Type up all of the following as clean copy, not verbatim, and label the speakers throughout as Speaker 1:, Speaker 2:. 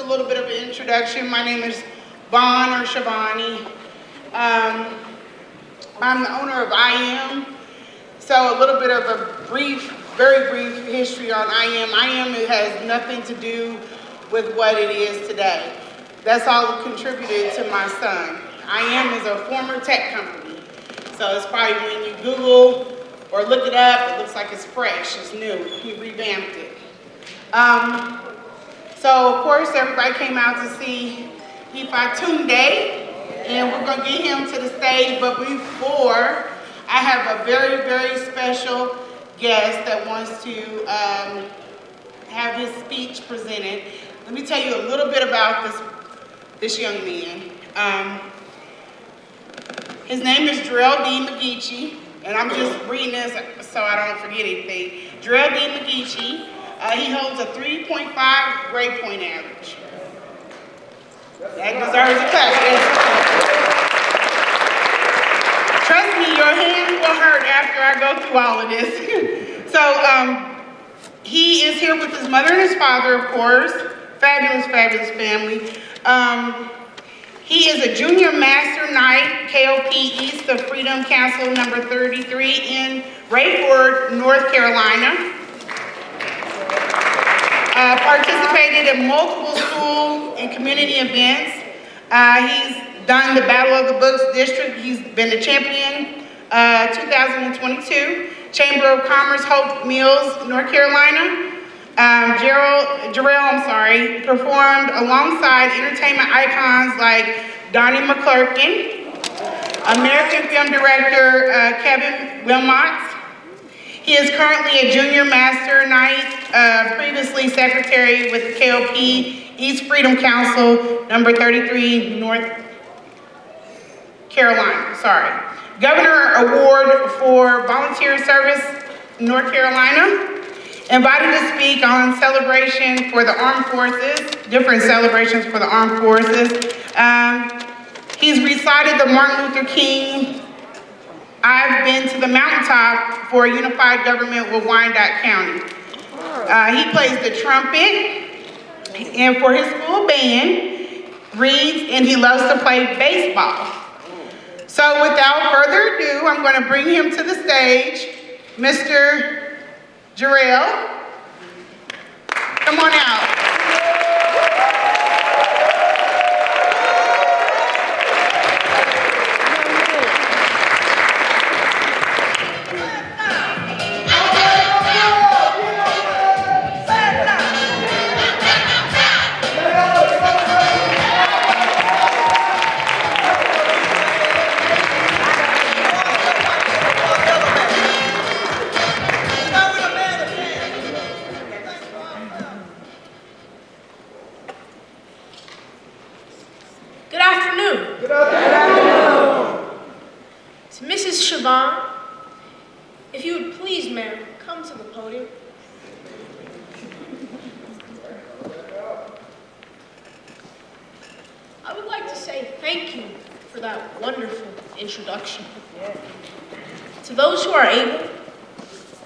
Speaker 1: little bit of an introduction. My name is Vaughn or Shivani. I'm the owner of I Am. So a little bit of a brief, very brief history on I Am. I Am, it has nothing to do with what it is today. That's all contributed to my son. I Am is a former tech company. So it's probably when you Google or look it up, it looks like it's fresh, it's new. He revamped it. So of course everybody came out to see Ifatunde, and we're gonna get him to the stage, but before, I have a very, very special guest that wants to have his speech presented. Let me tell you a little bit about this young man. His name is Jarrell D. McGeechee, and I'm just reading this so I don't forget anything. Jarrell D. McGeechee, he holds a 3.5 grade point average. That deserves a clap. Trust me, your hands will hurt after I go through all of this. So he is here with his mother and his father, of course. Fabulous, fabulous family. He is a junior master knight, KOP East of Freedom Council number 33 in Rayford, North Carolina. Participated in multiple school and community events. He's done the Battle of the Books District. He's been the champion 2022. Chamber of Commerce, Hope Mills, North Carolina. Jarrell, performed alongside entertainment icons like Donnie McClurkin, American film director Kevin Wilmot. He is currently a junior master knight, previously secretary with the KOP East Freedom Council, number 33, North Carolina, Governor Award for Volunteer Service, North Carolina. Invited to speak on celebration for the armed forces, different celebrations for the armed forces. He's recited the Martin Luther King, I've been to the mountaintop for a unified government with Wyandotte County. He plays the trumpet, and for his school band, reads, and he loves to play baseball. So without further ado, I'm going to bring him to the stage, Mr. Jarrell. Come on out.
Speaker 2: If you would please, ma'am, come to the podium. I would like to say thank you for that wonderful introduction. To those who are able,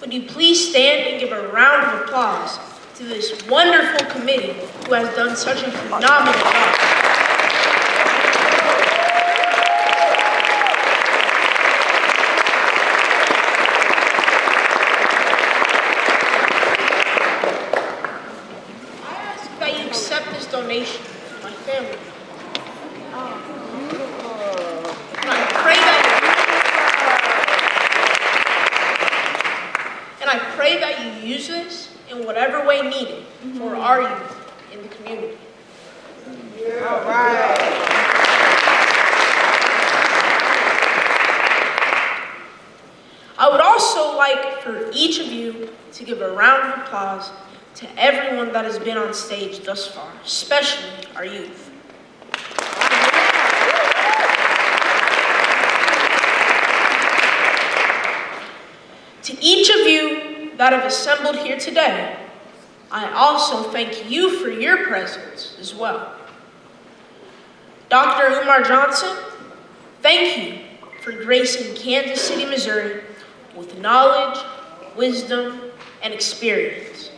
Speaker 2: would you please stand and give a round of applause to this wonderful committee who has done such a phenomenal job. Donation to my family. And I pray that you use this in whatever way needed for our youth in the community.
Speaker 1: All right.
Speaker 2: I would also like for each of you to give a round of applause to everyone that has been on stage thus far, especially our youth. To each of you that have assembled here today, I also thank you for your presence as well. Dr. Umar Johnson, thank you for gracing Kansas City, Missouri with knowledge, wisdom, and experience.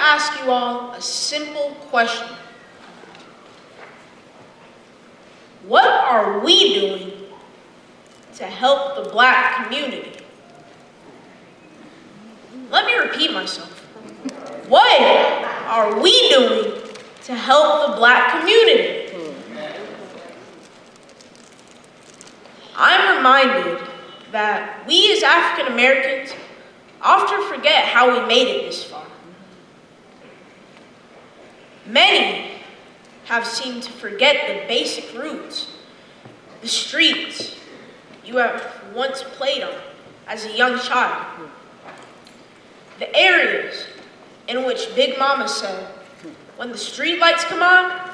Speaker 2: ask you all a simple question. What are we doing to help the Black community? Let me repeat myself. What are we doing to help the Black community? I'm reminded that we as African Americans often forget how we made it this far. Many have seemed to forget the basic roots, the streets you have once played on as a young child, the areas in which Big Mama said, when the street lights come on,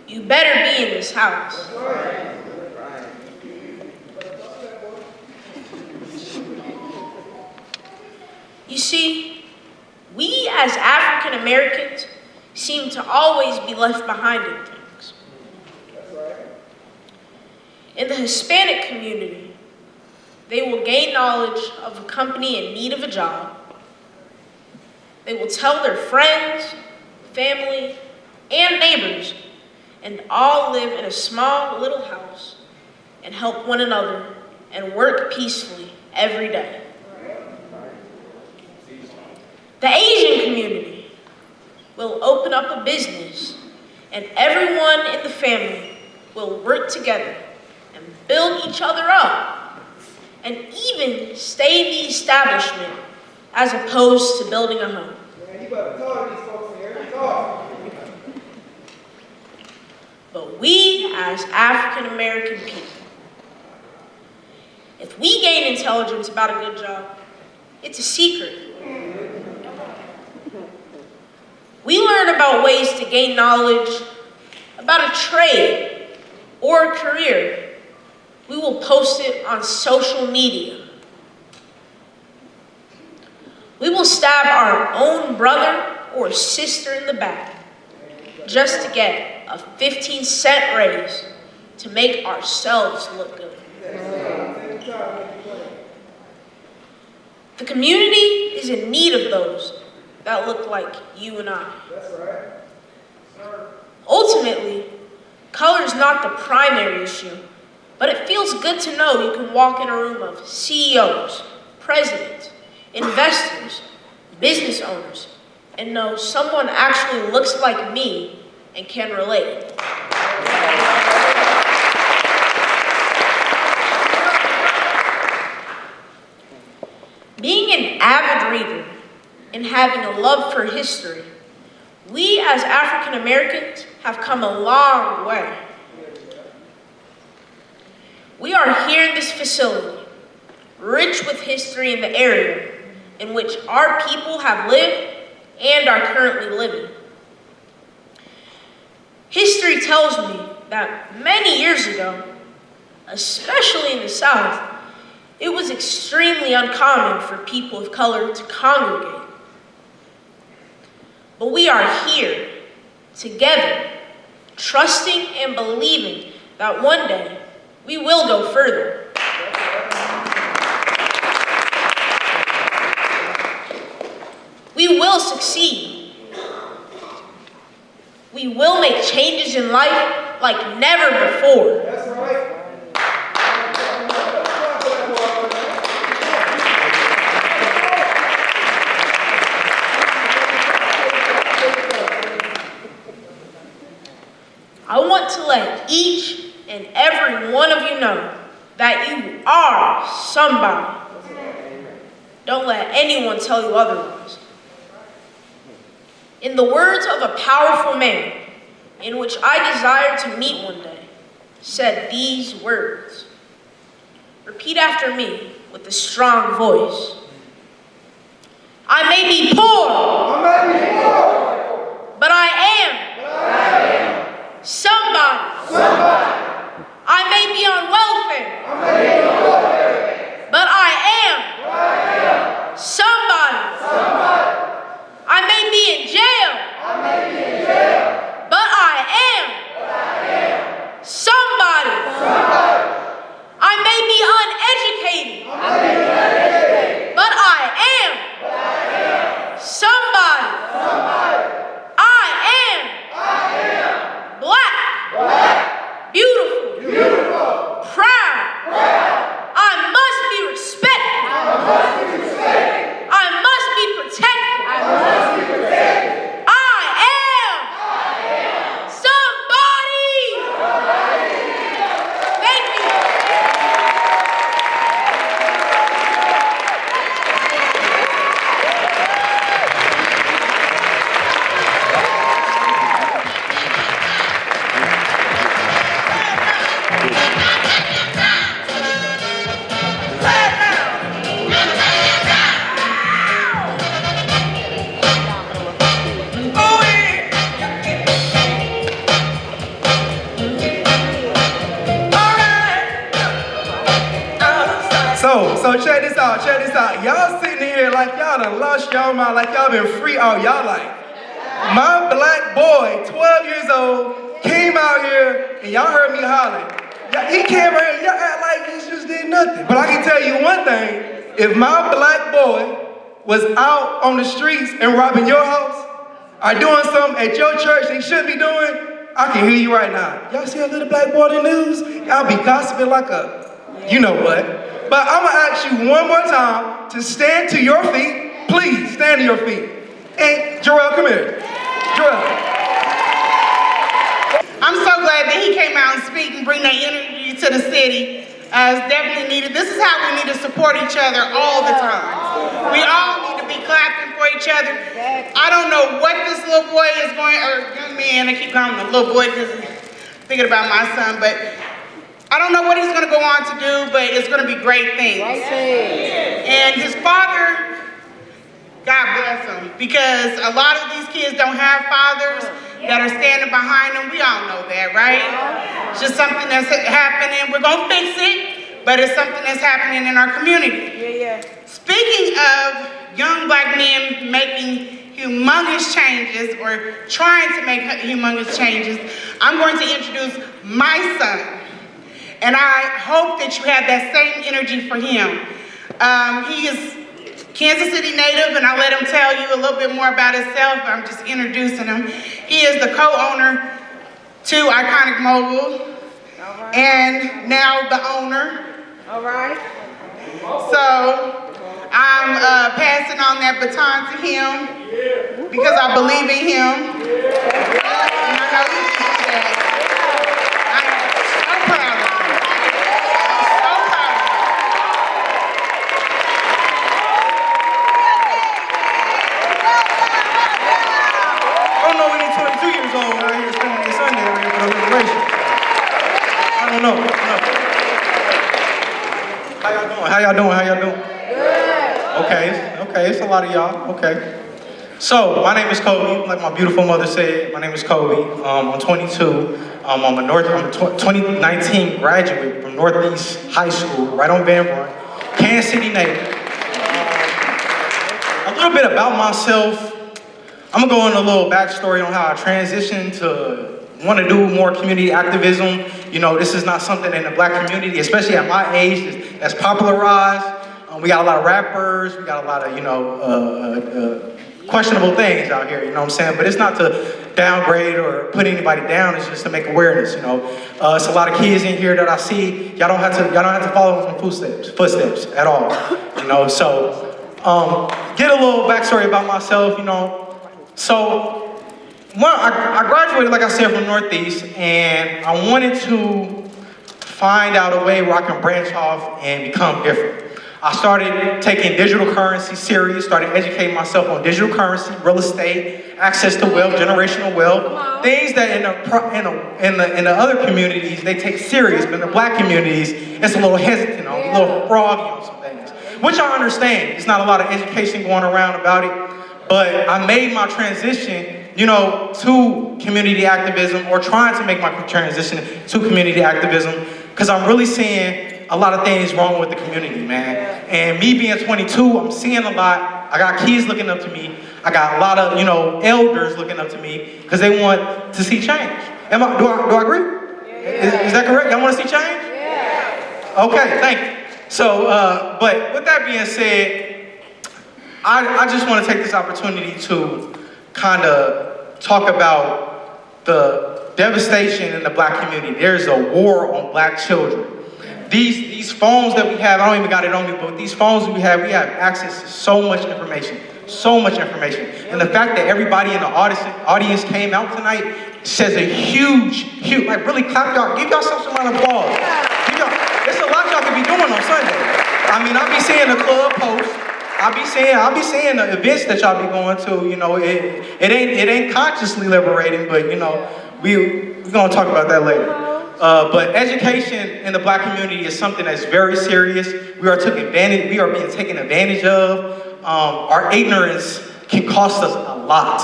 Speaker 2: you better be in this house. You see, we as African Americans seem to always be left behind in things. In the Hispanic community, they will gain knowledge of a company in need of a job. They will tell their friends, family, and neighbors, and all live in a small little house and help one another and work peacefully every day. The Asian community will open up a business, and everyone in the family will work together and build each other up, and even stay in the establishment as opposed to building a home. But we as African American people, if we gain intelligence about a good job, it's a secret. We learn about ways to gain knowledge about a trade or a career. We will post it on social media. We will stab our own brother or sister in the back just to get a 15-cent raise to make ourselves look good. The community is in need of those that look like you and I.
Speaker 3: That's right.
Speaker 2: Ultimately, color is not the primary issue, but it feels good to know you can walk in a room of CEOs, presidents, investors, business owners, and know someone actually looks like me and can relate. Being an avid reader and having a love for history, we as African Americans have come a long way. We are here in this facility, rich with history in the area in which our people have lived and are currently living. History tells me that many years ago, especially in the South, it was extremely uncommon for people of color to congregate. But we are here, together, trusting and believing that one day we will go further. We will succeed. We will make changes in life like never before.
Speaker 3: That's right.
Speaker 2: I want to let each and every one of you know that you are somebody. Don't let anyone tell you otherwise. In the words of a powerful man, in which I desire to meet one day, said these words. Repeat after me with a strong voice. I may be poor, but I am somebody. I may be on welfare, but I am somebody. I may be in jail, but I am somebody. I may be uneducated, but I am somebody.
Speaker 3: So check this out. Y'all sitting here like y'all done lost y'all mind, like y'all been free all y'all life. My black boy, 12 years old, came out here and y'all heard me hollering. He came out here, y'all act like he just did nothing. But I can tell you one thing, if my black boy was out on the streets and robbing your house, or doing something at your church they shouldn't be doing, I can hear you right now. Y'all see a little black boy in the news? Y'all be gossiping like a, you know what. But I'm gonna ask you one more time to stand to your feet. Please, stand to your feet. And Jarrell, come here. Jarrell.
Speaker 1: I'm so glad that he came out and speak and bring that energy to the city. It's definitely needed. This is how we need to support each other all the time. We all need to be clapping for each other. I don't know what this little boy is going, or young man, I keep calling him a little boy because I'm thinking about my son, but I don't know what he's going to go on to do, but it's going to be great things. And his father, God bless him, because a lot of these kids don't have fathers that are standing behind them. We all know that, right? It's just something that's happening. We're going to fix it, but it's something that's happening in our community. Speaking of young black men making humongous changes or trying to make humongous changes, I'm going to introduce my son. And I hope that you have that same energy for him. He is Kansas City native, and I'll let him tell you a little bit more about himself. I'm just introducing him. He is the co-owner to Iconic Mobile, and now the owner.
Speaker 4: All right.
Speaker 1: So I'm passing on that baton to him because I believe in him. And I know he can do that. I am so proud of him. So proud of him.
Speaker 3: I don't know any 22 years old out here spending their Sunday out here for the liberation. I don't know. How y'all doing? Okay, it's a lot of y'all. Okay. So, my name is Kobe. Like my beautiful mother said, my name is Kobe. I'm 22. I'm a 2019 graduate from Northeast High School, right on Van Brunt, Kansas City native. A little bit about myself. I'm gonna go into a little backstory on how I transitioned to want to do more community activism. You know, this is not something in the black community, especially at my age, that's popularized. We got a lot of rappers, we got a lot of, questionable things out here, you know what I'm saying? But it's not to downgrade or put anybody down, it's just to make awareness, you know? It's a lot of kids in here that I see, y'all don't have to follow in footsteps at all, you know? So, get a little backstory about myself, you know? So, I graduated, like I said, from Northeast, and I wanted to find out a way where I can branch off and become different. I started taking digital currency serious, started educating myself on digital currency, real estate, access to wealth, generational wealth, things that in the other communities they take serious, but in the black communities it's a little hesitant on, a little froggy on some things, which I understand. There's not a lot of education going around about it, but I made my transition, you know, to community activism, or trying to make my transition to community activism, because I'm really seeing a lot of things wrong with the community, man. And me being 22, I'm seeing a lot. I got kids looking up to me. I got a lot of, you know, elders looking up to me because they want to see change. Do I agree? Is that correct? Y'all want to see change? Yeah. Okay, thank you. So, but with that being said, I just want to take this opportunity to kind of talk about the devastation in the black community. There's a war on black children. These phones that we have, I don't even got it on me, but these phones that we have access to so much information. And the fact that everybody in the audience came out tonight says a huge, like really clap y'all, give yourself some round of applause. There's a lot y'all could be doing on Sunday. I mean, I'll be seeing the club posts, I'll be seeing the events that y'all be going to, you know, it ain't consciously liberating, but you know, we're gonna talk about that later. But education in the black community is something that's very serious. We are being taken advantage of. Our ignorance can cost us a lot.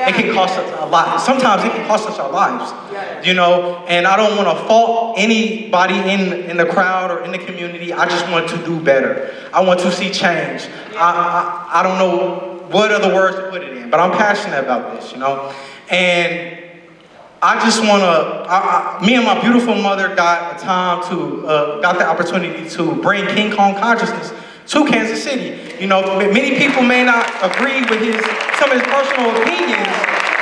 Speaker 3: It can cost us a lot. Sometimes it can cost us our lives, you know, and I don't want to fault anybody in the crowd or in the community. I just want to do better. I want to see change. I don't know what other words to put it in, but I'm passionate about this, you know, and I just want to, me and my beautiful mother got the opportunity to bring King Kong consciousness to Kansas City. You know, many people may not agree with some of his personal opinions,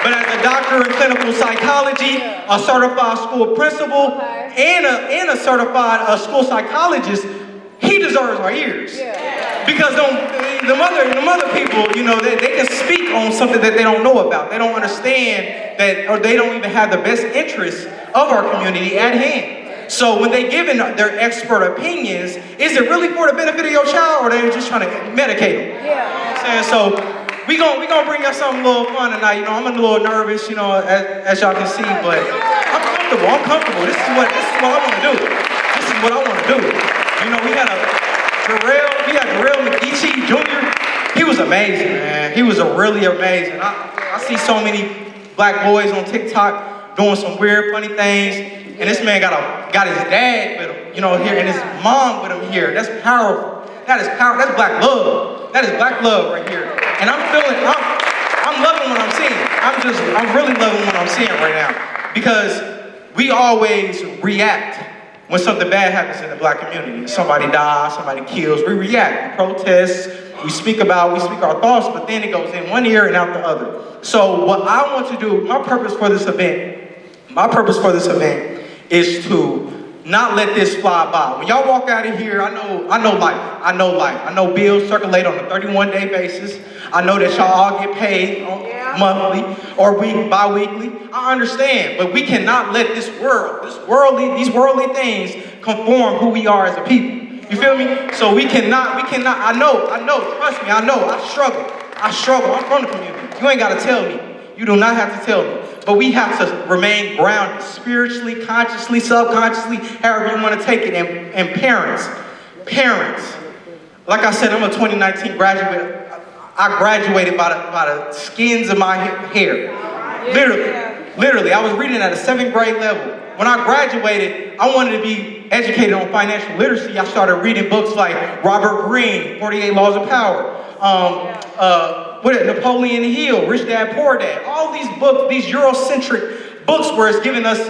Speaker 3: but as a doctor in clinical psychology, a certified school principal, and a certified school psychologist, he deserves our ears. Because the mother people, you know, they can speak on something that they don't know about. They don't understand that, or they don't even have the best interests of our community at hand. So when they give in their expert opinions, is it really for the benefit of your child, or they're just trying to medicate them? You know what I'm saying? So we gonna bring up something a little fun tonight. You know, I'm a little nervous, you know, as y'all can see, but I'm comfortable. This is what I want to do. This is what I want to do. You know, we had Jarrell McGeechee Jr. He was amazing, man. He was really amazing. I see so many black boys on TikTok doing some weird, funny things. And this man got his dad with him, you know, here, and his mom with him here. That's powerful. That is power. That's black love. That is black love right here. And I'm loving what I'm seeing. I'm really loving what I'm seeing right now, because we always react when something bad happens in the black community. Somebody dies, somebody kills. We react. We protest. We speak our thoughts, but then it goes in one ear and out the other. So what I want to do, my purpose for this event is to not let this fly by. When y'all walk out of here, I know life. I know bills circulate on a 31-day basis. I know that y'all all get paid monthly or bi-weekly. I understand, but we cannot let these worldly things conform who we are as a people. You feel me? So we cannot, I know, trust me, I struggle. I'm from the community. You ain't gotta tell me. You do not have to tell me. But we have to remain grounded, spiritually, consciously, subconsciously, however you want to take it. And parents, like I said, I'm a 2019 graduate. I graduated by the skins of my hair. Literally, I was reading at a 7th grade level. When I graduated, I wanted to be educated on financial literacy. I started reading books like Robert Greene, 48 Laws of Power, Napoleon Hill, Rich Dad, Poor Dad. All these books, these Eurocentric books, where it's giving us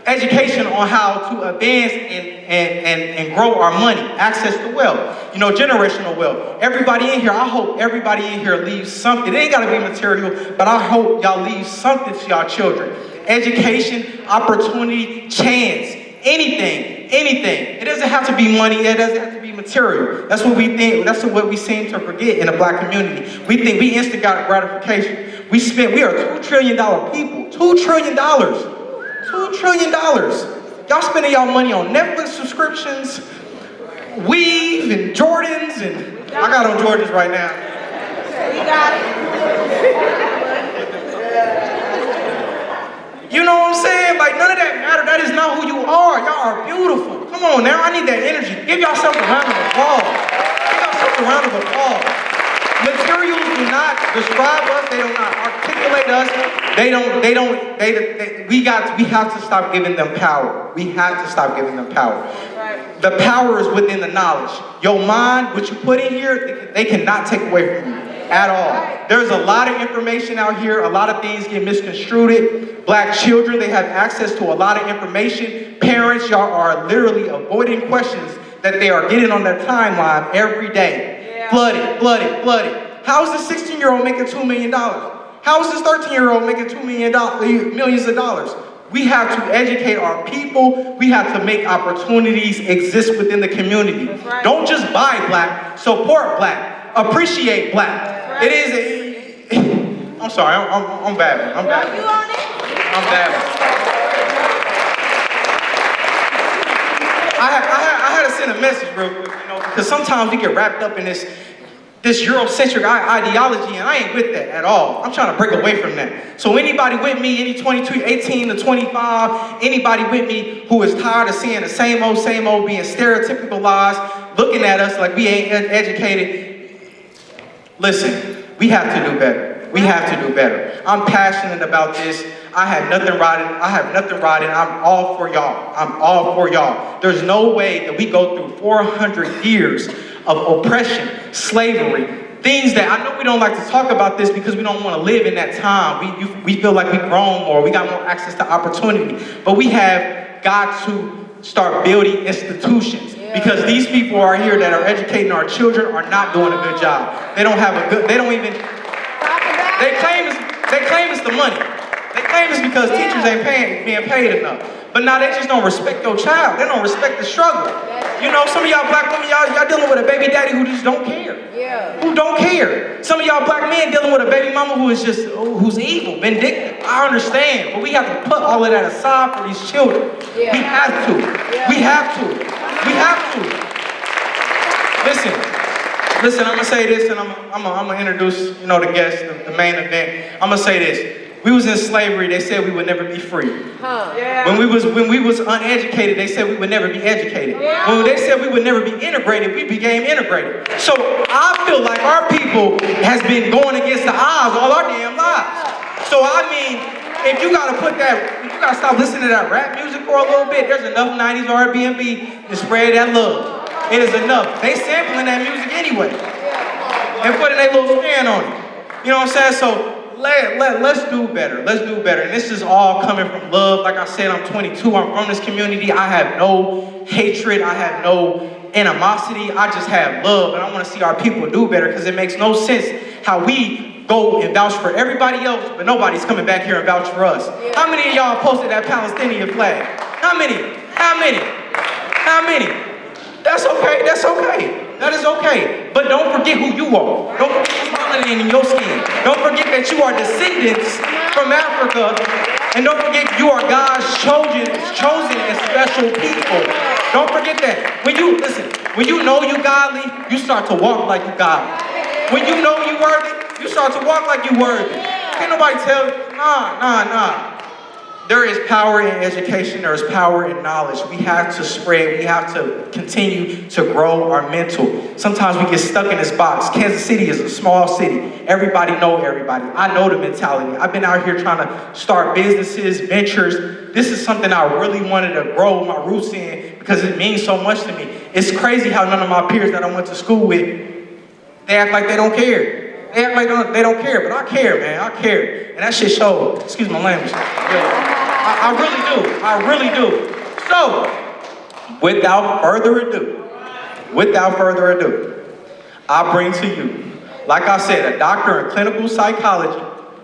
Speaker 3: education on how to advance and grow our money, access to wealth, you know, generational wealth. Everybody in here, I hope everybody in here leaves something. It ain't gotta be material, but I hope y'all leave something to y'all children. Education, opportunity, chance, anything. It doesn't have to be money, it doesn't have to be material. That's what we think, that's what we seem to forget in the black community. We think we instant gratification. We are $2 trillion people, $2 trillion. $2 trillion. Y'all spending y'all money on Netflix subscriptions, weave and Jordans, and I got on Jordans right now.
Speaker 2: You got it.
Speaker 3: You know what I'm saying? Like, none of that matter. That is not who you are. Y'all are beautiful. Come on now, I need that energy. Give yourself a round of applause. Materials do not describe us. They do not articulate us. We have to stop giving them power. We have to stop giving them power. Right. The power is within the knowledge. Your mind, what you put in here, they cannot take away from you at all. There's a lot of information out here. A lot of things get misconstrued. Black children, they have access to a lot of information. Parents, y'all are literally avoiding questions that they are getting on their timeline every day. Flooded. How is this 16-year-old making $2 million? How is this 13-year-old making millions of dollars? We have to educate our people. We have to make opportunities exist within the community. Right. Don't just buy black, support black, appreciate black. Right. It is I'm sorry, I'm bad. I'm bad.
Speaker 2: You on it?
Speaker 3: I'm bad. I had to send a message real quick, you know, because sometimes we get wrapped up in this Eurocentric ideology, and I ain't with that at all. I'm trying to break away from that. So anybody with me, any 22, 18 to 25, anybody with me who is tired of seeing the same old, being stereotypical lies, looking at us like we ain't educated, listen, we have to do better. We have to do better. I'm passionate about this. I have nothing riding. I'm all for y'all. There's no way that we go through 400 years of oppression, slavery, things that I know we don't like to talk about this because we don't want to live in that time. We feel like we've grown more, we got more access to opportunity. But we have got to start building institutions because these people are here that are educating our children are not doing a good job. They claim it's the money. They claim it's because teachers ain't being paid enough. But now they just don't respect your child. They don't respect the struggle. You know, some of y'all black women, y'all dealing with a baby daddy who just don't care. Who don't care. Some of y'all black men dealing with a baby mama who's evil, vindictive. I understand, but we have to put all of that aside for these children. We have to. We have to. Listen, I'm gonna say this and I'm gonna introduce, the guest, the main event. I'm gonna say this. We was in slavery, they said we would never be free. When we was uneducated, they said we would never be educated. When they said we would never be integrated, we became integrated. So I feel like our people has been going against the odds all our damn lives. So I mean, if you gotta stop listening to that rap music for a little bit, there's enough 90s R&B to spread that love. It is enough. They sampling that music anyway. And putting their little spin on it. You know what I'm saying? So let's do better. Let's do better. And this is all coming from love. Like I said, I'm 22. I'm from this community. I have no hatred. I have no animosity. I just have love. And I want to see our people do better because it makes no sense how we go and vouch for everybody else, but nobody's coming back here and vouch for us. How many of y'all posted that Palestinian flag? How many? That's okay. That is okay. But don't forget who you are. Don't forget what's melanin in your skin. Don't forget that you are descendants from Africa. And don't forget you are God's chosen and special people. Don't forget that. When you know you godly, you start to walk like you godly. When you know you worthy, you start to walk like you worthy. Can't nobody tell you, nah. There is power in education. There is power in knowledge. We have to spread. We have to continue to grow our mental. Sometimes we get stuck in this box. Kansas City is a small city. Everybody know everybody. I know the mentality. I've been out here trying to start businesses, ventures. This is something I really wanted to grow my roots in because it means so much to me. It's crazy how none of my peers that I went to school with, they act like they don't care. They act like they don't care, but I care, man. I care. And that shit shows. Excuse my language. Yeah. I really do. So, without further ado, I bring to you, like I said, a doctor in clinical psychology,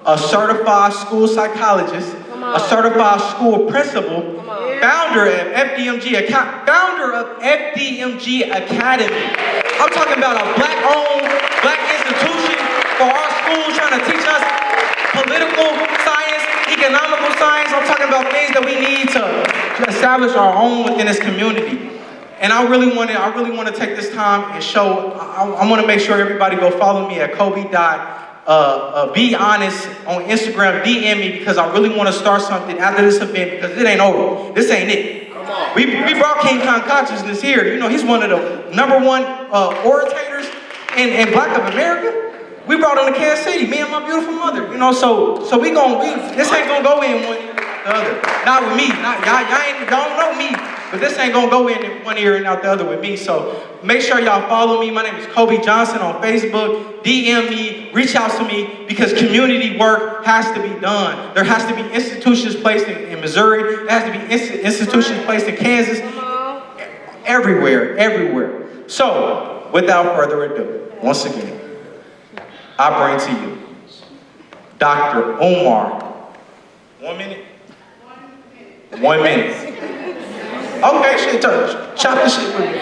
Speaker 3: a certified school psychologist, a certified school principal, founder of FDMG Academy. I'm talking about a black-owned, black institution for our schools trying to teach us political science, economical science. I'm talking about things that we need to establish our own within this community. And I really want to take this time and show. I want to make sure everybody go follow me at Kobe.Be honest on Instagram. DM me because I really want to start something after this event because it ain't over. This ain't it. We brought King Kong Consciousness here. You know, he's one of the #1 orators in Black of America. We brought him to Kansas City, me and my beautiful mother. You know, so this ain't gonna go in one ear the other. Not with me. Y'all don't know me, but this ain't gonna go in one ear and out the other with me. So make sure y'all follow me. My name is Kobe Johnson on Facebook. DM me, reach out to me because community work has to be done. There has to be institutions placed in Missouri. There has to be institutions placed in Kansas. Everywhere. So without further ado, once again, I bring to you Dr. Umar. 1 minute? 1 minute. Okay, shit, chop the shit with me.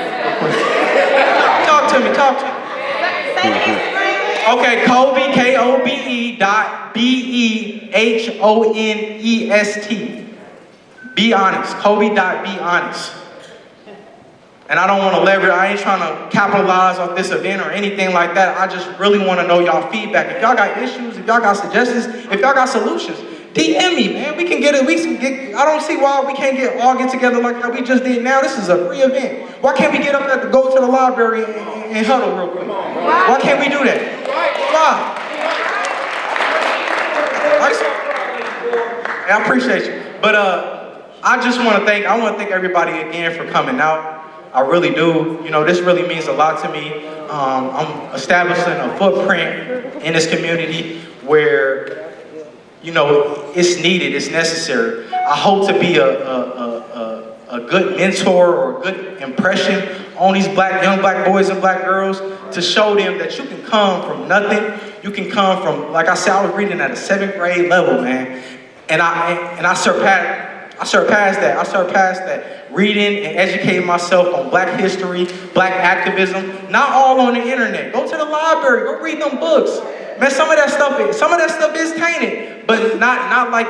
Speaker 3: Talk to me. Okay, Kobe, KOBE.BEHONEST. Be honest, Kobe.be honest. And I don't want to leverage, I ain't trying to capitalize off this event or anything like that. I just really want to know y'all feedback. If y'all got issues, if y'all got suggestions, if y'all got solutions, DM me, man. We can get it. I don't see why we can't all get together like how we just did now. This is a free event. Why can't we get up there to go to the library and huddle real quick? Why can't we do that? Why? I appreciate you. But I want to thank everybody again for coming out. I really do. You know, this really means a lot to me. I'm establishing a footprint in this community where, you know, it's needed, it's necessary. I hope to be a good mentor or a good impression on these young black boys and black girls to show them that you can come from nothing. You can come from, like I said, I was reading at a 7th grade level, man. And I surpassed that, reading and educating myself on black history, black activism, not all on the internet. Go to the library, go read them books. Man, some of that stuff is tainted, but not like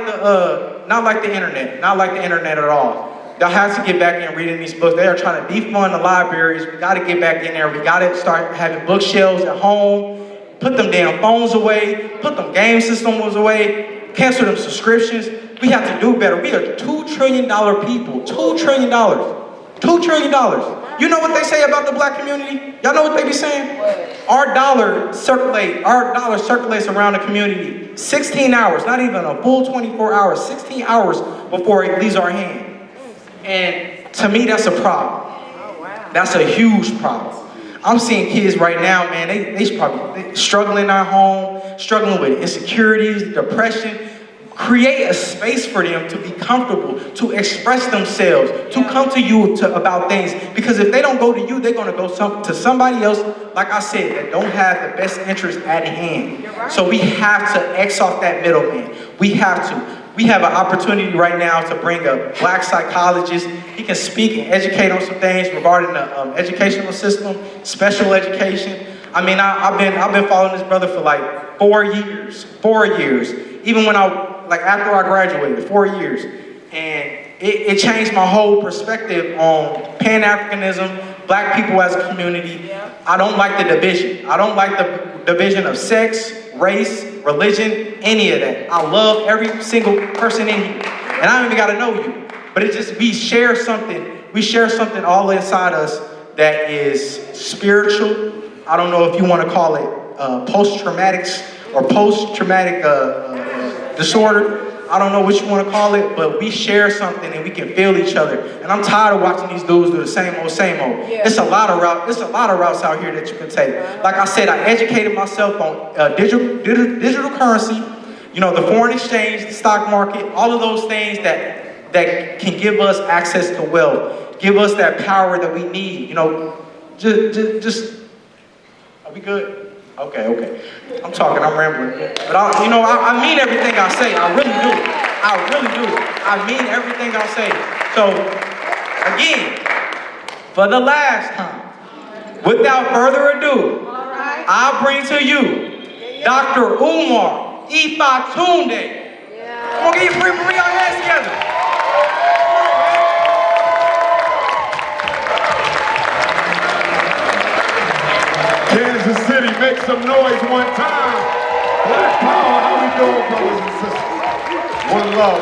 Speaker 3: the internet at all. Y'all have to get back in reading these books. They are trying to defund the libraries. We got to get back in there. We got to start having bookshelves at home. Put them damn phones away. Put them game systems away. Cancel them subscriptions. We have to do better. We are $2 trillion people. $2 trillion. $2 trillion. You know what they say about the black community? Y'all know what they be saying? Our dollar circulates around the community 16 hours, not even a full 24 hours, 16 hours before it leaves our hand. And to me, that's a problem. That's a huge problem. I'm seeing kids right now, man, they probably struggling at home, struggling with insecurities, depression. Create a space for them to be comfortable, to express themselves, to come to you about things. Because if they don't go to you, they're going to go to somebody else, like I said, that don't have the best interest at hand. Right. So we have to X off that middleman. We have to. We have an opportunity right now to bring a black psychologist. He can speak and educate on some things regarding the educational system, special education. I mean, I've been following this brother for like 4 years. 4 years. Even when after I graduated, 4 years. And it changed my whole perspective on Pan-Africanism, black people as a community. I don't like the division. I don't like the division of sex, race, religion, any of that. I love every single person in here. And I don't even gotta know you. But we share something all inside us that is spiritual. I don't know if you wanna call it post-traumatic disorder. I don't know what you want to call it, but we share something and we can feel each other. And I'm tired of watching these dudes do the same old. Yeah. It's a lot of routes out here that you can take. Like I said, I educated myself on digital currency, you know, the foreign exchange, the stock market, all of those things that can give us access to wealth, give us that power that we need. You know, just are we good? Okay. I'm talking, I'm rambling. But I mean everything I say. I really do. I mean everything I say. So, again, for the last time, without further ado, I bring to you Dr. Umar Ifatunde. Come on, get your bring your hands together.
Speaker 4: Kansas City, make some noise one time. Black power, how we doing, brothers and sisters? One love.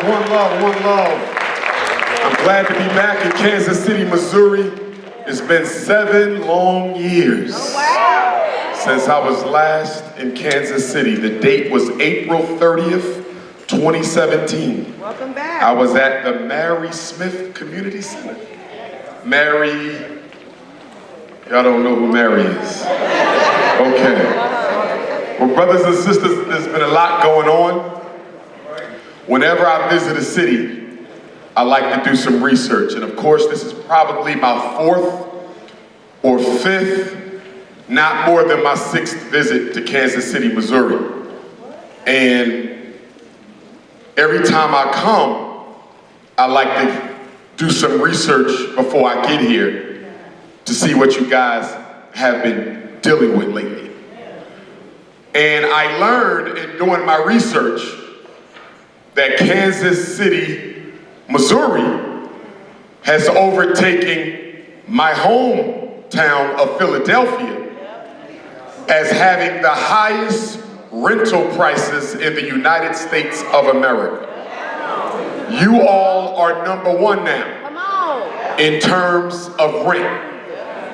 Speaker 4: I'm glad to be back in Kansas City, Missouri. It's been 7 long years since I was last in Kansas City. The date was April 30th, 2017.
Speaker 5: Welcome back.
Speaker 4: I was at the Mary Smith Community Center. Y'all don't know who Mary is. Okay. Well, brothers and sisters, there's been a lot going on. Whenever I visit a city, I like to do some research. And of course, this is probably my 4th or 5th, not more than my 6th visit to Kansas City, Missouri. And every time I come, I like to do some research before I get here to see what you guys have been dealing with lately. And I learned in doing my research that Kansas City, Missouri has overtaken my hometown of Philadelphia as having the highest rental prices in the United States of America. You all are #1 now in terms of rent.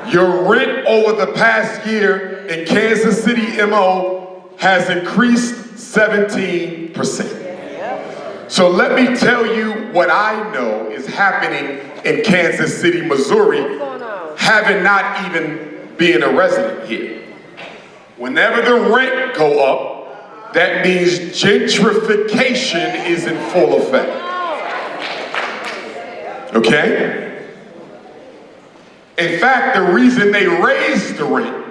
Speaker 4: Your rent over the past year in Kansas City, MO, has increased 17%. So let me tell you what I know is happening in Kansas City, Missouri, having not even been a resident here. Whenever the rent go up, that means gentrification is in full effect. Okay? In fact, the reason they raised the rent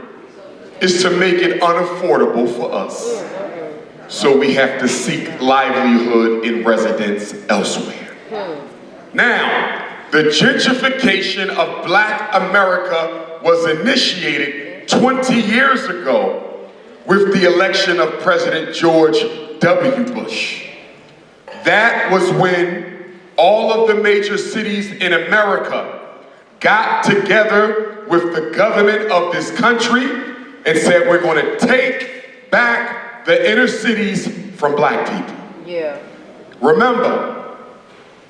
Speaker 4: is to make it unaffordable for us. So we have to seek livelihood in residence elsewhere. Now, the gentrification of Black America was initiated 20 years ago with the election of President George W. Bush. That was when all of the major cities in America got together with the government of this country and said, we're going to take back the inner cities from Black people.
Speaker 5: Yeah.
Speaker 4: Remember,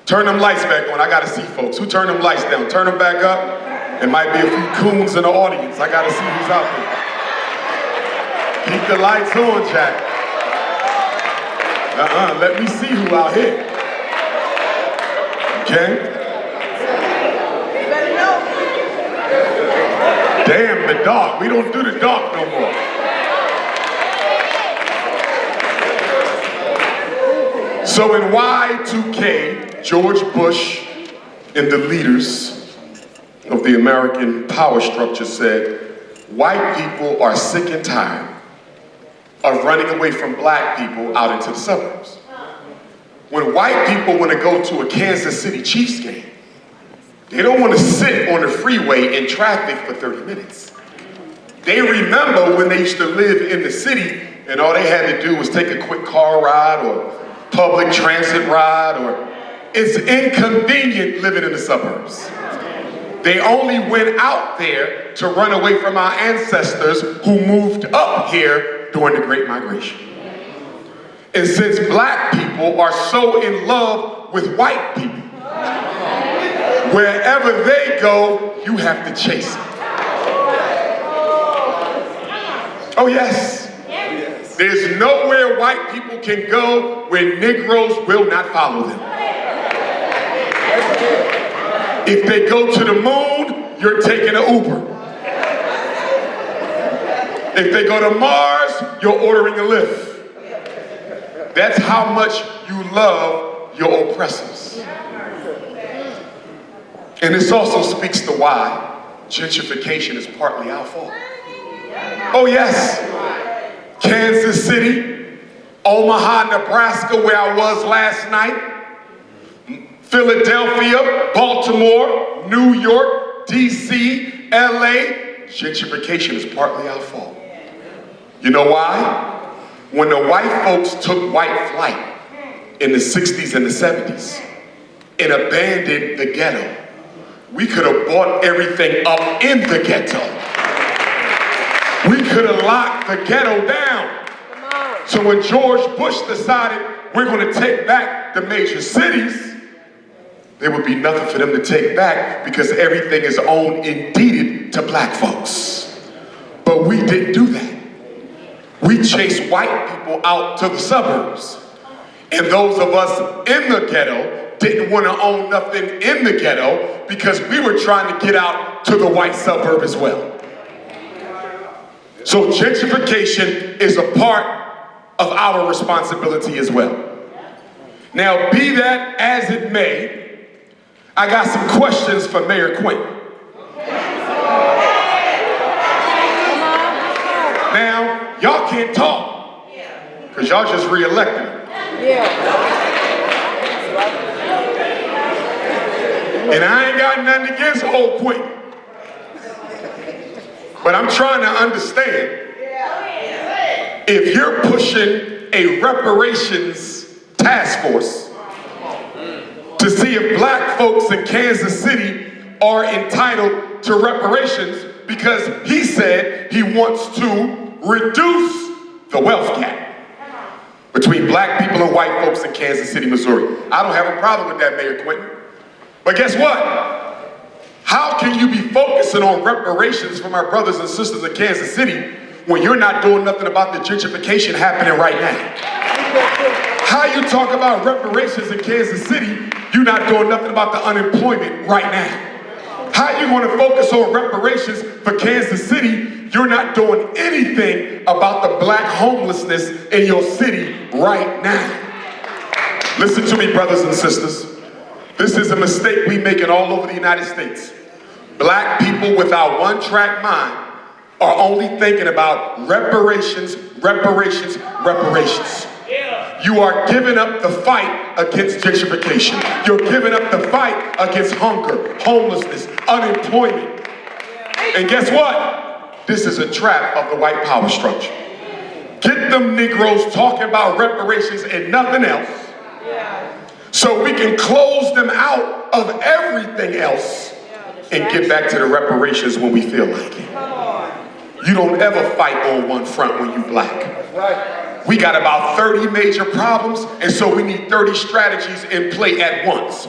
Speaker 4: turn them lights back on. I gotta see folks. Who turned them lights down? Turn them back up. There might be a few coons in the audience. I gotta see who's out there. Keep the lights on, Jack. Let me see who out here. Okay? Damn, the dark. We don't do the dark no more. So in Y2K, George Bush and the leaders of the American power structure said, white people are sick and tired of running away from Black people out into the suburbs. When white people want to go to a Kansas City Chiefs game, they don't want to sit on the freeway in traffic for 30 minutes. They remember when they used to live in the city and all they had to do was take a quick car ride or public transit ride, or it's inconvenient living in the suburbs. They only went out there to run away from our ancestors who moved up here during the Great Migration. And since Black people are so in love with white people, wherever they go, you have to chase them. Oh yes. There's nowhere white people can go where Negroes will not follow them. If they go to the moon, you're taking an Uber. If they go to Mars, you're ordering a Lyft. That's how much you love your oppressors. And this also speaks to why gentrification is partly our fault. Oh yes. Kansas City, Omaha, Nebraska, where I was last night, Philadelphia, Baltimore, New York, DC, LA, gentrification is partly our fault. You know why? When the white folks took white flight in the 60s and the 70s and abandoned the ghetto, we could have bought everything up in the ghetto. We could have locked the ghetto down. So when George Bush decided we're going to take back the major cities, there would be nothing for them to take back because everything is owned and deeded to Black folks. But we didn't do that. We chased white people out to the suburbs. And those of us in the ghetto didn't want to own nothing in the ghetto because we were trying to get out to the white suburb as well. So gentrification is a part of our responsibility as well. Now, be that as it may, I got some questions for Mayor Quinn. Now, y'all can't talk because y'all just re-elected him. And I ain't got nothing against old Quinn. But I'm trying to understand, if you're pushing a reparations task force to see if Black folks in Kansas City are entitled to reparations because he said he wants to reduce the wealth gap between Black people and white folks in Kansas City, Missouri. I don't have a problem with that, Mayor Quinton. But guess what? How can you be focusing on reparations from our brothers and sisters in Kansas City when you're not doing nothing about the gentrification happening right now? How you talk about reparations in Kansas City, you're not doing nothing about the unemployment right now. How you going to focus on reparations for Kansas City, you're not doing anything about the black homelessness in your city right now. Listen to me, brothers and sisters. This is a mistake we making all over the United States. Black people without one-track mind are only thinking about reparations, reparations, reparations. You are giving up the fight against gentrification. You're giving up the fight against hunger, homelessness, unemployment. And guess what? This is a trap of the white power structure. Get them Negroes talking about reparations and nothing else, so we can close them out of everything else and get back to the reparations when we feel like it. You don't ever fight on one front when you black. We got about 30 major problems, and so we need 30 strategies in play at once.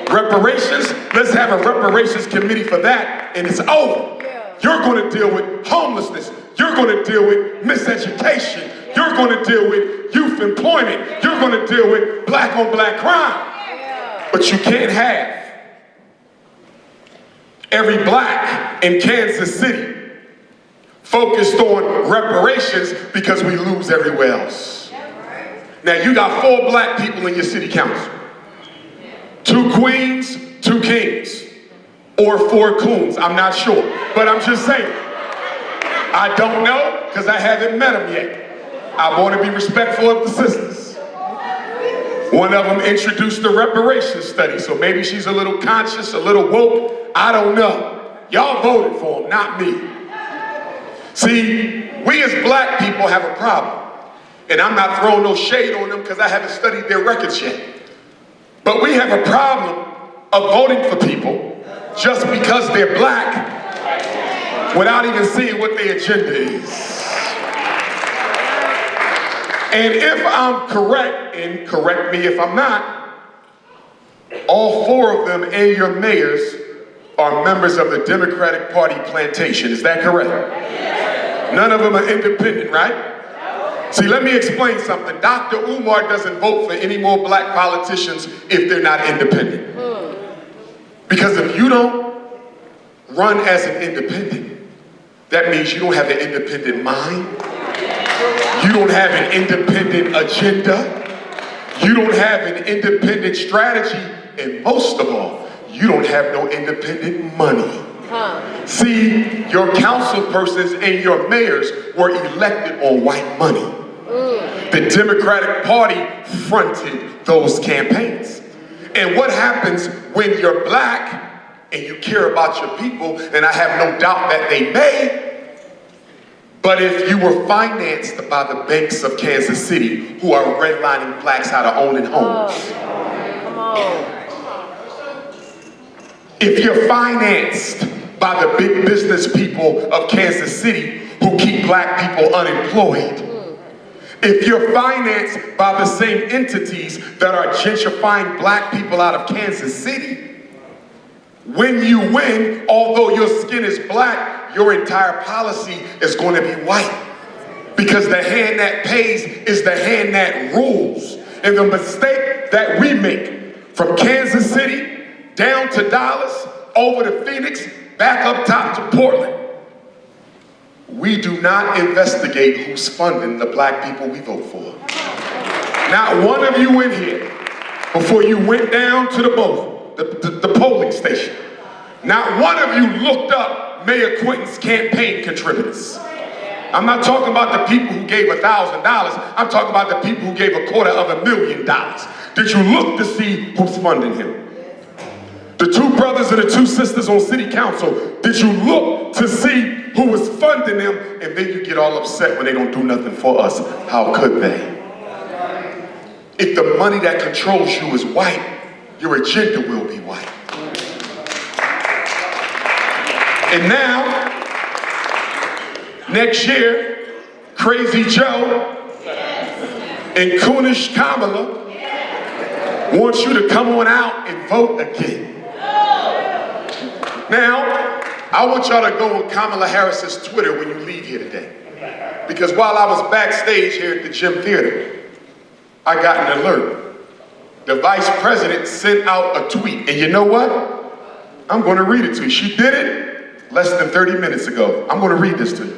Speaker 4: Reparations, let's have a reparations committee for that, and it's over. You're going to deal with homelessness. You're going to deal with miseducation. You're going to deal with youth employment. You're going to deal with black on black crime. But you can't have every black in Kansas City focused on reparations because we lose everywhere else. Now you got 4 black people in your city council. 2 queens, 2 kings. Or 4 coons, I'm not sure. But I'm just saying. I don't know because I haven't met them yet. I want to be respectful of the sisters. One of them introduced the reparations study, so maybe she's a little conscious, a little woke. I don't know. Y'all voted for them, not me. See, we as black people have a problem. And I'm not throwing no shade on them because I haven't studied their records yet. But we have a problem of voting for people just because they're black without even seeing what their agenda is. And if I'm correct, and correct me if I'm not, all 4 of them and your mayors are members of the Democratic Party plantation. Is that correct? None of them are independent, right? See, let me explain something. Dr. Umar doesn't vote for any more black politicians if they're not independent. Because if you don't run as an independent, that means you don't have an independent mind. You don't have an independent agenda. You don't have an independent strategy. And most of all, you don't have no independent money. See, your council persons and your mayors were elected on white money. The Democratic Party fronted those campaigns. And what happens when you're black and you care about your people, and I have no doubt that they may, but if you were financed by the banks of Kansas City who are redlining blacks out of owning homes, if you're financed by the big business people of Kansas City who keep black people unemployed, if you're financed by the same entities that are gentrifying black people out of Kansas City, when you win, although your skin is black, your entire policy is going to be white. Because the hand that pays is the hand that rules. And the mistake that we make from Kansas City down to Dallas, over to Phoenix, back up top to Portland, we do not investigate who's funding the black people we vote for. Not one of you in here, before you went down to the polling station, not one of you looked up Mayor Quinton's campaign contributors. I'm not talking about the people who gave $1,000. I'm talking about the people who gave $250,000. Did you look to see who's funding him? The 2 brothers and the 2 sisters on city council, did you look to see who was funding them? And then you get all upset when they don't do nothing for us. How could they? If the money that controls you is white, your agenda will be white. And now, next year, Crazy Joe and Coonish Kamala want you to come on out and vote again. Now, I want y'all to go on Kamala Harris's Twitter when you leave here today. Because while I was backstage here at the Gym Theater, I got an alert. The vice president sent out a tweet, and you know what? I'm going to read it to you. She did it less than 30 minutes ago. I'm going to read this to you.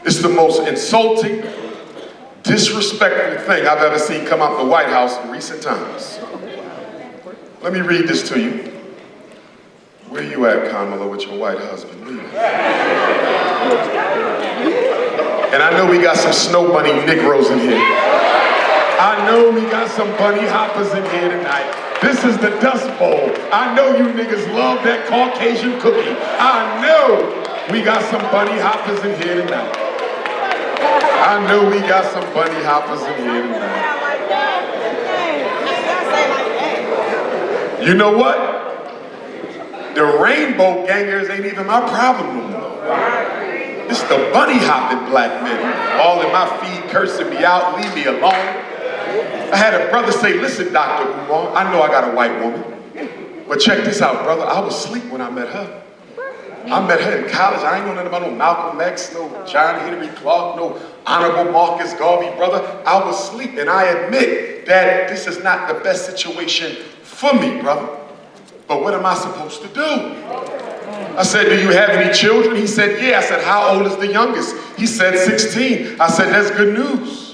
Speaker 4: It's the most insulting, disrespectful thing I've ever seen come out the White House in recent times. Let me read this to you. Where you at, Kamala, with your white husband? Where you at? And I know we got some snow bunny Negroes in here. I know we got some bunny hoppers in here tonight. This is the Dust Bowl. I know you niggas love that Caucasian cookie. I know we got some bunny hoppers in here tonight. I know we got some bunny hoppers in here tonight. You know what? The rainbow gangers ain't even my problem no more. It's the bunny hopping black men all in my feed cursing me out, leave me alone. I had a brother say, listen, Dr. Umar, I know I got a white woman, but check this out, brother. I was asleep when I met her. I met her in college. I ain't know nothing about no Malcolm X, no John Henry Clark, no Honorable Marcus Garvey, brother. I was asleep, and I admit that this is not the best situation for me, brother. But what am I supposed to do? I said, do you have any children? He said, yeah. I said, how old is the youngest? He said, 16. I said, that's good news.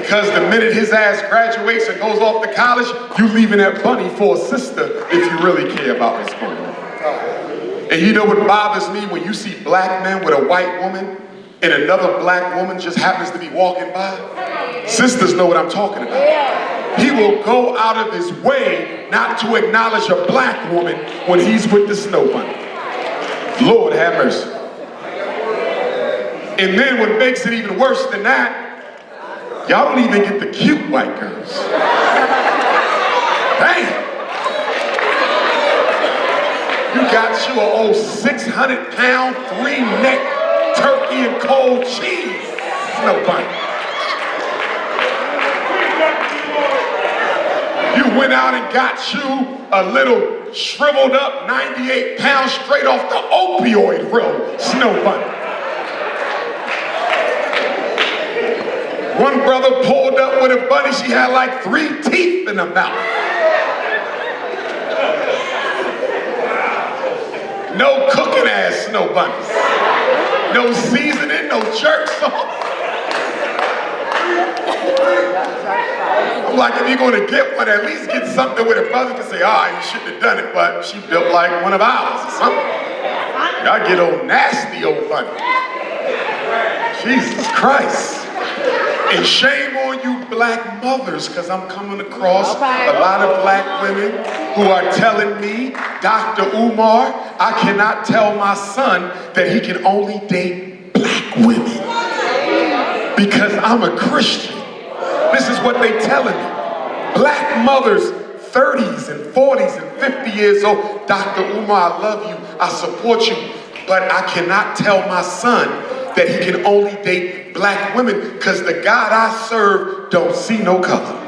Speaker 4: Because the minute his ass graduates and goes off to college, you leaving that bunny for a sister if you really care about what's going on. And you know what bothers me? When you see black men with a white woman and another black woman just happens to be walking by? Sisters know what I'm talking about. He will go out of his way not to acknowledge a black woman when he's with the snow bunny. Lord have mercy. And then what makes it even worse than that, y'all don't even get the cute white girls. Damn. You got you an old 600-pound, 3-neck turkey and cold cheese snow bunny. You went out and got you a little shriveled up 98 pounds straight off the opioid road snow bunny. One brother pulled up with a bunny, she had like 3 teeth in her mouth. No cooking ass snow bunnies. No seasoning, no jerk sauce. I'm like, if you're gonna get one, at least get something where the brother can say, you shouldn't have done it, but she built like one of ours or something. Y'all get old nasty old bunny. Jesus Christ. And shame on you black mothers, because I'm coming across a lot of black women who are telling me, Dr. Umar, I cannot tell my son that he can only date black women because I'm a Christian. This is what they telling me. Black mothers, 30s and 40s and 50 years old, Dr. Umar, I love you, I support you, but I cannot tell my son that he can only date black women because the God I serve don't see no color.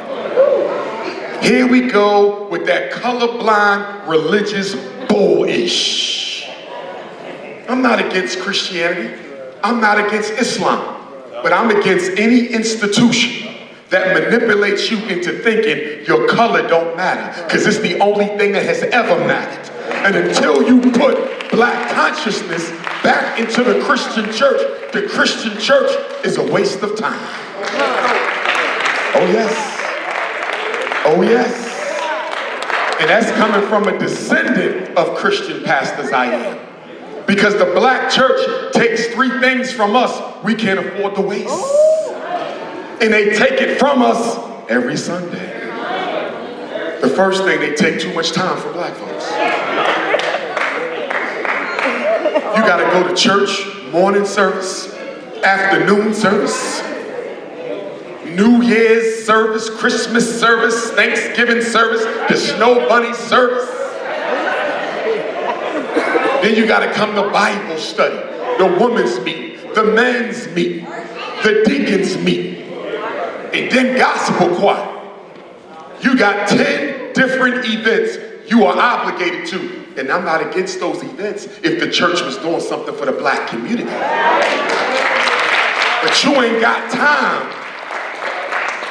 Speaker 4: Here we go with that colorblind religious bullish. I'm not against Christianity. I'm not against Islam. But I'm against any institution that manipulates you into thinking your color don't matter because it's the only thing that has ever mattered. And until you put black consciousness back into the Christian church is a waste of time. Oh yes. Oh yes. And that's coming from a descendant of Christian pastors I am. Because the black church takes 3 things from us we can't afford to waste. And they take it from us every Sunday. The first thing, they take too much time for black folks. You gotta go to church, morning service, afternoon service, New Year's service, Christmas service, Thanksgiving service, the snow bunny service. Then you gotta come to Bible study, the women's meeting, the men's meeting, the deacons meeting, and then gospel choir. You got 10 different events you are obligated to. And I'm not against those events if the church was doing something for the black community. But you ain't got time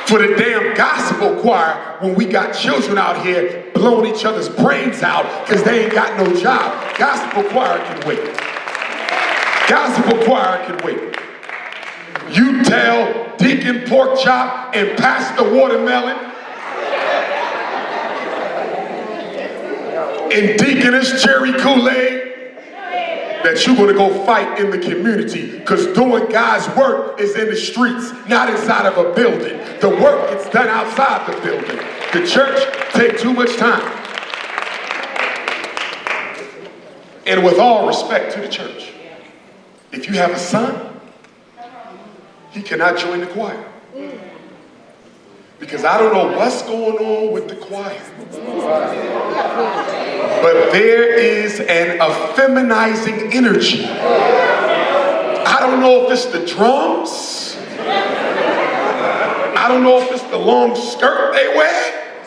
Speaker 4: for the damn gospel choir when we got children out here blowing each other's brains out because they ain't got no job. Gospel choir can wait. Gospel choir can wait. You tell Deacon Pork Chop and Pastor Watermelon and Deaconess Cherry Kool-Aid that you're gonna go fight in the community, because doing God's work is in the streets, not inside of a building. The work gets done outside the building. The church takes too much time. And with all respect to the church, if you have a son, he cannot join the choir. Because I don't know what's going on with the choir. But there is an effeminizing energy. I don't know if it's the drums. I don't know if it's the long skirt they wear.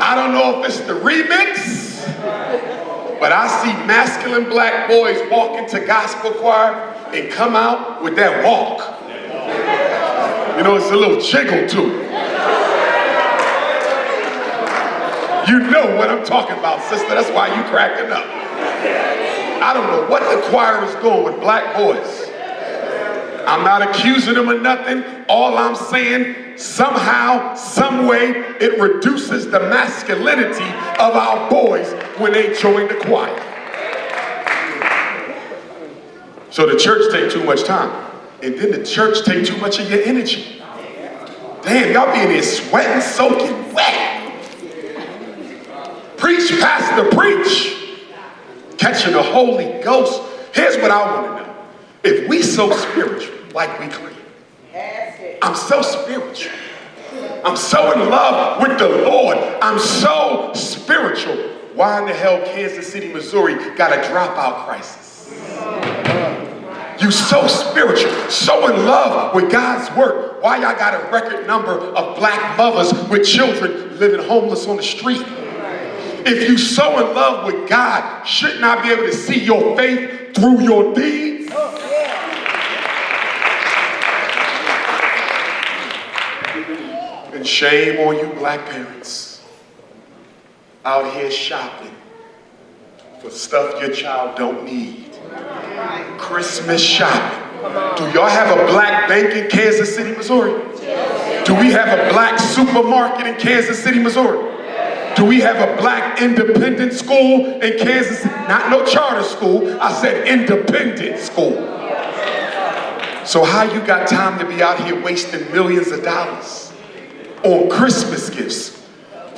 Speaker 4: I don't know if it's the remix. But I see masculine black boys walk into gospel choir and come out with that walk. You know, it's a little jiggle to it. You know what I'm talking about, sister. That's why you cracking up. I don't know what the choir is doing with black boys. I'm not accusing them of nothing. All I'm saying, somehow, some way, it reduces the masculinity of our boys when they join the choir. So the church take too much time. And then the church take too much of your energy. Damn, y'all be in there sweating, soaking wet. Preach, pastor, preach. Catching the Holy Ghost. Here's what I want to know. If we so spiritual, like we claim, I'm so spiritual. I'm so in love with the Lord. I'm so spiritual. Why in the hell Kansas City, Missouri got a dropout crisis? You so spiritual, so in love with God's work. Why y'all got a record number of black mothers with children living homeless on the street? If you so in love with God, shouldn't I be able to see your faith through your deeds? And shame on you black parents out here shopping for stuff your child don't need. Christmas shopping. Do y'all have a black bank in Kansas City, Missouri? Do we have a black supermarket in Kansas City, Missouri? Do we have a black independent school in Kansas City? Not no charter school, I said independent school. So how you got time to be out here wasting millions of dollars on Christmas gifts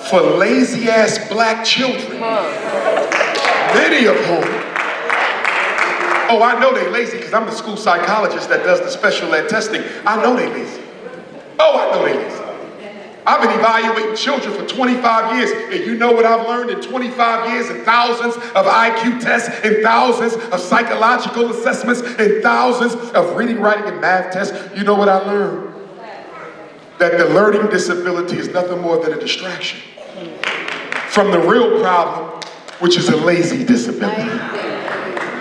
Speaker 4: for lazy ass black children? Many of whom, oh, I know they lazy because I'm the school psychologist that does the special ed testing. I know they lazy. Oh, I know they lazy. I've been evaluating children for 25 years, and you know what I've learned in 25 years, and thousands of IQ tests, and thousands of psychological assessments, and thousands of reading, writing, and math tests. You know what I learned? That the learning disability is nothing more than a distraction from the real problem, which is a lazy disability.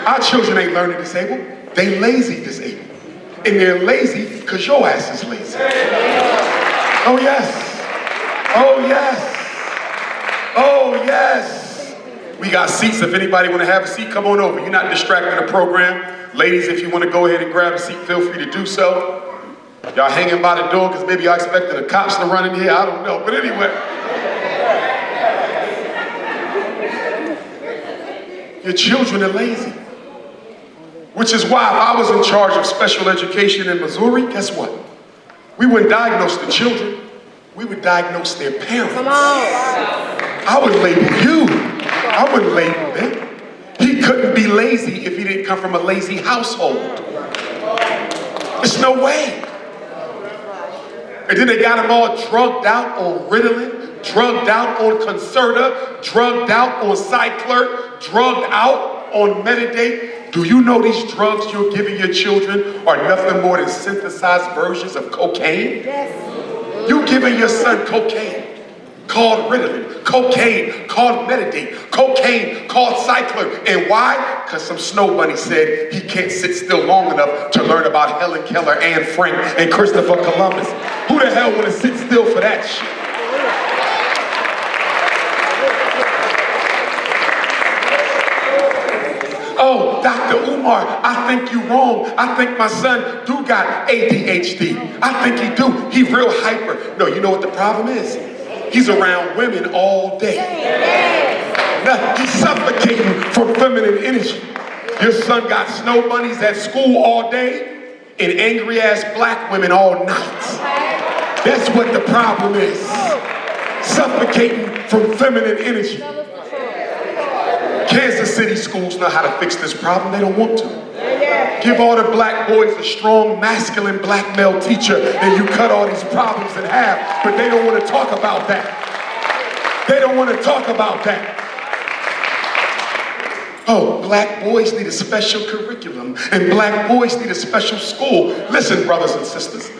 Speaker 4: Our children ain't learning disabled, they lazy disabled. And they're lazy because your ass is lazy. Oh yes. Oh yes. Oh yes. We got seats. If anybody want to have a seat, come on over. You're not distracting the program. Ladies, if you want to go ahead and grab a seat, feel free to do so. Y'all hanging by the door because maybe y'all expected the cops to run in here. I don't know. But anyway. Your children are lazy. Which is why if I was in charge of special education in Missouri, guess what? We wouldn't diagnose the children, we would diagnose their parents.
Speaker 2: Come on.
Speaker 4: I would label you. I wouldn't label them. He couldn't be lazy if he didn't come from a lazy household. There's no way. And then they got him all drugged out on Ritalin, drugged out on Concerta, drugged out on Cyclerc, drugged out on Metadate. Do you know these drugs you're giving your children are nothing more than synthesized versions of cocaine? Yes. You giving your son cocaine. called Ritalin, cocaine called Metadate, cocaine called Cycler. And why? Because some snow bunny said he can't sit still long enough to learn about Helen Keller, Anne Frank, and Christopher Columbus. Who the hell want to sit still for that shit? Oh, Dr. Umar, I think you wrong. I think my son do got ADHD. I think he do. He real hyper. No, you know what the problem is? He's around women all day. Now, he's suffocating from feminine energy. Your son got snow bunnies at school all day and angry ass black women all night. That's what the problem is. Suffocating from feminine energy. Kansas City schools know how to fix this problem. They don't want to. Give all the black boys a strong, masculine black male teacher and you cut all these problems in half. But they don't want to talk about that. They don't want to talk about that. Oh, black boys need a special curriculum and black boys need a special school. Listen, brothers and sisters,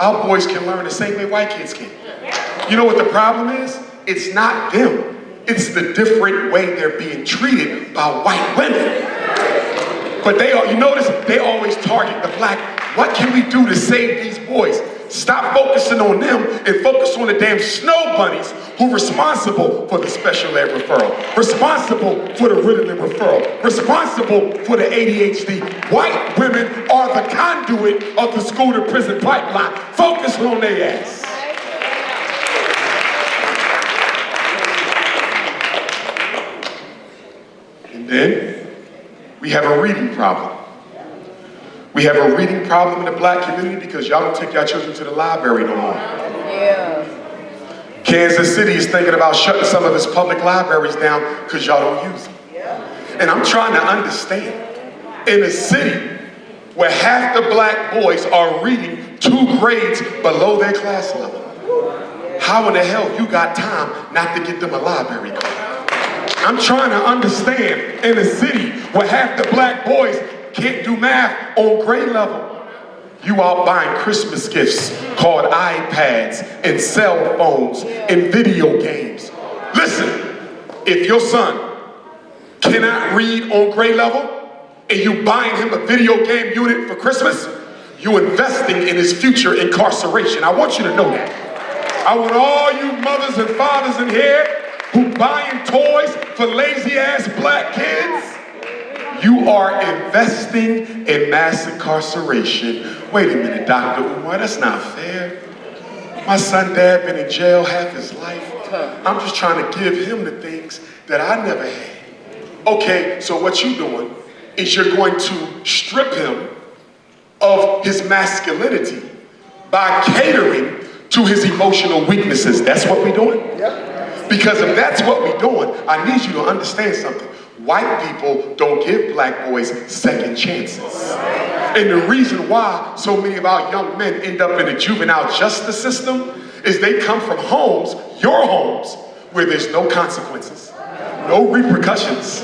Speaker 4: our boys can learn the same way white kids can. You know what the problem is? It's not them. It's the different way they're being treated by white women. But you notice, they always target the black. What can we do to save these boys? Stop focusing on them and focus on the damn snow bunnies who are responsible for the special ed referral, responsible for the Ritalin referral, responsible for the ADHD. White women are the conduit of the school to prison pipeline. Focus on their ass. And then we have a reading problem. We have a reading problem in the black community because y'all don't take your children to the library no more. Kansas City is thinking about shutting some of its public libraries down because y'all don't use them. And I'm trying to understand, in a city where half the black boys are reading 2 grades below their class level, how in the hell you got time not to get them a library card? I'm trying to understand, in a city where half the black boys can't do math on grade level, you out buying Christmas gifts called iPads and cell phones and video games. Listen, if your son cannot read on grade level and you buying him a video game unit for Christmas, you investing in his future incarceration. I want you to know that. I want all you mothers and fathers in here who buying toys for lazy ass black kids, you are investing in mass incarceration. Wait a minute, Dr. Umar, that's not fair. My son dad been in jail half his life. I'm just trying to give him the things that I never had. Okay, so what you doing is you're going to strip him of his masculinity by catering to his emotional weaknesses. That's what we're doing? Because if that's what we're doing, I need you to understand something. White people don't give black boys second chances. And the reason why so many of our young men end up in the juvenile justice system is they come from homes, your homes, where there's no consequences, no repercussions,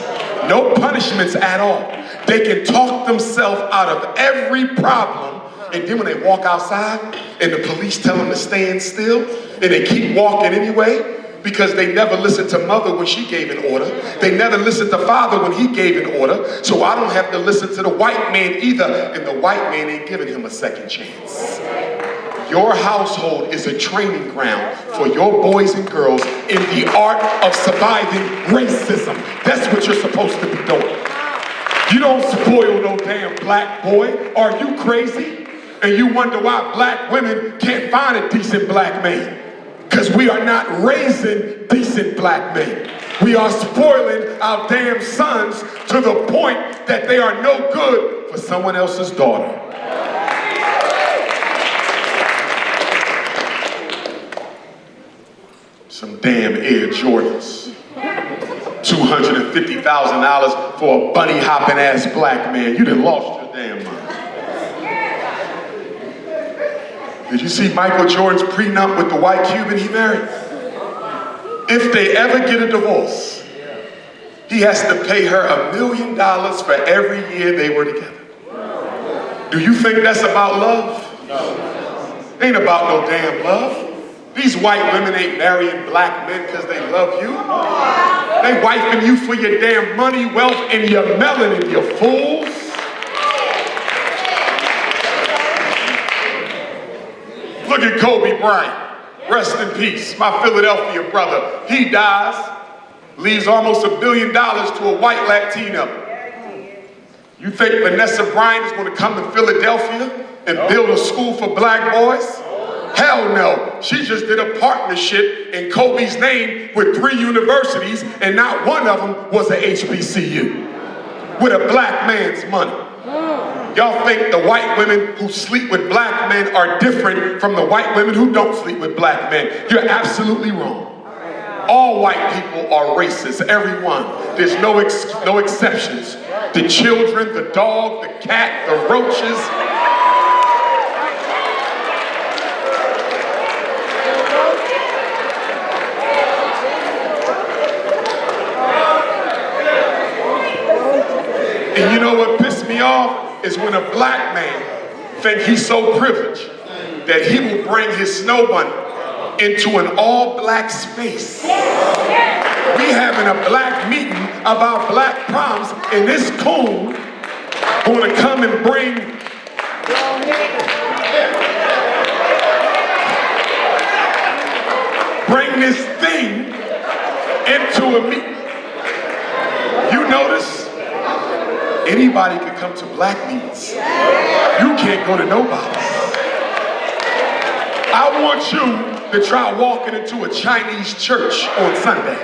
Speaker 4: no punishments at all. They can talk themselves out of every problem, and then when they walk outside and the police tell them to stand still, and they keep walking anyway, because they never listened to mother when she gave an order. They never listened to father when he gave an order. So I don't have to listen to the white man either. And the white man ain't giving him a second chance. Your household is a training ground for your boys and girls in the art of surviving racism. That's what you're supposed to be doing. You don't spoil no damn black boy. Are you crazy? And you wonder why black women can't find a decent black man. Because we are not raising decent black men. We are spoiling our damn sons to the point that they are no good for someone else's daughter. Some damn Air Jordans. $250,000 for a bunny hopping ass black man. You done lost your damn mind. Did you see Michael Jordan's prenup with the white Cuban he married? If they ever get a divorce, he has to pay her $1 million for every year they were together. Do you think that's about love? No. Ain't about no damn love. These white women ain't marrying black men because they love you. They wifing you for your damn money, wealth, and your melanin, you fools. Look at Kobe Bryant. Rest in peace, my Philadelphia brother. He dies, leaves almost $1 billion to a white Latino. You think Vanessa Bryant is going to come to Philadelphia and build a school for black boys? Hell no. She just did a partnership in Kobe's name with 3 universities, and not one of them was a HBCU with a black man's money. Y'all think the white women who sleep with black men are different from the white women who don't sleep with black men. You're absolutely wrong. All white people are racist, everyone. There's no exceptions. The children, the dog, the cat, the roaches. And you know what pissed me off? Is when a black man thinks he's so privileged that he will bring his snow bunny into an all-black space. We having a black meeting about black problems, and this coon going to come and bring this thing into a meeting. You notice? Anybody can come to black meetings. You can't go to nobody. I want you to try walking into a Chinese church on Sunday.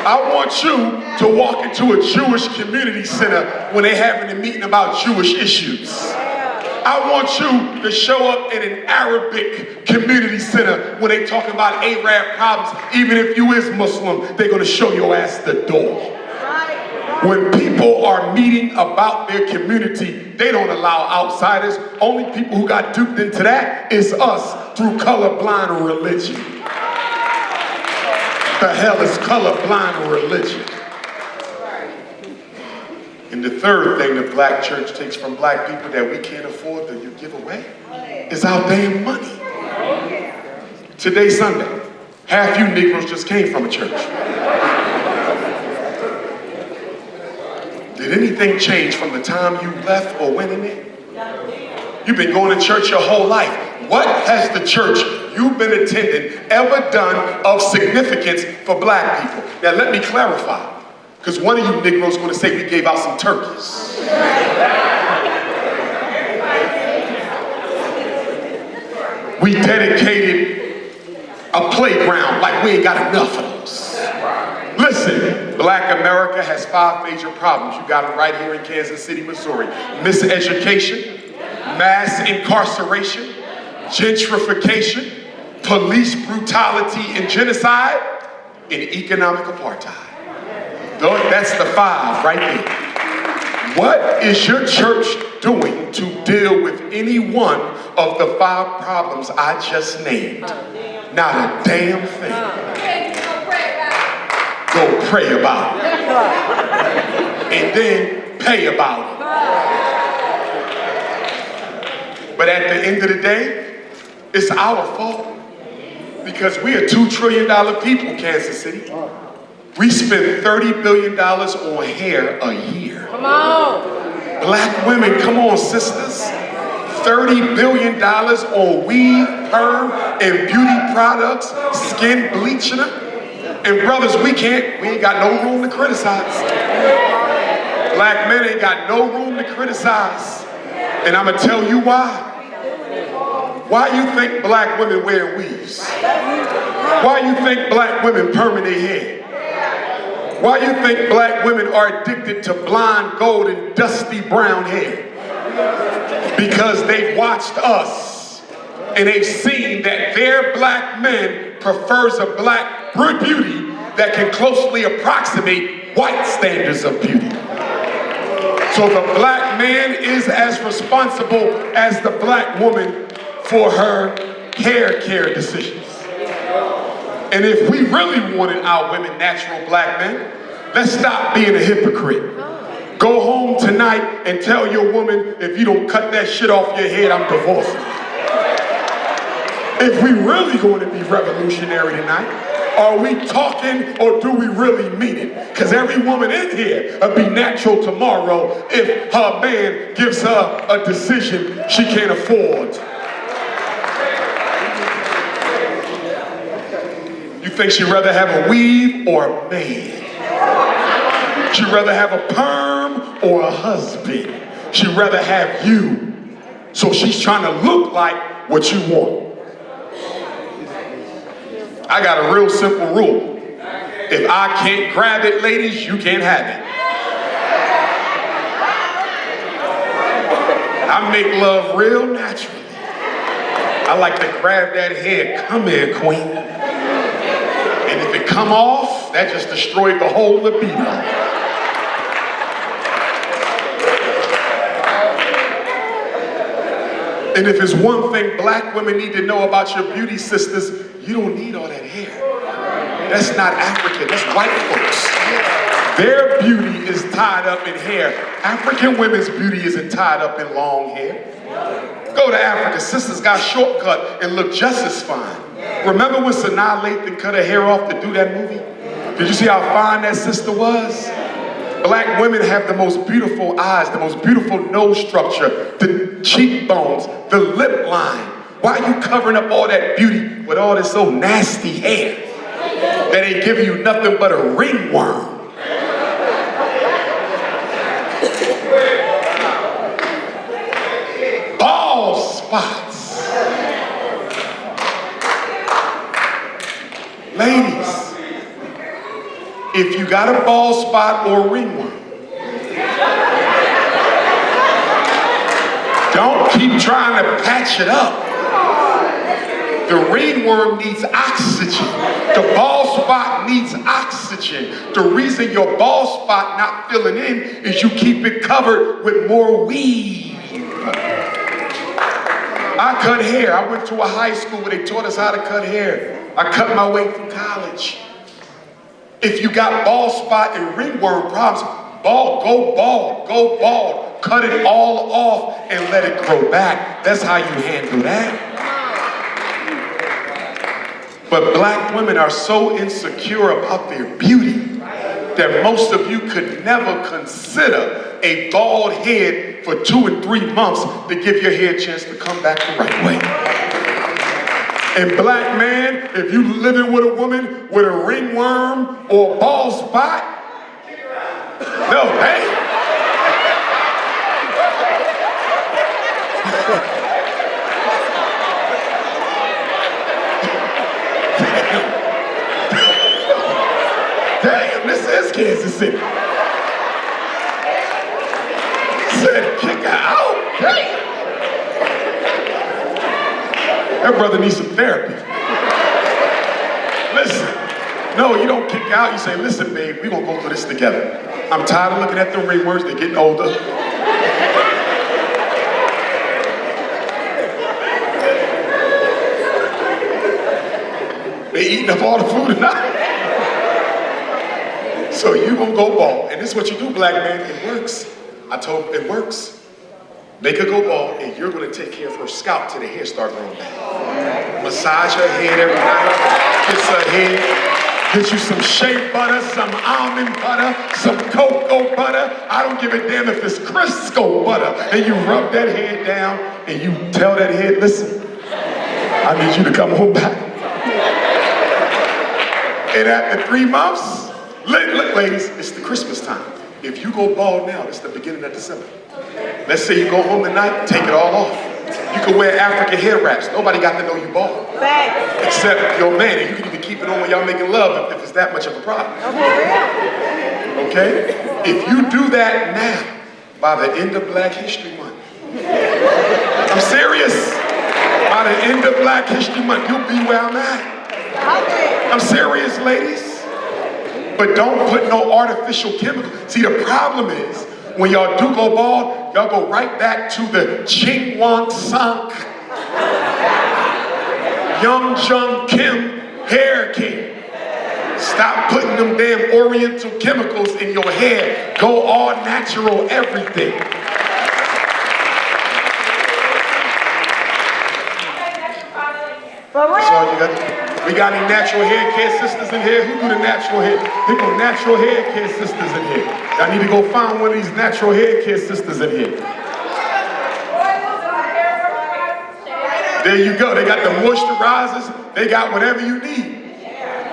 Speaker 4: I want you to walk into a Jewish community center when they're having a meeting about Jewish issues. I want you to show up in an Arabic community center when they talking about Arab problems. Even if you is Muslim, they're going to show your ass the door. When people are meeting about their community, they don't allow outsiders. Only people who got duped into that is us through colorblind religion. The hell is colorblind religion? And the third thing the black church takes from black people that we can't afford to give away is our damn money. Today's Sunday. Half you Negroes just came from a church. Did anything change from the time you left or went in there? You've been going to church your whole life. What has the church you've been attending ever done of significance for black people? Now let me clarify, because one of you Negroes is going to say we gave out some turkeys. We dedicated a playground like we ain't got enough of those. Listen, black America has 5 major problems. You got them right here in Kansas City, Missouri. Miseducation, mass incarceration, gentrification, police brutality and genocide, and economic apartheid. That's the 5 right there. What is your church doing to deal with any one of the 5 problems I just named? Not a damn thing. Go pray about it. And then pay about it. But at the end of the day, it's our fault. Because we are $2 trillion people, Kansas City. We spend $30 billion on hair a year. Come on. Black women, come on, sisters. $30 billion on weave, perm, and beauty products, skin bleaching. And brothers, we ain't got no room to criticize. Black men ain't got no room to criticize. And I'm gonna tell you why. Why you think black women wear weaves? Why you think black women perm their hair? Why you think black women are addicted to blonde, gold, and dusty brown hair? Because they've watched us and they've seen that their black man prefers a black beauty that can closely approximate white standards of beauty. So the black man is as responsible as the black woman for her hair care decisions. And if we really wanted our women natural black men, let's stop being a hypocrite. Go home tonight and tell your woman, if you don't cut that shit off your head, I'm divorcing. If we really going to be revolutionary tonight, are we talking or do we really mean it? Because every woman in here will be natural tomorrow if her man gives her a decision she can't afford. You think she'd rather have a weave or a man? She'd rather have a perm or a husband? She'd rather have you. So she's trying to look like what you want. I got a real simple rule. If I can't grab it, ladies, you can't have it. I make love real naturally. I like to grab that head. Come here, queen. And if it come off, that just destroyed the whole libido. And if there's one thing black women need to know about your beauty sisters, you don't need all that hair. That's not African, that's white folks. Their beauty is tied up in hair. African women's beauty isn't tied up in long hair. Go to Africa, sisters got shortcut and look just as fine. Remember when Sanaa Lathan cut her hair off to do that movie? Did you see how fine that sister was? Black women have the most beautiful eyes, the most beautiful nose structure, the cheekbones, the lip line. Why are you covering up all that beauty with all this so nasty hair that ain't giving you nothing but a ringworm? Bald spots. Ladies, if you got a bald spot or a ringworm, don't keep trying to patch it up. The ringworm needs oxygen. The bald spot needs oxygen. The reason your bald spot not filling in is you keep it covered with more weave. I cut hair. I went to a high school where they taught us how to cut hair. I cut my way through college. If you got bald spot and ringworm problems, go bald, cut it all off and let it grow back. That's how you handle that. But black women are so insecure about their beauty that most of you could never consider a bald head for 2 and 3 months to give your hair a chance to come back the right way. And black man, if you living with a woman with a ringworm or a bald spot, no, hey. Damn, this is Kansas City. Said kick her out. Damn. That brother needs some therapy. Listen, no, you don't kick out. You say, listen, babe, we're going to go through this together. I'm tired of looking at the ringworms. They're getting older. They eating up all the food tonight. So you going to go bald. And this is what you do, black man. It works. I told it works. Make her go bald, and you're going to take care of her scalp till the hair start growing back. Massage her head every night, kiss her head, get you some shea butter, some almond butter, some cocoa butter. I don't give a damn if it's Crisco butter. And you rub that head down, and you tell that head, listen, I need you to come home back. And after 3 months, look, ladies, it's the Christmas time. If you go bald now, it's the beginning of December. Let's say you go home tonight, take it all off. You can wear African hair wraps. Nobody got to know you bald. Except your man, and you can even keep it on when y'all making love if it's that much of a problem. Okay? If you do that now, by the end of Black History Month, I'm serious. By the end of Black History Month, you'll be where I'm at. I'm serious, ladies. But don't put no artificial chemical. See, the problem is, when y'all do go bald, y'all go right back to the Ching Wan Sunk, Young Jung Kim hair king. Stop putting them damn oriental chemicals in your hair. Go all natural everything. That's all you got. We got any natural hair care sisters in here? Who do the natural hair? There go natural hair care sisters in here. I need to go find one of these natural hair care sisters in here. There you go. They got the moisturizers. They got whatever you need.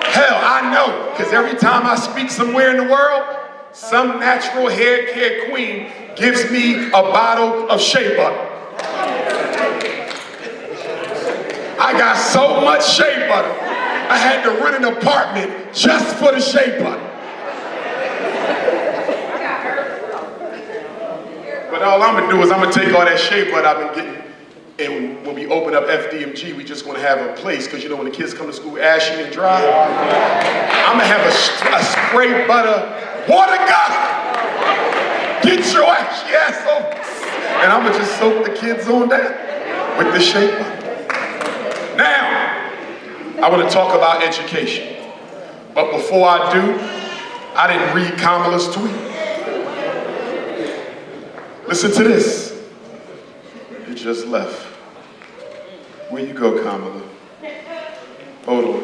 Speaker 4: Hell, I know, because every time I speak somewhere in the world, some natural hair care queen gives me a bottle of shea butter. I got so much shea butter, I had to rent an apartment just for the shea butter. But all I'm gonna do is I'm gonna take all that shea butter I've been getting, and when we open up FDMG, we just gonna have a place, because you know when the kids come to school ashy and dry, I'm gonna have a spray butter water gun. Get your ashy ass over. And I'm gonna just soak the kids on that with the shea butter. Now, I want to talk about education. But before I do, I didn't read Kamala's tweet. Listen to this. You just left. Where you go, Kamala? Hold on.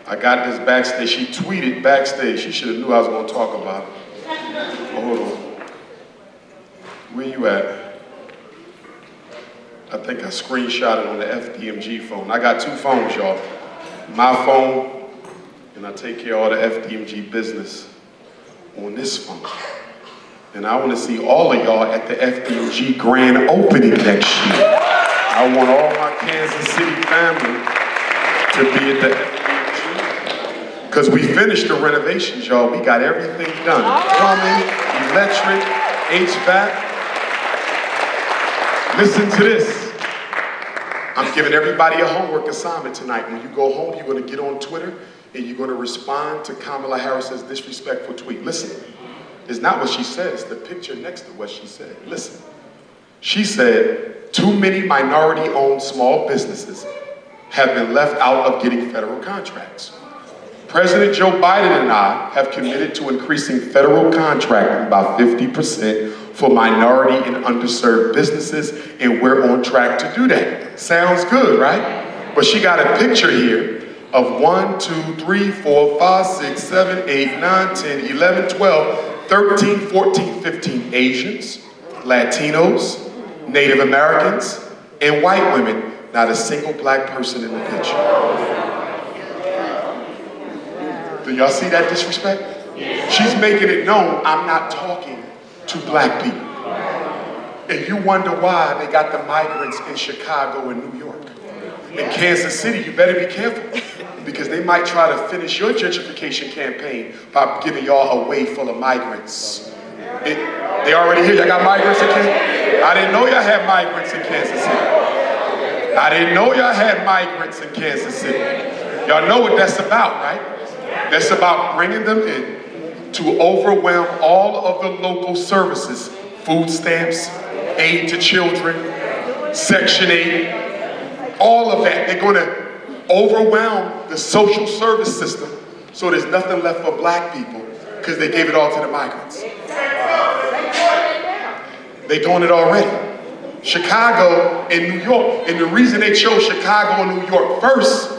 Speaker 4: I got this backstage. She tweeted backstage. She should have knew I was going to talk about it. Hold on. Where you at? I think I screenshotted on the FDMG phone. I got 2 phones, y'all. My phone, and I take care of all the FDMG business on this phone. And I want to see all of y'all at the FDMG grand opening next year. I want all my Kansas City family to be at the FDMG. Because we finished the renovations, y'all. We got everything done. Plumbing, electric, HVAC. Listen to this. I'm giving everybody a homework assignment tonight. When you go home, you're going to get on Twitter and you're going to respond to Kamala Harris's disrespectful tweet. Listen, it's not what she said, it's the picture next to what she said. Listen, she said, too many minority-owned small businesses have been left out of getting federal contracts. President Joe Biden and I have committed to increasing federal contracting by 50% for minority and underserved businesses, and we're on track to do that. Sounds good, right? But she got a picture here of 1, 2, 3, 4, 5, 6, 7, 8, 9, 10, 11, 12, 13, 14, 15 Asians, Latinos, Native Americans, and white women. Not a single black person in the picture. Do y'all see that disrespect? She's making it known I'm not talking to black people. And you wonder why they got the migrants in Chicago and New York. In Kansas City, you better be careful, because they might try to finish your gentrification campaign by giving y'all a way full of migrants. They already here, y'all got migrants in Kansas City? I didn't know y'all had migrants in Kansas City. I didn't know y'all had migrants in Kansas City. Y'all know what that's about, right? That's about bringing them in to overwhelm all of the local services, food stamps, aid to children, Section 8, all of that. They're going to overwhelm the social service system so there's nothing left for black people because they gave it all to the migrants. They're doing it already. Chicago and New York, and the reason they chose Chicago and New York first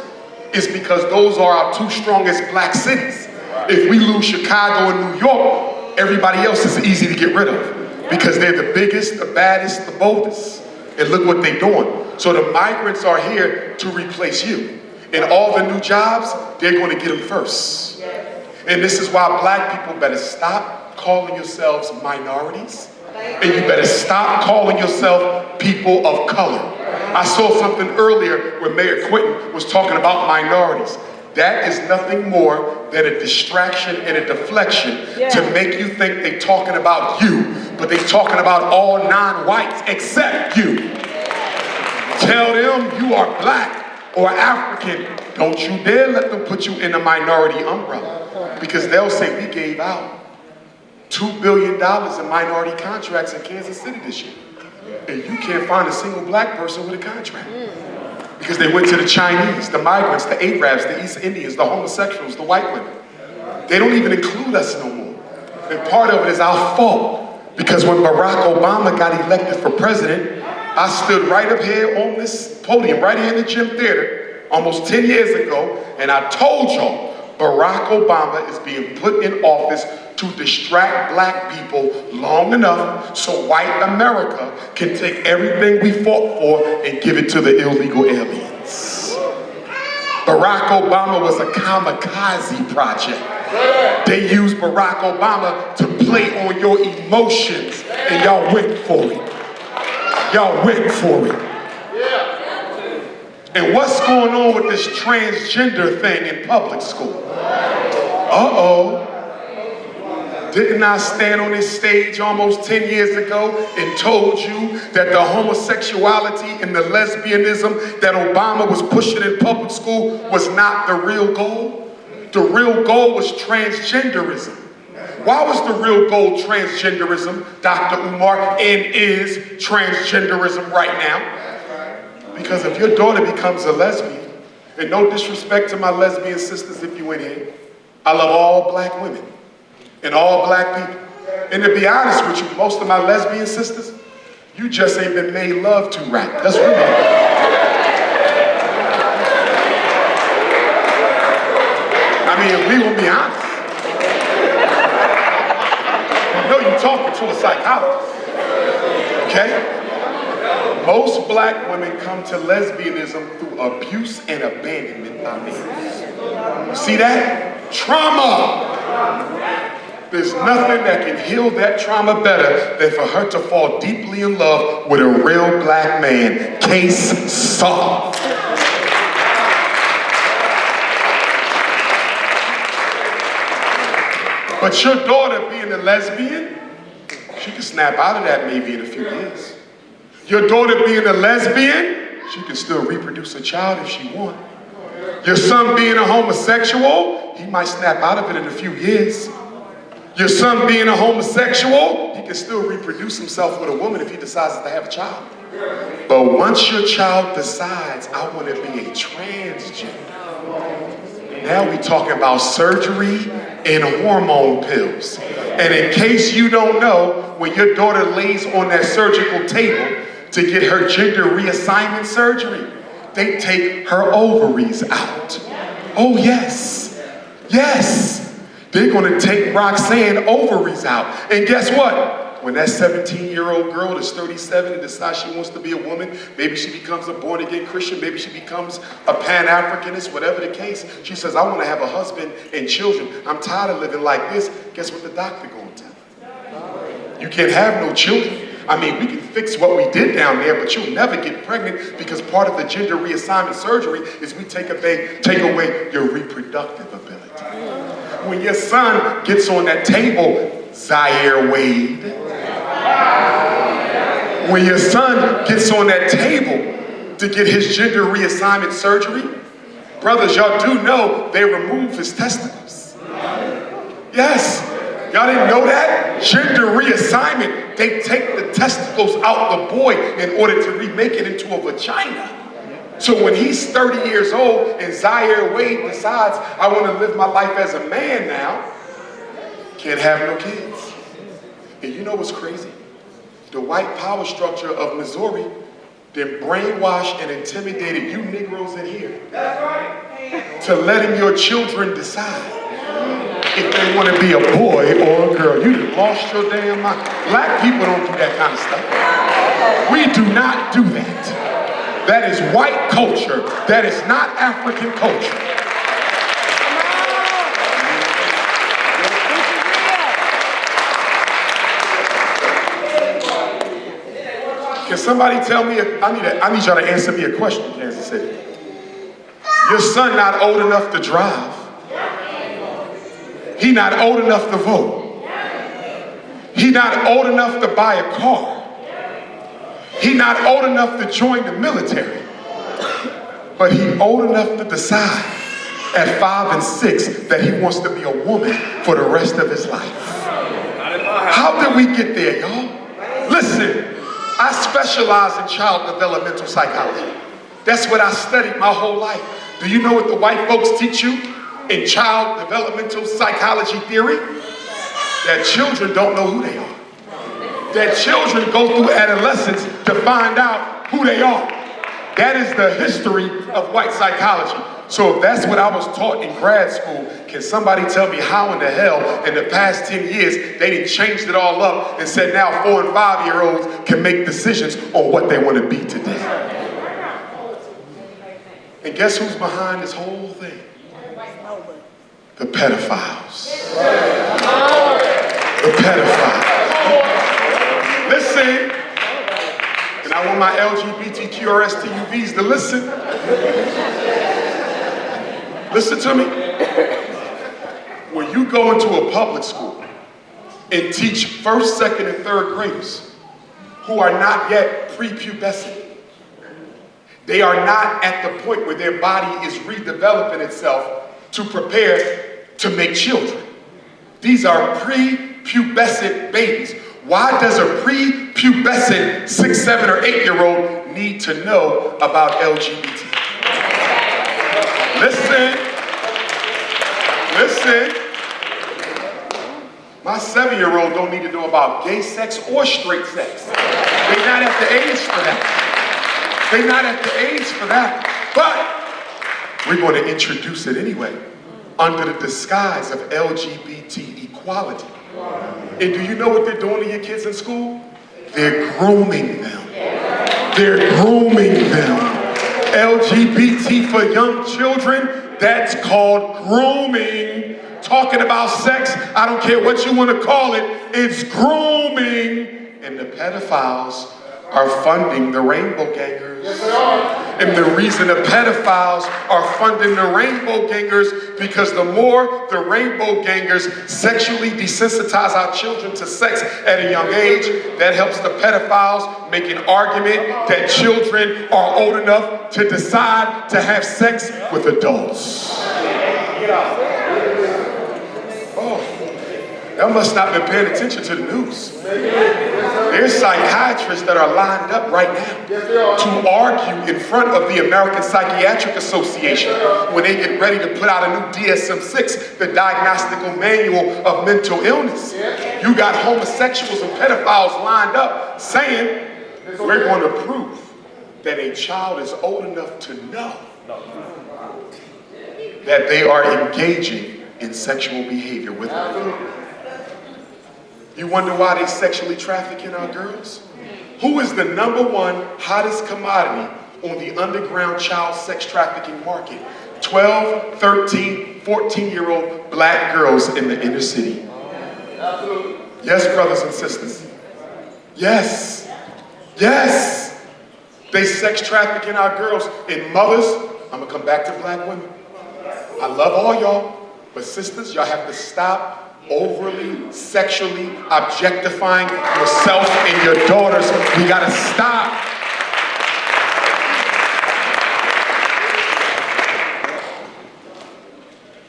Speaker 4: is because those are our 2 strongest black cities. If we lose Chicago and New York, everybody else is easy to get rid of because they're the biggest, the baddest, the boldest. And look what they're doing. So the migrants are here to replace you. And all the new jobs, they're going to get them first. And this is why black people better stop calling yourselves minorities. And you better stop calling yourself people of color. I saw something earlier where Mayor Quinton was talking about minorities. That is nothing more than a distraction and a deflection to make you think they're talking about you, but they're talking about all non-whites except you. Tell them you are black or African. Don't you dare let them put you in a minority umbrella, because they'll say we gave out $2 billion in minority contracts in Kansas City this year. And you can't find a single black person with a contract. Because they went to the Chinese, the migrants, the Arabs, the East Indians, the homosexuals, the white women. They don't even include us no more. And part of it is our fault. Because when Barack Obama got elected for president, I stood right up here on this podium, right here in the Gym Theater, almost 10 years ago, and I told y'all, Barack Obama is being put in office to distract black people long enough so white America can take everything we fought for and give it to the illegal aliens. Barack Obama was a kamikaze project. They used Barack Obama to play on your emotions, and y'all went for it. Y'all went for it. And what's going on with this transgender thing in public school? Uh-oh. Didn't I stand on this stage almost 10 years ago and told you that the homosexuality and the lesbianism that Obama was pushing in public school was not the real goal? The real goal was transgenderism. Why was the real goal transgenderism, Dr. Umar, and is transgenderism right now? Because if your daughter becomes a lesbian, and no disrespect to my lesbian sisters if you in here, I love all black women and all black people. And to be honest with you, most of my lesbian sisters, you just ain't been made love to right. That's really I mean, if we gonna be honest, you know you're talking to a psychologist, okay? Most black women come to lesbianism through abuse and abandonment by men. You see that? Trauma. There's nothing that can heal that trauma better than for her to fall deeply in love with a real black man. Case solved. But your daughter being a lesbian, she can snap out of that maybe in a few years. Your daughter being a lesbian, she can still reproduce a child if she wants. Your son being a homosexual, he might snap out of it in a few years. Your son being a homosexual, he can still reproduce himself with a woman if he decides to have a child. But once your child decides, I want to be a transgender, now we're talking about surgery and hormone pills. And in case you don't know, when your daughter lays on that surgical table to get her gender reassignment surgery, they take her ovaries out. Oh yes, yes. They're gonna take Roxanne ovaries out. And guess what? When that 17-year-old girl is 37 and decides she wants to be a woman, maybe she becomes a born-again Christian, maybe she becomes a Pan-Africanist, whatever the case, she says, I want to have a husband and children. I'm tired of living like this. Guess what the doctor gonna tell her? You can't have no children. I mean, we can fix what we did down there, but you'll never get pregnant because part of the gender reassignment surgery is we take away your reproductive ability. When your son gets on that table, Zaire Wade, when your son gets on that table to get his gender reassignment surgery, brothers, y'all do know they remove his testicles. Yes, y'all didn't know that? Gender reassignment, they take the testicles out the boy in order to remake it into a vagina. So when he's 30 years old and Zaire Wade decides, I want to live my life as a man now, can't have no kids. And you know what's crazy? The white power structure of Missouri then brainwashed and intimidated you Negroes in here to letting your children decide if they want to be a boy or a girl. You done lost your damn mind. Black people don't do that kind of stuff. We do not do that. That is white culture. That is not African culture. Can somebody tell me, I need y'all to answer me a question, Kansas City. Your son not old enough to drive. He not old enough to vote. He not old enough to buy a car. He not old enough to join the military. But he old enough to decide at 5 and 6 that he wants to be a woman for the rest of his life. How did we get there, y'all? Listen. I specialize in child developmental psychology. That's what I studied my whole life. Do you know what the white folks teach you in child developmental psychology theory? That children don't know who they are. that children go through adolescence to find out who they are. That is the history of white psychology. So if that's what I was taught in grad school, can somebody tell me how in the hell in the past 10 years they done changed it all up and said now 4- and 5-year-olds can make decisions on what they want to be today? And guess who's behind this whole thing? The pedophiles. The pedophiles. Listen, and I want my LGBTQRSTUVs to listen. Listen to me. When you go into a public school and teach 1st, 2nd, and 3rd graders who are not yet prepubescent, they are not at the point where their body is redeveloping itself to prepare to make children. These are prepubescent babies. Why does a prepubescent 6, 7, or 8-year-old need to know about LGBT? Listen. My 7-year-old don't need to know about gay sex or straight sex. They're not at the age for that. They're not at the age for that. But we're going to introduce it anyway, under the disguise of LGBT equality. And do you know what they're doing to your kids in school? They're grooming them. They're grooming them. LGBT for young children, that's called grooming. Talking about sex, I don't care what you want to call it, it's grooming. And the pedophiles are funding the rainbow gangers. And the reason the pedophiles are funding the rainbow gangers, because the more the rainbow gangers sexually desensitize our children to sex at a young age, that helps the pedophiles make an argument that children are old enough to decide to have sex with adults. Oh, y'all must not have been paying attention to the news. There's psychiatrists that are lined up right now to argue in front of the American Psychiatric Association when they get ready to put out a new DSM-6, the Diagnostical Manual of Mental Illness. You got homosexuals and pedophiles lined up saying, we're going to prove that a child is old enough to know that they are engaging in sexual behavior with them. You wonder why they sexually trafficking our girls? Who is the #1 hottest commodity on the underground child sex trafficking market? 12, 13, 14-year-old black girls in the inner city. Yes, brothers and sisters. Yes. Yes. They sex trafficking our girls. And mothers, I'm gonna come back to black women. I love all y'all, but sisters, y'all have to stop overly sexually objectifying yourself and your daughters. We gotta stop.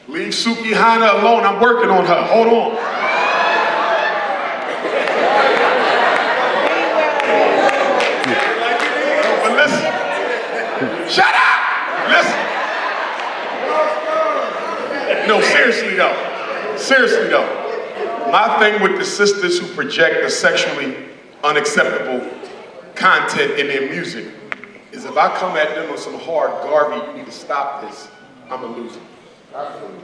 Speaker 4: Leave Suki Hana alone. I'm working on her. Hold on. But listen. Shut up! Listen. No, seriously though. Seriously though, my thing with the sisters who project the sexually unacceptable content in their music is if I come at them with some hard Garvey, you need to stop this, I'm a loser.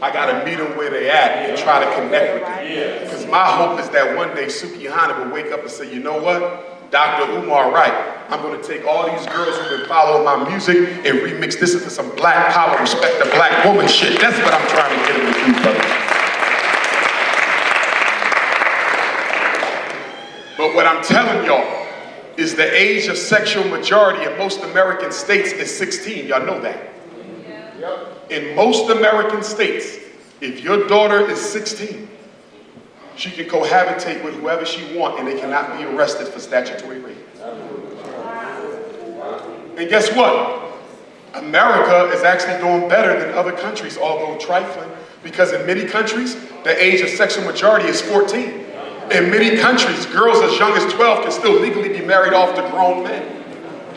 Speaker 4: I gotta meet them where they at and try to connect with them. Because my hope is that one day Suki Hana will wake up and say, you know what? Dr. Umar right. I'm gonna take all these girls who've been following my music and remix this into some black power, respect the black woman shit. That's what I'm trying to get them to do, brother. But what I'm telling y'all is the age of sexual majority in most American states is 16. Y'all know that. In most American states, if your daughter is 16, she can cohabitate with whoever she wants and they cannot be arrested for statutory rape. And guess what? America is actually doing better than other countries, although trifling, because in many countries, the age of sexual majority is 14. In many countries, girls as young as 12 can still legally be married off to grown men.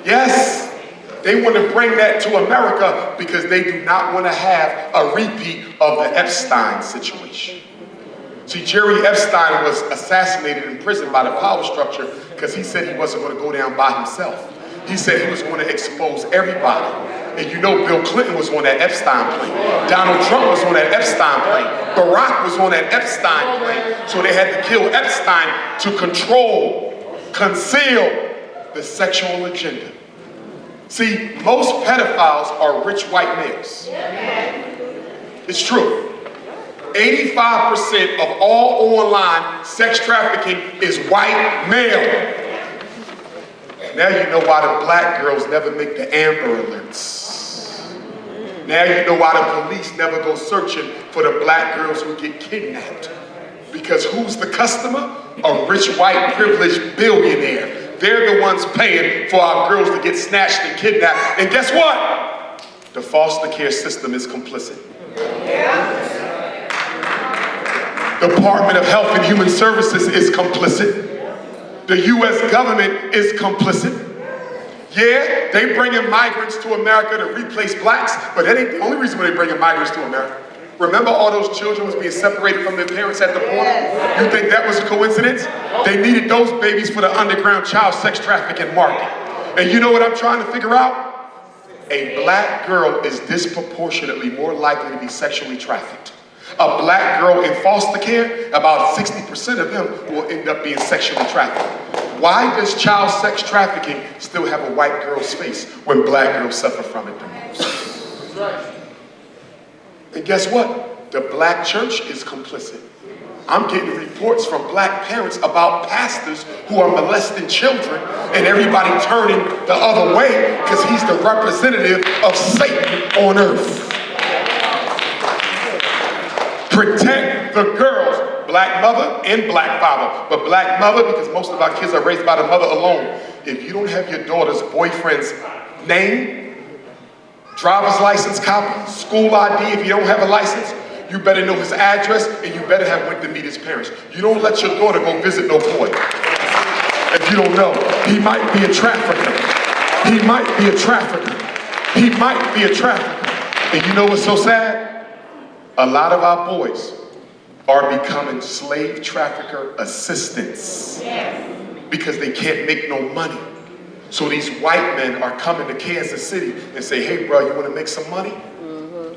Speaker 4: Yes, they want to bring that to America because they do not want to have a repeat of the Epstein situation. See, Jerry Epstein was assassinated in prison by the power structure because he said he wasn't going to go down by himself. He said he was going to expose everybody. And you know Bill Clinton was on that Epstein plane. Donald Trump was on that Epstein plane. Barack was on that Epstein plane. So they had to kill Epstein to control, conceal the sexual agenda. See, most pedophiles are rich white males. It's true. 85% of all online sex trafficking is white male. Now you know why the black girls never make the Amber Alerts. Now you know why the police never go searching for the black girls who get kidnapped. Because who's the customer? A rich white privileged billionaire. They're the ones paying for our girls to get snatched and kidnapped. And guess what? The foster care system is complicit. Department of Health and Human Services is complicit. The U.S. government is complicit. Yeah, they bringing migrants to America to replace blacks, but that ain't the only reason why they bringing migrants to America. Remember all those children was being separated from their parents at the border? You think that was a coincidence? They needed those babies for the underground child sex trafficking market. And you know what I'm trying to figure out? A black girl is disproportionately more likely to be sexually trafficked. A black girl in foster care, about 60% of them will end up being sexually trafficked. Why does child sex trafficking still have a white girl's face when black girls suffer from it the most? And guess what? The black church is complicit. I'm getting reports from black parents about pastors who are molesting children and everybody turning the other way because he's the representative of Satan on earth. Protect the girls, black mother and black father. But black mother, because most of our kids are raised by the mother alone. If you don't have your daughter's boyfriend's name, driver's license copy, school ID, if you don't have a license, you better know his address and you better have went to meet his parents. You don't let your daughter go visit no boy. If you don't know, he might be a trafficker. He might be a trafficker. He might be a trafficker. And you know what's so sad? A lot of our boys are becoming slave trafficker assistants because they can't make no money. So these white men are coming to Kansas City and say, hey bro, you want to make some money?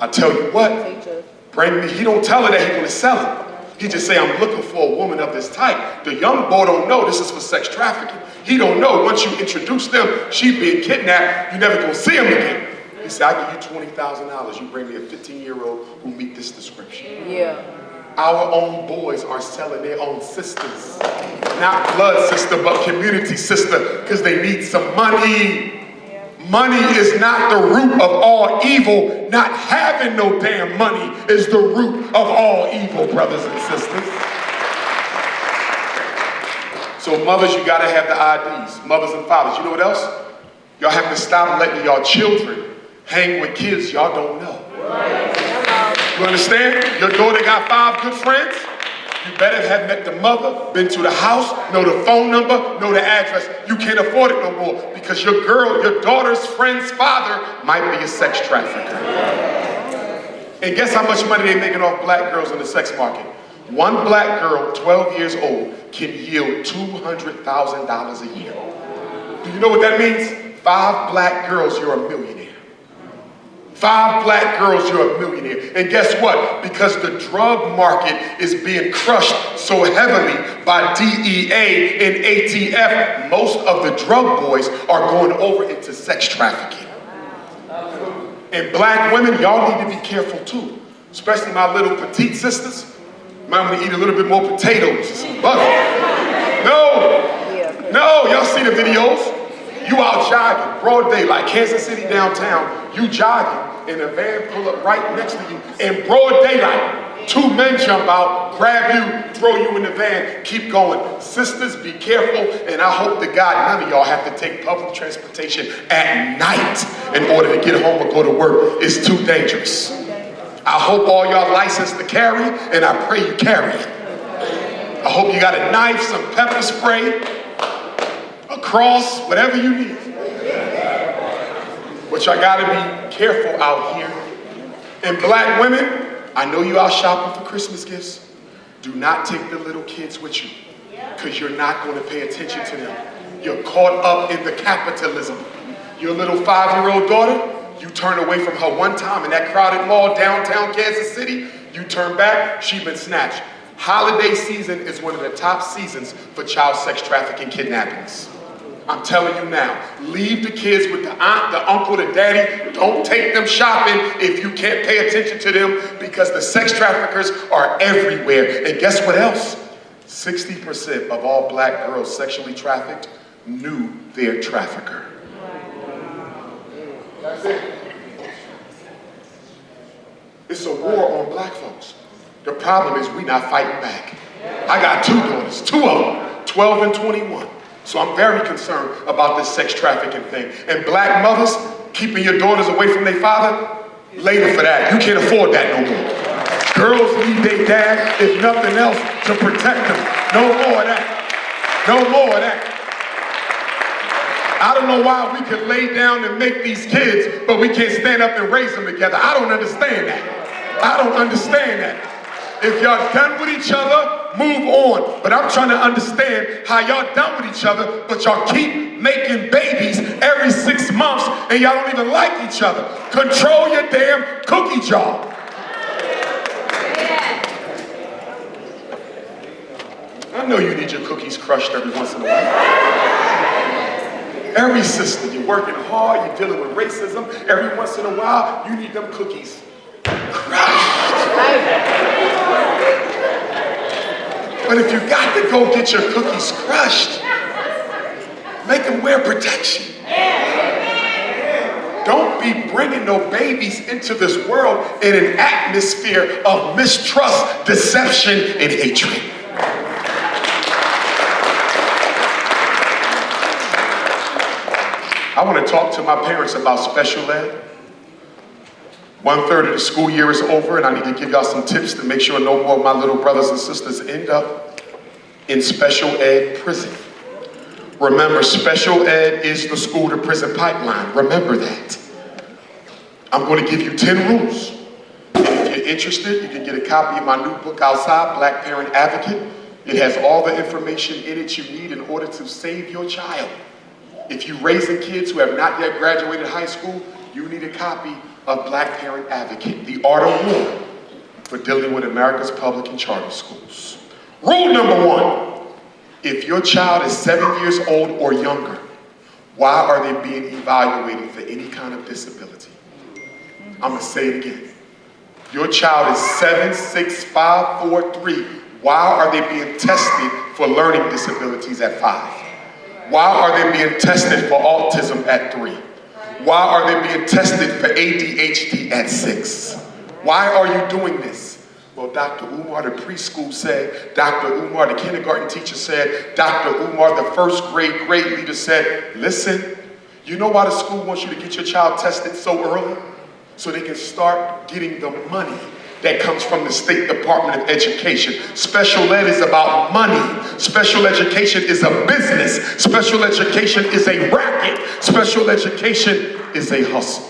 Speaker 4: I tell you what, bring me. He don't tell her that he's going to sell it. He just say, I'm looking for a woman of this type. The young boy don't know this is for sex trafficking. He don't know once you introduce them, she's being kidnapped, you never going to see him again. He said, I give you $20,000. You bring me a 15-year-old who meet this description. Yeah. Our own boys are selling their own sisters. Not blood sister, but community sister, because they need some money. Yeah. Money is not the root of all evil. Not having no damn money is the root of all evil, brothers and sisters. So mothers, you gotta have the IDs. Mothers and fathers, you know what else? Y'all have to stop letting y'all children hang with kids y'all don't know. You understand? Your daughter got 5 good friends. You better have met the mother, been to the house, know the phone number, know the address. You can't afford it no more because your daughter's friend's father might be a sex trafficker. And guess how much money they're making off black girls in the sex market? One black girl, 12 years old, can yield $200,000 a year. Do you know what that means? 5 black girls, you're a millionaire. 5 black girls, you're a millionaire. And guess what? Because the drug market is being crushed so heavily by DEA and ATF, most of the drug boys are going over into sex trafficking. And black women, y'all need to be careful too. Especially my little petite sisters. Might want to eat a little bit more potatoes and some butter. No, y'all see the videos? You out jogging, broad daylight, Kansas City downtown, you jogging, and a van pull up right next to you in broad daylight. 2 men jump out, grab you, throw you in the van, keep going. Sisters, be careful, and I hope to God none of y'all have to take public transportation at night in order to get home or go to work. It's too dangerous. I hope all y'all licensed to carry, and I pray you carry it. I hope you got a knife, some pepper spray, a cross, whatever you need. But y'all gotta be careful out here. And black women, I know you out shopping for Christmas gifts. Do not take the little kids with you, because you're not going to pay attention to them. You're caught up in the capitalism. Your little 5-year-old daughter, you turn away from her one time in that crowded mall downtown Kansas City, you turn back, she's been snatched. Holiday season is one of the top seasons for child sex trafficking kidnappings. I'm telling you now, leave the kids with the aunt, the uncle, the daddy. Don't take them shopping if you can't pay attention to them, because the sex traffickers are everywhere. And guess what else? 60% of all black girls sexually trafficked knew their trafficker. That's it. It's a war on black folks. The problem is we not fighting back. I got 2 daughters, 2 of them, 12 and 21. So I'm very concerned about this sex trafficking thing. And black mothers keeping your daughters away from their father, later for that. You can't afford that no more. Girls need their dad, if nothing else, to protect them. No more of that. No more of that. I don't know why we can lay down and make these kids, but we can't stand up and raise them together. I don't understand that. I don't understand that. If y'all done with each other, move on. But I'm trying to understand how y'all done with each other, but y'all keep making babies every 6 months and y'all don't even like each other. Control your damn cookie jar. I know you need your cookies crushed every once in a while. Every sister, you're working hard, you're dealing with racism. Every once in a while, you need them cookies crushed. But if you got to go get your cookies crushed, make them wear protection. Don't be bringing no babies into this world in an atmosphere of mistrust, deception, and hatred. I want to talk to my parents about special ed. 1/3 of the school year is over, and I need to give y'all some tips to make sure no more of my little brothers and sisters end up in special ed prison. Remember, special ed is the school to prison pipeline. Remember that. I'm going to give you 10 rules. And if you're interested, you can get a copy of my new book outside, Black Parent Advocate. It has all the information in it you need in order to save your child. If you're raising kids who have not yet graduated high school, you need a copy of Black Parent Advocate, the art of war for dealing with America's public and charter schools. Rule number 1, if your child is 7 years old or younger, why are they being evaluated for any kind of disability? I'm gonna say it again. Your child is 7, 6, 5, 4, 3. Why are they being tested for learning disabilities at 5? Why are they being tested for autism at 3? Why are they being tested for ADHD at 6? Why are you doing this? Well, Dr. Umar, the preschool said, Dr. Umar, the kindergarten teacher said, Dr. Umar, the first grade leader said, listen, you know why the school wants you to get your child tested so early? So they can start getting the money that comes from the State Department of Education. Special ed is about money. Special education is a business. Special education is a racket. Special education is a hustle.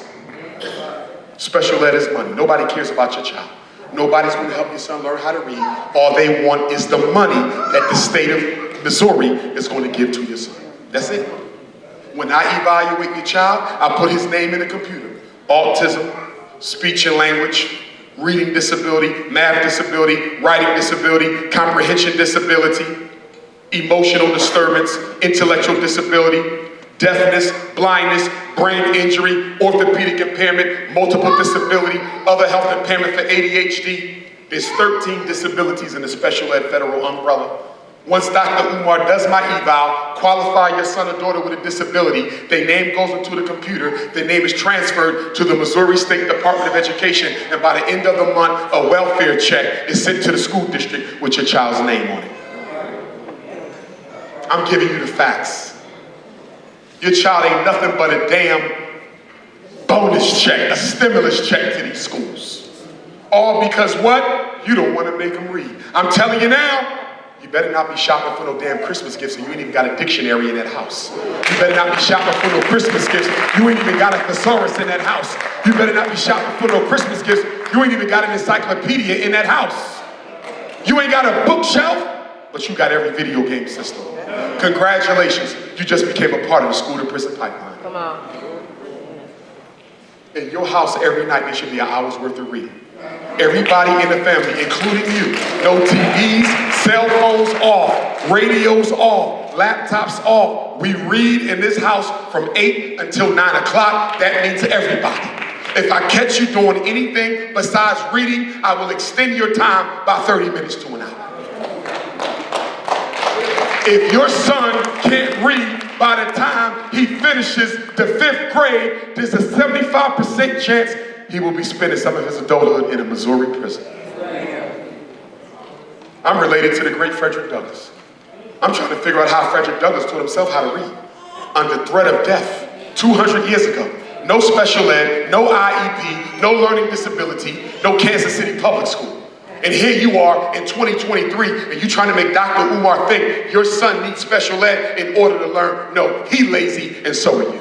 Speaker 4: Special ed is money. Nobody cares about your child. Nobody's going to help your son learn how to read. All they want is the money that the state of Missouri is going to give to your son. That's it. When I evaluate your child, I put his name in the computer. Autism, speech and language, reading disability, math disability, writing disability, comprehension disability, emotional disturbance, intellectual disability, deafness, blindness, brain injury, orthopedic impairment, multiple disability, other health impairment for ADHD. There's 13 disabilities in the special ed federal umbrella. Once Dr. Umar does my eval, qualify your son or daughter with a disability, their name goes into the computer, their name is transferred to the Missouri State Department of Education, and by the end of the month, a welfare check is sent to the school district with your child's name on it. I'm giving you the facts. Your child ain't nothing but a damn bonus check, a stimulus check to these schools. All because what? You don't want to make them read. I'm telling you now, you better not be shopping for no damn Christmas gifts and you ain't even got a dictionary in that house. You better not be shopping for no Christmas gifts. You ain't even got a thesaurus in that house. You better not be shopping for no Christmas gifts. You ain't even got an encyclopedia in that house. You You ain't got a bookshelf, but you got every video game system. Congratulations, you just became a part of the school-to-prison pipeline.
Speaker 5: Come on.
Speaker 4: In your house every night, there should be an hour's worth of reading. Everybody in the family, including you, no TVs, cell phones off, radios off, laptops off. We read in this house from 8 until 9 o'clock. That means everybody. If I catch you doing anything besides reading, I will extend your time by 30 minutes to an hour. If your son can't read by the time he finishes the 5th grade, there's a 75% chance he will be spending some of his adulthood in a Missouri prison. I'm related to the great Frederick Douglass. I'm trying to figure out how Frederick Douglass taught himself how to read. Under threat of death, 200 years ago. No special ed, no IEP, no learning disability, no Kansas City public school. And here you are in 2023, and you're trying to make Dr. Umar think your son needs special ed in order to learn. No, he lazy, and so are you.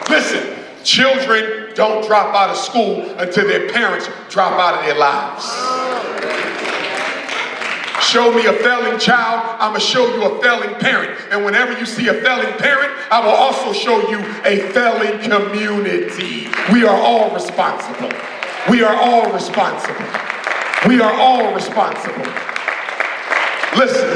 Speaker 4: Listen, children don't drop out of school until their parents drop out of their lives. Show me a failing child, I'm gonna show you a failing parent. And whenever you see a failing parent, I will also show you a failing community. We are all responsible. We are all responsible. We are all responsible. Listen,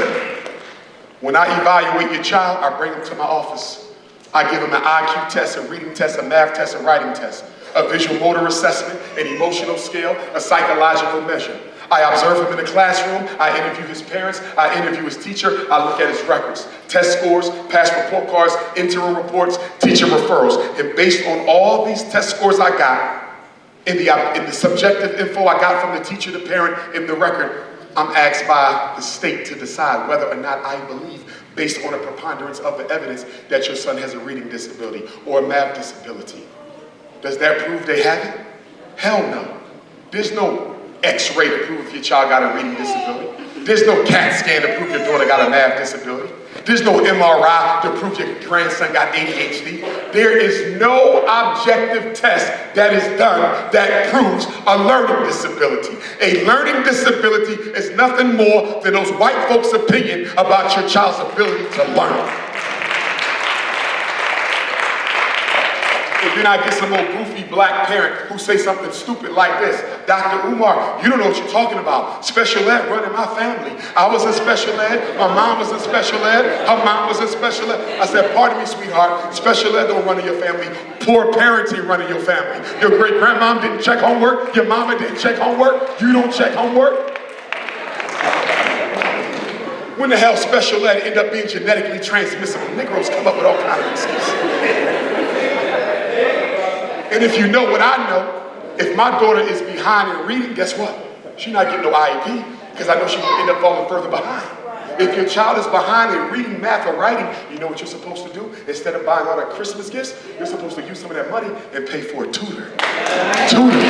Speaker 4: when I evaluate your child, I bring them to my office. I give them an IQ test, a reading test, a math test, a writing test, a visual motor assessment, an emotional scale, a psychological measure. I observe him in the classroom, I interview his parents, I interview his teacher, I look at his records, test scores, past report cards, interim reports, teacher referrals. And based on all these test scores I got, in the subjective info I got from the teacher, the parent, in the record, I'm asked by the state to decide whether or not I believe, based on a preponderance of the evidence, that your son has a reading disability or a math disability. Does that prove they have it? Hell no. There's no X-ray to prove if your child got a reading disability. There's no CAT scan to prove your daughter got a math disability. There's no MRI to prove your grandson got ADHD. There is no objective test that is done that proves a learning disability. A learning disability is nothing more than those white folks' opinion about your child's ability to learn. And then I get some old goofy black parent who say something stupid like this. Dr. Umar, you don't know what you're talking about. Special ed run in my family. I was in special ed, my mom was in special ed, her mom was in special ed. I said, pardon me, sweetheart, special ed don't run in your family. Poor parenting run in your family. Your great-grandmom didn't check homework, your mama didn't check homework, you don't check homework. When the hell special ed end up being genetically transmissible? Negroes come up with all kinds of excuses. And if you know what I know, if my daughter is behind in reading, guess what? She's not getting no IEP, because I know she's gonna end up falling further behind. If your child is behind in reading, math, or writing, you know what you're supposed to do? Instead of buying all the Christmas gifts, you're supposed to use some of that money and pay for a tutor. Tutor.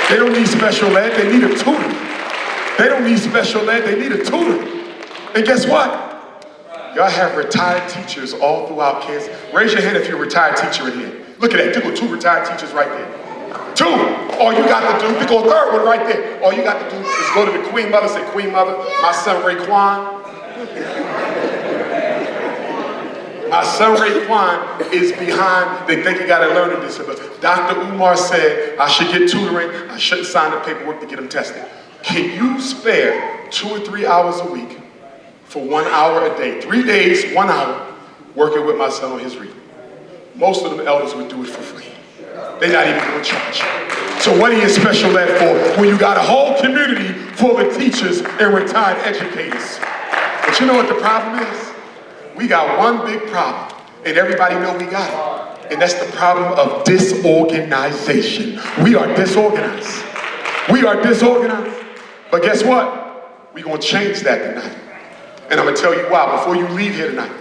Speaker 4: They don't need special ed, they need a tutor. They don't need special ed, they need a tutor. And guess what? Y'all have retired teachers all throughout Kansas. Raise your hand if you're a retired teacher in here. Look at that, there go 2 retired teachers right there. 2, all you got to do, there go a 3rd one right there. All you got to do is go to the Queen Mother, say, Queen Mother, my son Raekwon. My son Raekwon is behind, they think he got a learning disability. Dr. Umar said I should get tutoring, I shouldn't sign the paperwork to get him tested. Can you spare 2 or 3 hours a week for 1 hour a day, 3 days, 1 hour, working with my son on his reading? Most of them elders would do it for free. They're not even going to charge. So what are you special ed for when you got a whole community full of teachers and retired educators? But you know what the problem is? We got one big problem, and everybody know we got it. And that's the problem of disorganization. We are disorganized. We are disorganized. But guess what? We're going to change that tonight. And I'm going to tell you why. Before you leave here tonight,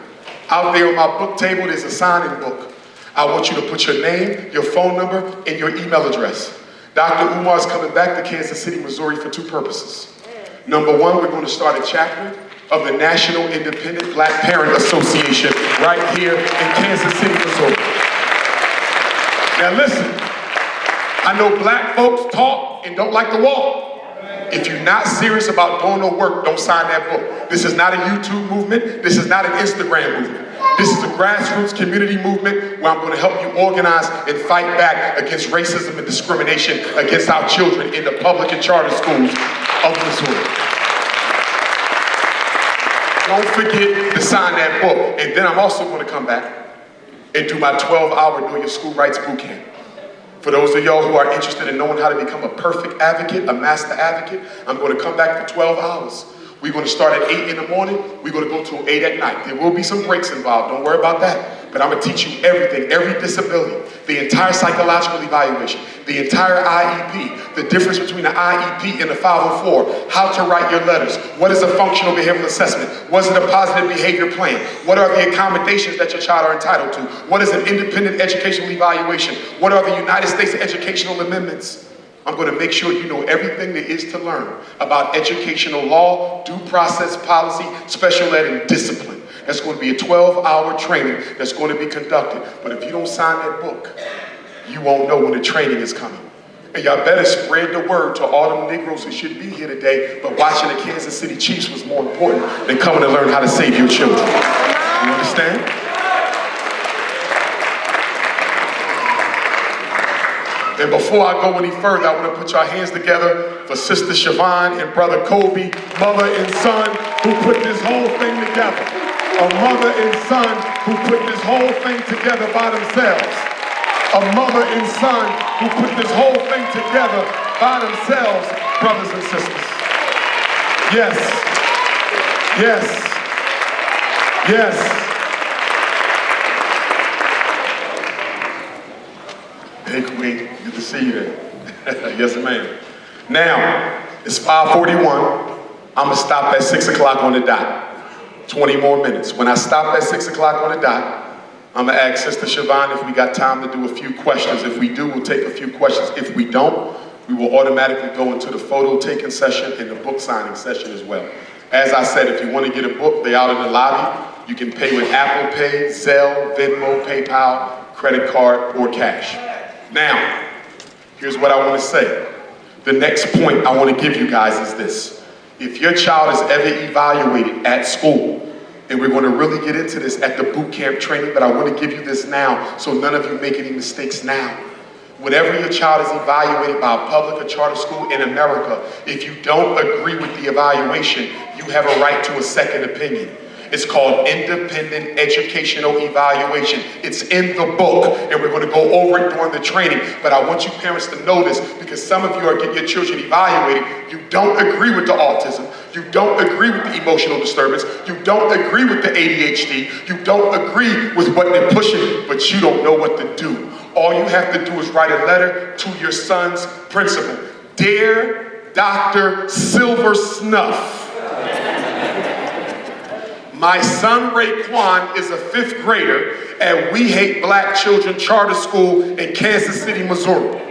Speaker 4: out there on my book table, there's a sign-in book. I want you to put your name, your phone number, and your email address. Dr. Umar is coming back to Kansas City, Missouri for 2 purposes. Number 1, we're going to start a chapter of the National Independent Black Parent Association right here in Kansas City, Missouri. Now listen, I know black folks talk and don't like to walk. If you're not serious about doing no work, don't sign that book. This is not a YouTube movement. This is not an Instagram movement. This is a grassroots community movement where I'm going to help you organize and fight back against racism and discrimination against our children in the public and charter schools of Missouri. Don't forget to sign that book. And then I'm also going to come back and do my 12-hour Know Your School Rights boot camp. For those of y'all who are interested in knowing how to become a perfect advocate, a master advocate, I'm going to come back for 12 hours. We're going to start at 8 in the morning. We're going to go till 8 at night. There will be some breaks involved. Don't worry about that. But I'm going to teach you everything, every disability, the entire psychological evaluation, the entire IEP, the difference between an IEP and a 504, how to write your letters, what is a functional behavioral assessment, what is a positive behavior plan, what are the accommodations that your child are entitled to, what is an independent educational evaluation, what are the United States educational amendments. I'm going to make sure you know everything there is to learn about educational law, due process policy, special ed, and discipline. That's going to be a 12-hour training that's going to be conducted. But if you don't sign that book, you won't know when the training is coming. And y'all better spread the word to all them Negroes who should be here today, but watching the Kansas City Chiefs was more important than coming to learn how to save your children. You understand? And before I go any further, I want to put your hands together for Sister Siobhan and Brother Kobe, mother and son, who put this whole thing together. A mother and son who put this whole thing together by themselves. A mother and son who put this whole thing together by themselves, brothers and sisters. Yes. Yes. Yes. Hey, Queen, good to see you there. Yes, ma'am. Now, it's 5:41. I'm going to stop at 6 o'clock on the dot. 20 more minutes. When I stop at 6 o'clock on the dot, I'm going to ask Sister Siobhan if we got time to do a few questions. If we do, we'll take a few questions. If we don't, we will automatically go into the photo taking session and the book signing session as well. As I said, if you want to get a book, they're out in the lobby. You can pay with Apple Pay, Zelle, Venmo, PayPal, credit card, or cash. Now, here's what I want to say. The next point I want to give you guys is this. If your child is ever evaluated at school, and we're going to really get into this at the boot camp training, but I want to give you this now so none of you make any mistakes now. Whenever your child is evaluated by a public or charter school in America, if you don't agree with the evaluation, you have a right to a second opinion. It's called independent educational evaluation. It's in the book, and we're going to go over it during the training. But I want you parents to know this because some of you are getting your children evaluated. You don't agree with the autism. You don't agree with the emotional disturbance. You don't agree with the ADHD. You don't agree with what they're pushing, but you don't know what to do. All you have to do is write a letter to your son's principal. Dear Dr. Silver Snuff, my son Raekwon is a 5th grader at We Hate Black Children Charter School in Kansas City, Missouri.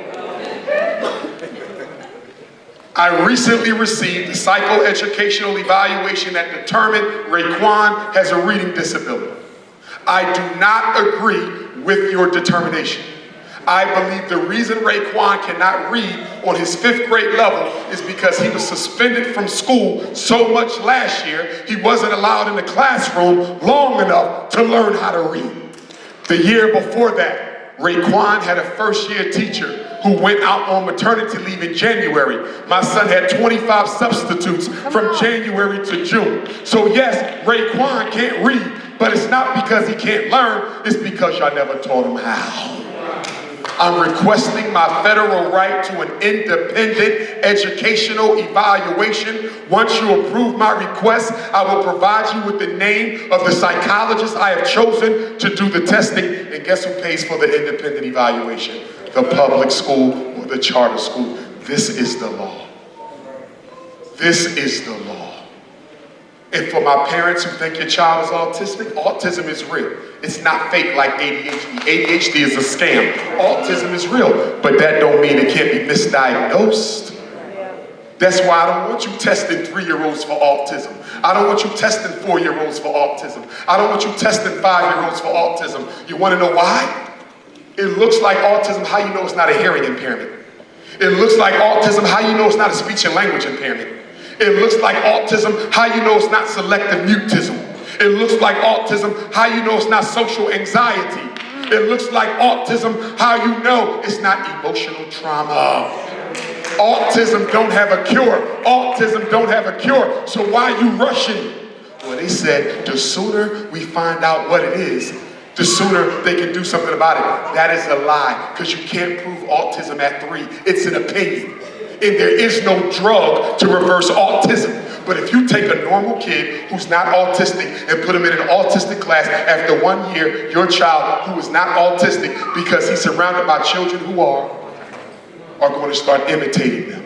Speaker 4: I recently received a psychoeducational evaluation that determined Raekwon has a reading disability. I do not agree with your determination. I believe the reason Raekwon cannot read on his 5th grade level is because he was suspended from school so much last year, he wasn't allowed in the classroom long enough to learn how to read. The year before that, Raekwon had a first-year teacher who went out on maternity leave in January. My son had 25 substitutes from January to June. So yes, Raekwon can't read, but it's not because he can't learn, it's because y'all never taught him how. I'm requesting my federal right to an independent educational evaluation. Once you approve my request, I will provide you with the name of the psychologist I have chosen to do the testing. And guess who pays for the independent evaluation? The public school or the charter school. This is the law. This is the law. And for my parents who think your child is autistic, autism is real. It's not fake like ADHD. ADHD is a scam. Autism is real, but that don't mean it can't be misdiagnosed. That's why I don't want you testing 3-year-olds for autism. I don't want you testing 4-year-olds for autism. I don't want you testing 5-year-olds for autism. You want to know why? It looks like autism. How you know it's not a hearing impairment? It looks like autism. How you know it's not a speech and language impairment? It looks like autism. How you know it's not selective mutism? It looks like autism. How you know it's not social anxiety? It looks like autism. How you know it's not emotional trauma? Autism don't have a cure. Autism don't have a cure. So why are you rushing? Well, they said the sooner we find out what it is, the sooner they can do something about it. That is a lie, because you can't prove autism at 3. It's an opinion. And there is no drug to reverse autism. But if you take a normal kid who's not autistic and put him in an autistic class, after 1 year, your child who is not autistic, because he's surrounded by children who are going to start imitating them,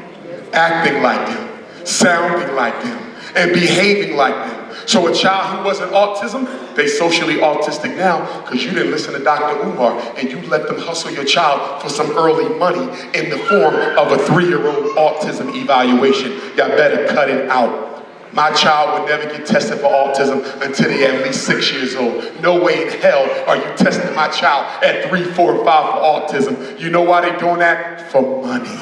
Speaker 4: acting like them, sounding like them, and behaving like them. So a child who wasn't autism, they socially autistic now because you didn't listen to Dr. Umar and you let them hustle your child for some early money in the form of a 3-year-old autism evaluation. Y'all better cut it out. My child would never get tested for autism until they're at least 6 years old. No way in hell are you testing my child at 3, 4, and 5 for autism. You know why they're doing that? For money.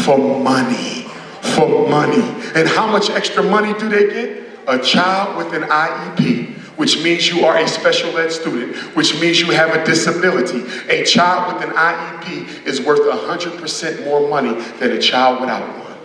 Speaker 4: For money. For money. And how much extra money do they get? A child with an IEP, which means you are a special ed student, which means you have a disability. A child with an IEP is worth 100% more money than a child without one.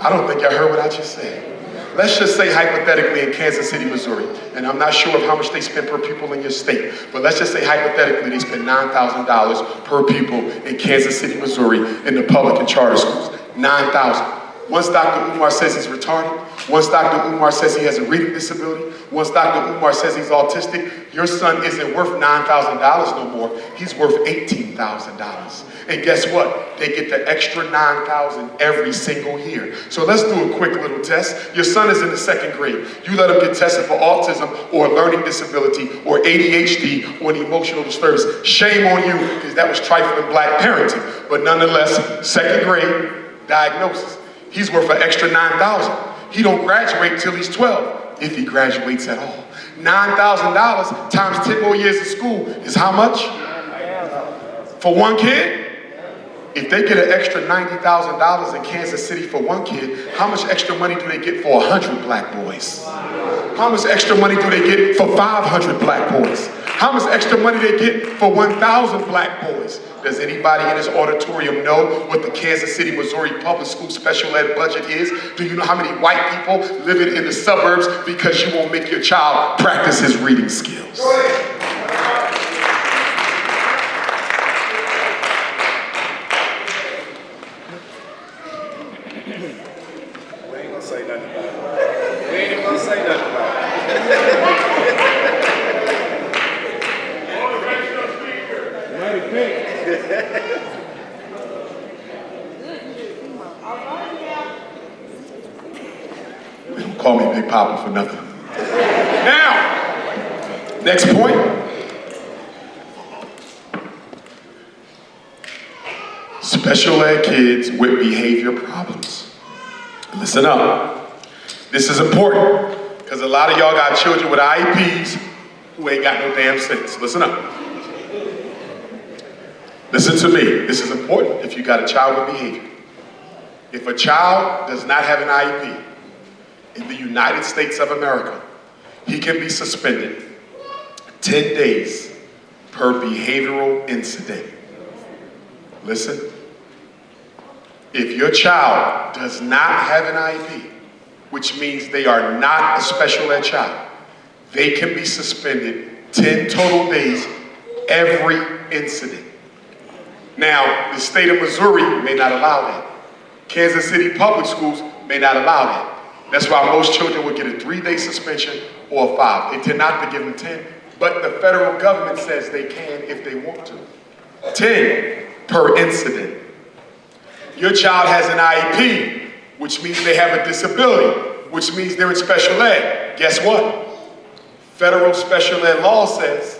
Speaker 4: I don't think y'all heard what I just said. Let's just say hypothetically in Kansas City, Missouri, and I'm not sure of how much they spend per pupil in your state, but let's just say hypothetically they spend $9,000 per pupil in Kansas City, Missouri in the public and charter schools. $9,000. Once Dr. Umar says he's retarded, once Dr. Umar says he has a reading disability, once Dr. Umar says he's autistic, your son isn't worth $9,000 no more. He's worth $18,000. And guess what? They get the extra $9,000 every single year. So let's do a quick little test. Your son is in the 2nd grade. You let him get tested for autism or a learning disability or ADHD or an emotional disturbance. Shame on you, because that was trifling black parenting. But nonetheless, 2nd grade diagnosis. He's worth an extra $9,000. He don't graduate till he's 12, if he graduates at all. $9,000 times 10 more years of school is how much? For one kid? If they get an extra $90,000 in Kansas City for one kid, how much extra money do they get for 100 black boys? How much extra money do they get for 500 black boys? How much extra money they get for 1,000 black boys? Does anybody in this auditorium know what the Kansas City, Missouri public school special ed budget is? Do you know how many white people living in the suburbs because you won't make your child practice his reading skills?
Speaker 5: We ain't gonna say nothing about it. We ain't gonna say nothing about it.
Speaker 4: They don't call me Big Papa for nothing. Now, next point. Special ed kids with behavior problems. Listen up. This is important because a lot of y'all got children with IEPs who ain't got no damn sense. Listen up. Listen to me. This is important if you got a child with behavior. If a child does not have an IEP in the United States of America, he can be suspended 10 days per behavioral incident. Listen. If your child does not have an IEP, which means they are not a special ed child, they can be suspended 10 total days every incident. Now, the state of Missouri may not allow that. Kansas City public schools may not allow that. That's why most children would get a 3-day suspension or a 5. They tend not to give them 10, but the federal government says they can if they want to. 10 per incident. Your child has an IEP, which means they have a disability, which means they're in special ed. Guess what? Federal special ed law says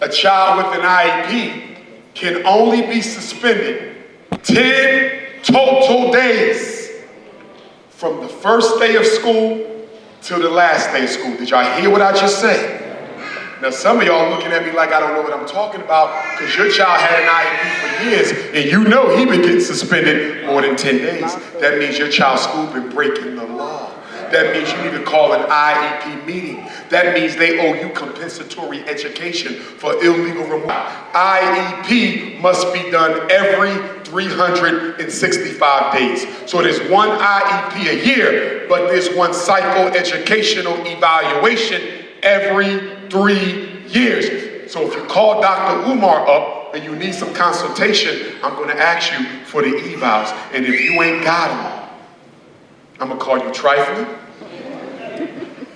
Speaker 4: a child with an IEP can only be suspended 10 total days from the first day of school till the last day of school. Did y'all hear what I just said? Now, some of y'all looking at me like I don't know what I'm talking about because your child had an IEP for years and you know he been getting suspended more than 10 days. That means your child's school been breaking the law. That means you need to call an IEP meeting. That means they owe you compensatory education for illegal removal. IEP must be done every 365 days. So there's one IEP a year, but there's one psychoeducational evaluation every 3 years. So if you call Dr. Umar up and you need some consultation, I'm going to ask you for the evals. And if you ain't got them, I'm going to call you trifling.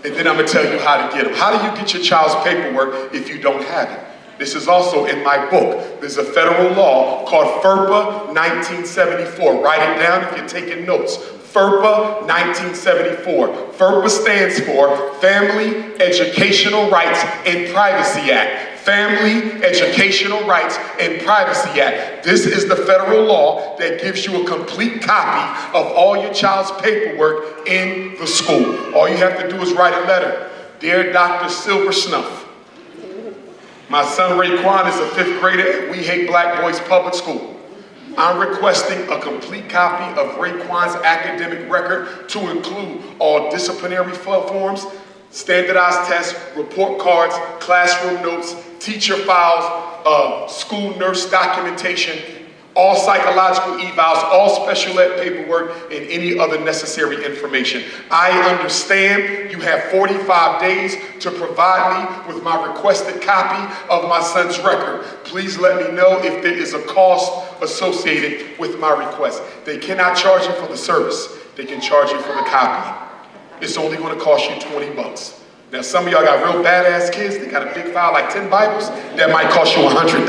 Speaker 4: And then I'm going to tell you how to get them. How do you get your child's paperwork if you don't have it? This is also in my book. There's a federal law called FERPA 1974. Write it down if you're taking notes. FERPA 1974. FERPA stands for Family Educational Rights and Privacy Act. Family Educational Rights and Privacy Act. This is the federal law that gives you a complete copy of all your child's paperwork in the school. All you have to do is write a letter. Dear Dr. Silver Snuff, my son Raekwon is a 5th grader at We Hate Black Boys Public School. I'm requesting a complete copy of Raekwon's academic record to include all disciplinary forms, standardized tests, report cards, classroom notes, teacher files, school nurse documentation, all psychological evals, all special ed paperwork, and any other necessary information. I understand you have 45 days to provide me with my requested copy of my son's record. Please let me know if there is a cost associated with my request. They cannot charge you for the service. They can charge you for the copy. It's only going to cost you $20. Now, some of y'all got real badass kids. They got a big file, like 10 Bibles. That might cost you $100.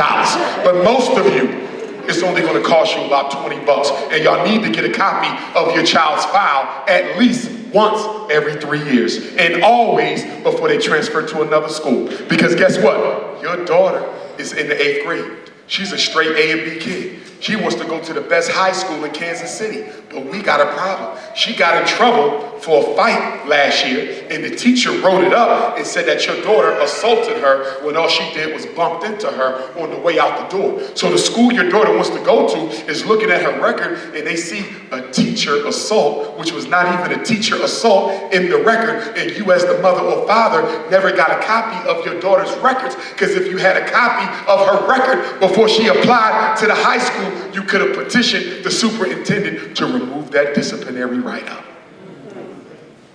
Speaker 4: But most of you, it's only going to cost you about $20. And y'all need to get a copy of your child's file at least once every 3 years. And always before they transfer to another school. Because guess what? Your daughter is in the 8th grade. She's a straight A and B kid. She wants to go to the best high school in Kansas City, but we got a problem. She got in trouble for a fight last year, and the teacher wrote it up and said that your daughter assaulted her when all she did was bumped into her on the way out the door. So the school your daughter wants to go to is looking at her record, and they see a teacher assault, which was not even a teacher assault in the record, and you as the mother or father never got a copy of your daughter's records, because if you had a copy of her record before she applied to the high school, you could have petitioned the superintendent to remove that disciplinary write-up.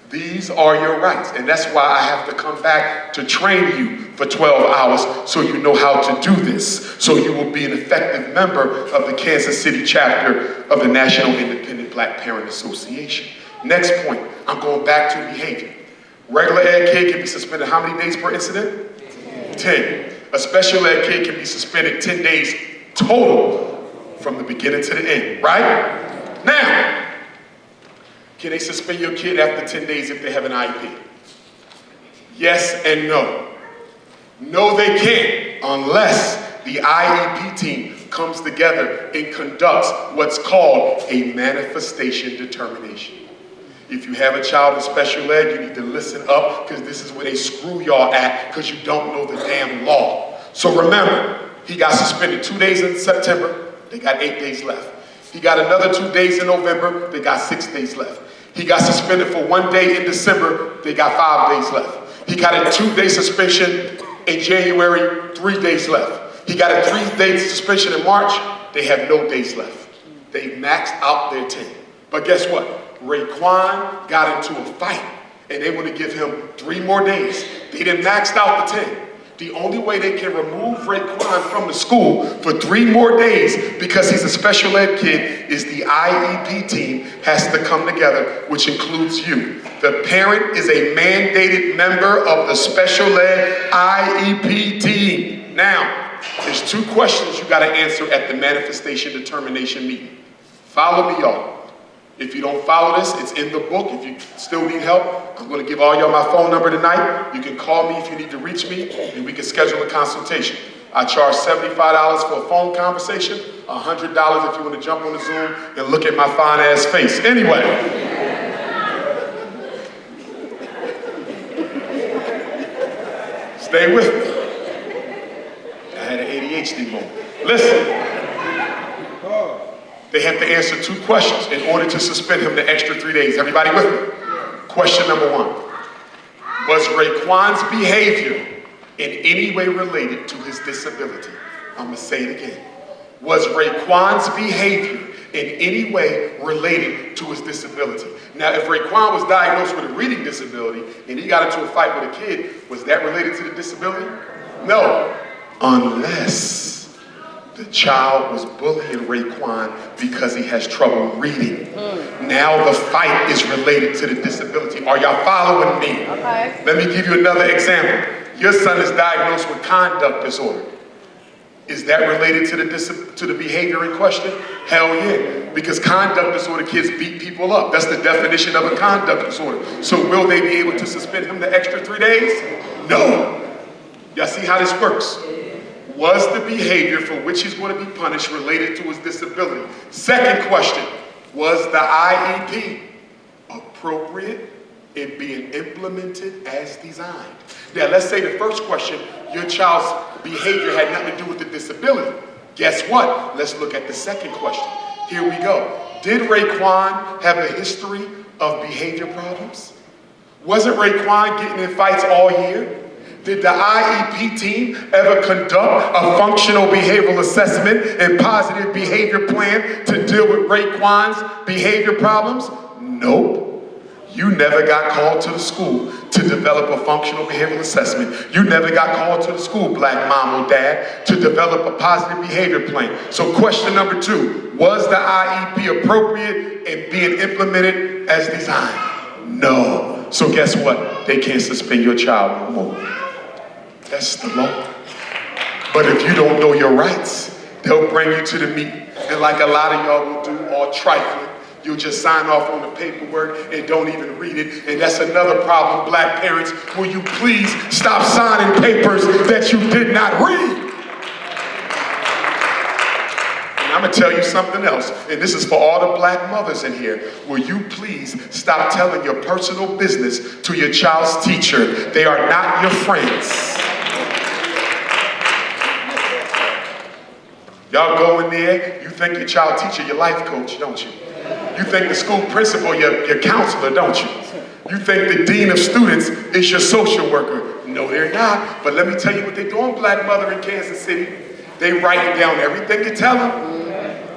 Speaker 4: These are your rights, and that's why I have to come back to train you for 12 hours so you know how to do this, so you will be an effective member of the Kansas City chapter of the National Independent Black Parent Association. Next point, I'm going back to behavior. Regular ed kid can be suspended how many days per incident? 10. A special ed kid can be suspended 10 days total from the beginning to the end, right? Now, can they suspend your kid after 10 days if they have an IEP? Yes and no. No, they can't unless the IEP team comes together and conducts what's called a manifestation determination. If you have a child in special ed, you need to listen up, because this is where they screw y'all at, because you don't know the damn law. So remember, he got suspended 2 days in September, they got 8 days left. He got another 2 days in November, they got 6 days left. He got suspended for 1 day in December, they got 5 days left. He got a 2-day suspension in January, 3 days left. He got a 3-day suspension in March, they have no days left. They maxed out their 10. But guess what? Raekwon got into a fight, and they want to give him 3 more days. They didn't max out the 10. The only way they can remove Raekwon from the school for 3 more days, because he's a special ed kid, is the IEP team has to come together, which includes you. The parent is a mandated member of the special ed IEP team. Now, there's 2 questions you got to answer at the manifestation determination meeting. Follow me, y'all. If you don't follow this, it's in the book. If you still need help, I'm going to give all y'all my phone number tonight. You can call me if you need to reach me, and we can schedule a consultation. I charge $75 for a phone conversation, $100 if you want to jump on the Zoom and look at my fine ass face. Anyway. Stay with me. ADHD moment. Listen. They have to answer 2 questions in order to suspend him the extra 3 days. Everybody with me? Question number 1. Was Raekwon's behavior in any way related to his disability? I'm going to say it again. Was Raekwon's behavior in any way related to his disability? Now, if Raekwon was diagnosed with a reading disability and he got into a fight with a kid, was that related to the disability? No, unless the child was bullying Raekwon because he has trouble reading. Now the fight is related to the disability. Are y'all following me? Okay. Let me give you another example. Your son is diagnosed with conduct disorder. Is that related to the behavior in question? Hell yeah, because conduct disorder kids beat people up. That's the definition of a conduct disorder. So will they be able to suspend him the extra 3 days? No. Y'all see how this works? Was the behavior for which he's going to be punished related to his disability? Second question, was the IEP appropriate in being implemented as designed? Now, let's say the first question, your child's behavior had nothing to do with the disability. Guess what? Let's look at the second question. Here we go. Did Raekwon have a history of behavior problems? Wasn't Raekwon getting in fights all year? Did the IEP team ever conduct a functional behavioral assessment and positive behavior plan to deal with Raekwon's behavior problems? Nope. You never got called to the school to develop a functional behavioral assessment. You never got called to the school, black mom or dad, to develop a positive behavior plan. So question number 2, was the IEP appropriate in being implemented as designed? No. So guess what? They can't suspend your child no more. That's the law. But if you don't know your rights, they'll bring you to the meeting. And like a lot of y'all will do, all trifling, you'll just sign off on the paperwork and don't even read it. And that's another problem, black parents. Will you please stop signing papers that you did not read? And I'm gonna tell you something else, and this is for all the black mothers in here. Will you please stop telling your personal business to your child's teacher? They are not your friends. Y'all go in there, you think your child teacher your life coach, don't you? You think the school principal your counselor, don't you? You think the dean of students is your social worker. No, they're not. But let me tell you what they doing, black mother in Kansas City. They writing down everything you tell them.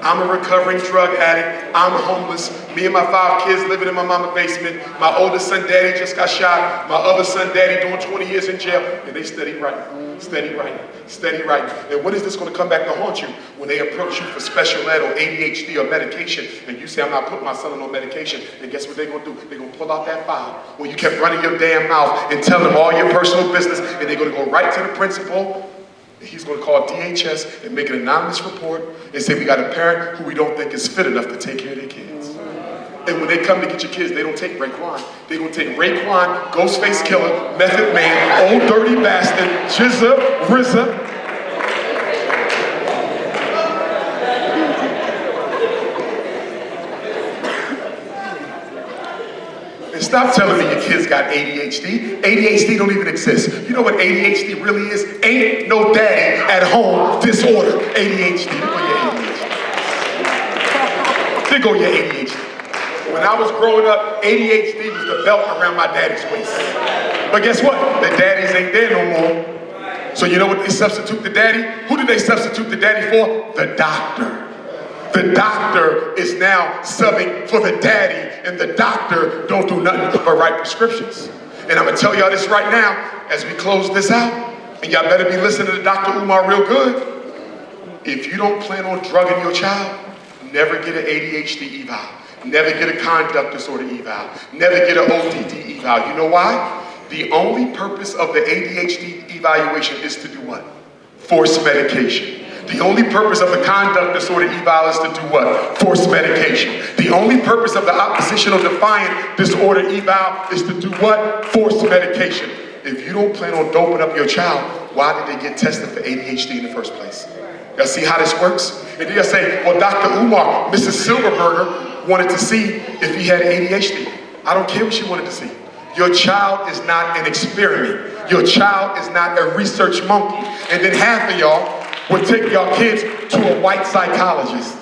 Speaker 4: I'm a recovering drug addict. I'm homeless. Me and my 5 kids living in my mama's basement. My oldest son, daddy, just got shot. My other son, daddy, doing 20 years in jail. And they steady writing, steady writing, steady writing. And when is this going to come back to haunt you? When they approach you for special ed or ADHD or medication, and you say, I'm not putting my son on no medication. And guess what they're going to do? They're going to pull out that file when you kept running your damn mouth and telling them all your personal business. And they're going to go right to the principal. He's going to call DHS and make an anonymous report and say we got a parent who we don't think is fit enough to take care of their kids. And when they come to get your kids, they don't take Raekwon. They're going to take Raekwon, Ghostface Killer, Method Man, Old Dirty Bastard, Jizza, RZA. And stop telling me your kids got ADHD. ADHD don't even exist. You know what ADHD really is? Ain't no daddy at home disorder. ADHD. There go your ADHD. When I was growing up, ADHD was the belt around my daddy's waist. But guess what? The daddies ain't there no more. So you know what they substitute the daddy? Who did they substitute the daddy for? The doctor. The doctor is now subbing for the daddy, and the doctor don't do nothing but write prescriptions. And I'm gonna tell y'all this right now, as we close this out, and y'all better be listening to Dr. Umar real good. If you don't plan on drugging your child, never get an ADHD eval. Never get a conduct disorder eval. Never get an ODD eval. You know why? The only purpose of the ADHD evaluation is to do what? Force medication. The only purpose of the conduct disorder eval is to do what? Force medication. The only purpose of the oppositional defiant disorder eval is to do what? Force medication. If you don't plan on doping up your child, why did they get tested for ADHD in the first place? Y'all see how this works? And then y'all say, well, Dr. Umar, Mrs. Silverberger wanted to see if he had ADHD. I don't care what she wanted to see. Your child is not an experiment. Your child is not a research monkey. And then half of y'all would take your kids to a white psychologist?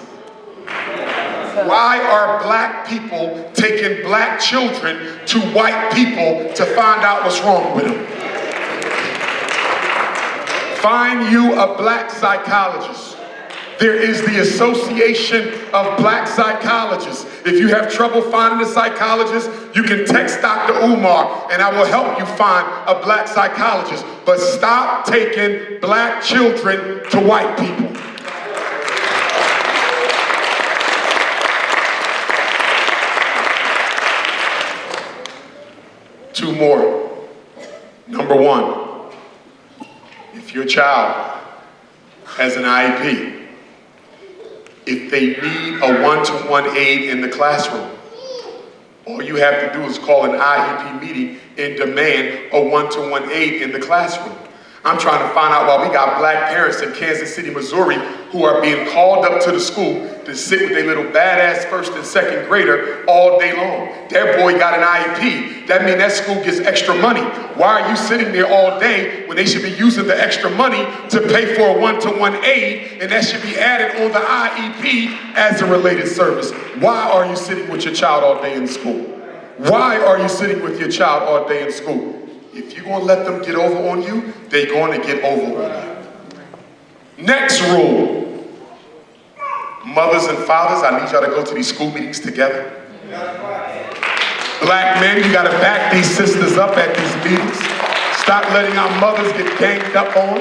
Speaker 4: Why are black people taking black children to white people to find out what's wrong with them? Find you a black psychologist. There is the Association of Black Psychologists. If you have trouble finding a psychologist, you can text Dr. Umar and I will help you find a black psychologist. But stop taking black children to white people. Two more. Number one, if your child has an IEP, if they need a one-to-one aid in the classroom, all you have to do is call an IEP meeting and demand a one-to-one aid in the classroom. I'm trying to find out why we got black parents in Kansas City, Missouri, who are being called up to the school to sit with their little badass first and second grader all day long. Their boy got an IEP. That means that school gets extra money. Why are you sitting there all day when they should be using the extra money to pay for a one-to-one aid, and that should be added on the IEP as a related service? Why are you sitting with your child all day in school? Why are you sitting with your child all day in school? If you're going to let them get over on you, they're going to get over on you. Next rule. Mothers and fathers, I need y'all to go to these school meetings together. Black men, you got to back these sisters up at these meetings. Stop letting our mothers get ganged up on.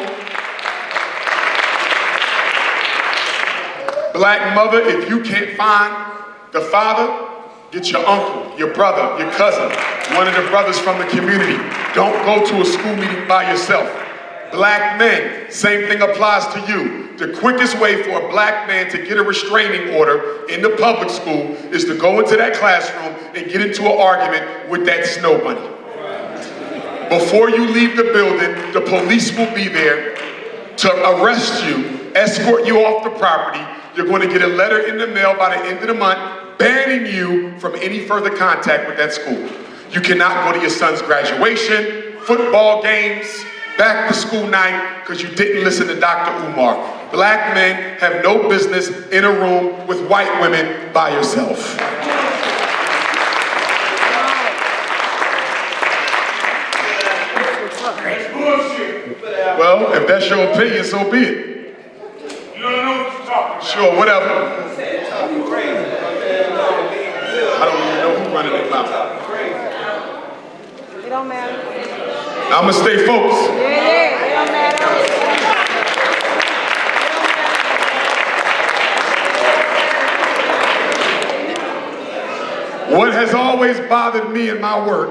Speaker 4: Black mother, if you can't find the father, get your uncle, your brother, your cousin, one of the brothers from the community. Don't go to a school meeting by yourself. Black men, same thing applies to you. The quickest way for a black man to get a restraining order in the public school is to go into that classroom and get into an argument with that snow bunny. Before you leave the building, the police will be there to arrest you, escort you off the property. You're going to get a letter in the mail by the end of the month banning you from any further contact with that school. You cannot go to your son's graduation, football games, back to school night, because you didn't listen to Dr. Umar. Black men have no business in a room with white women by yourself. Well, if that's your opinion, so be it.
Speaker 5: You don't know what you're talking about.
Speaker 4: Sure, whatever. I don't even know who's running their mouth.
Speaker 6: It don't matter.
Speaker 4: I'm gonna stay focused.
Speaker 6: Yeah, it don't matter.
Speaker 4: What has always bothered me in my work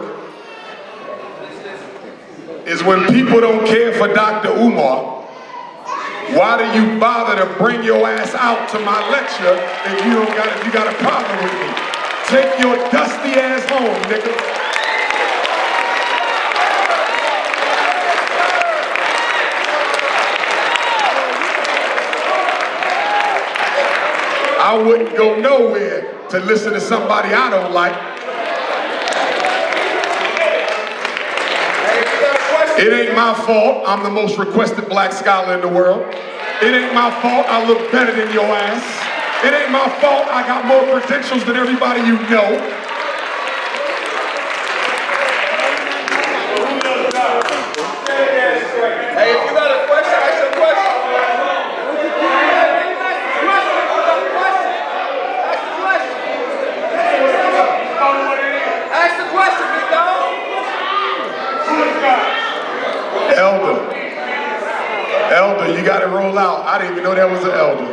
Speaker 4: is when people don't care for Dr. Umar. Why do you bother to bring your ass out to my lecture if you got a problem with me? Take your dusty ass home, nigga. I wouldn't go nowhere to listen to somebody I don't like. It ain't my fault I'm the most requested black scholar in the world. It ain't my fault I look better than your ass. It ain't my fault I got more credentials than everybody you know.
Speaker 5: Hey, if you got a question, ask a question. Ask the question, big dog.
Speaker 4: Elder, you got to roll out. I didn't even know that was an elder.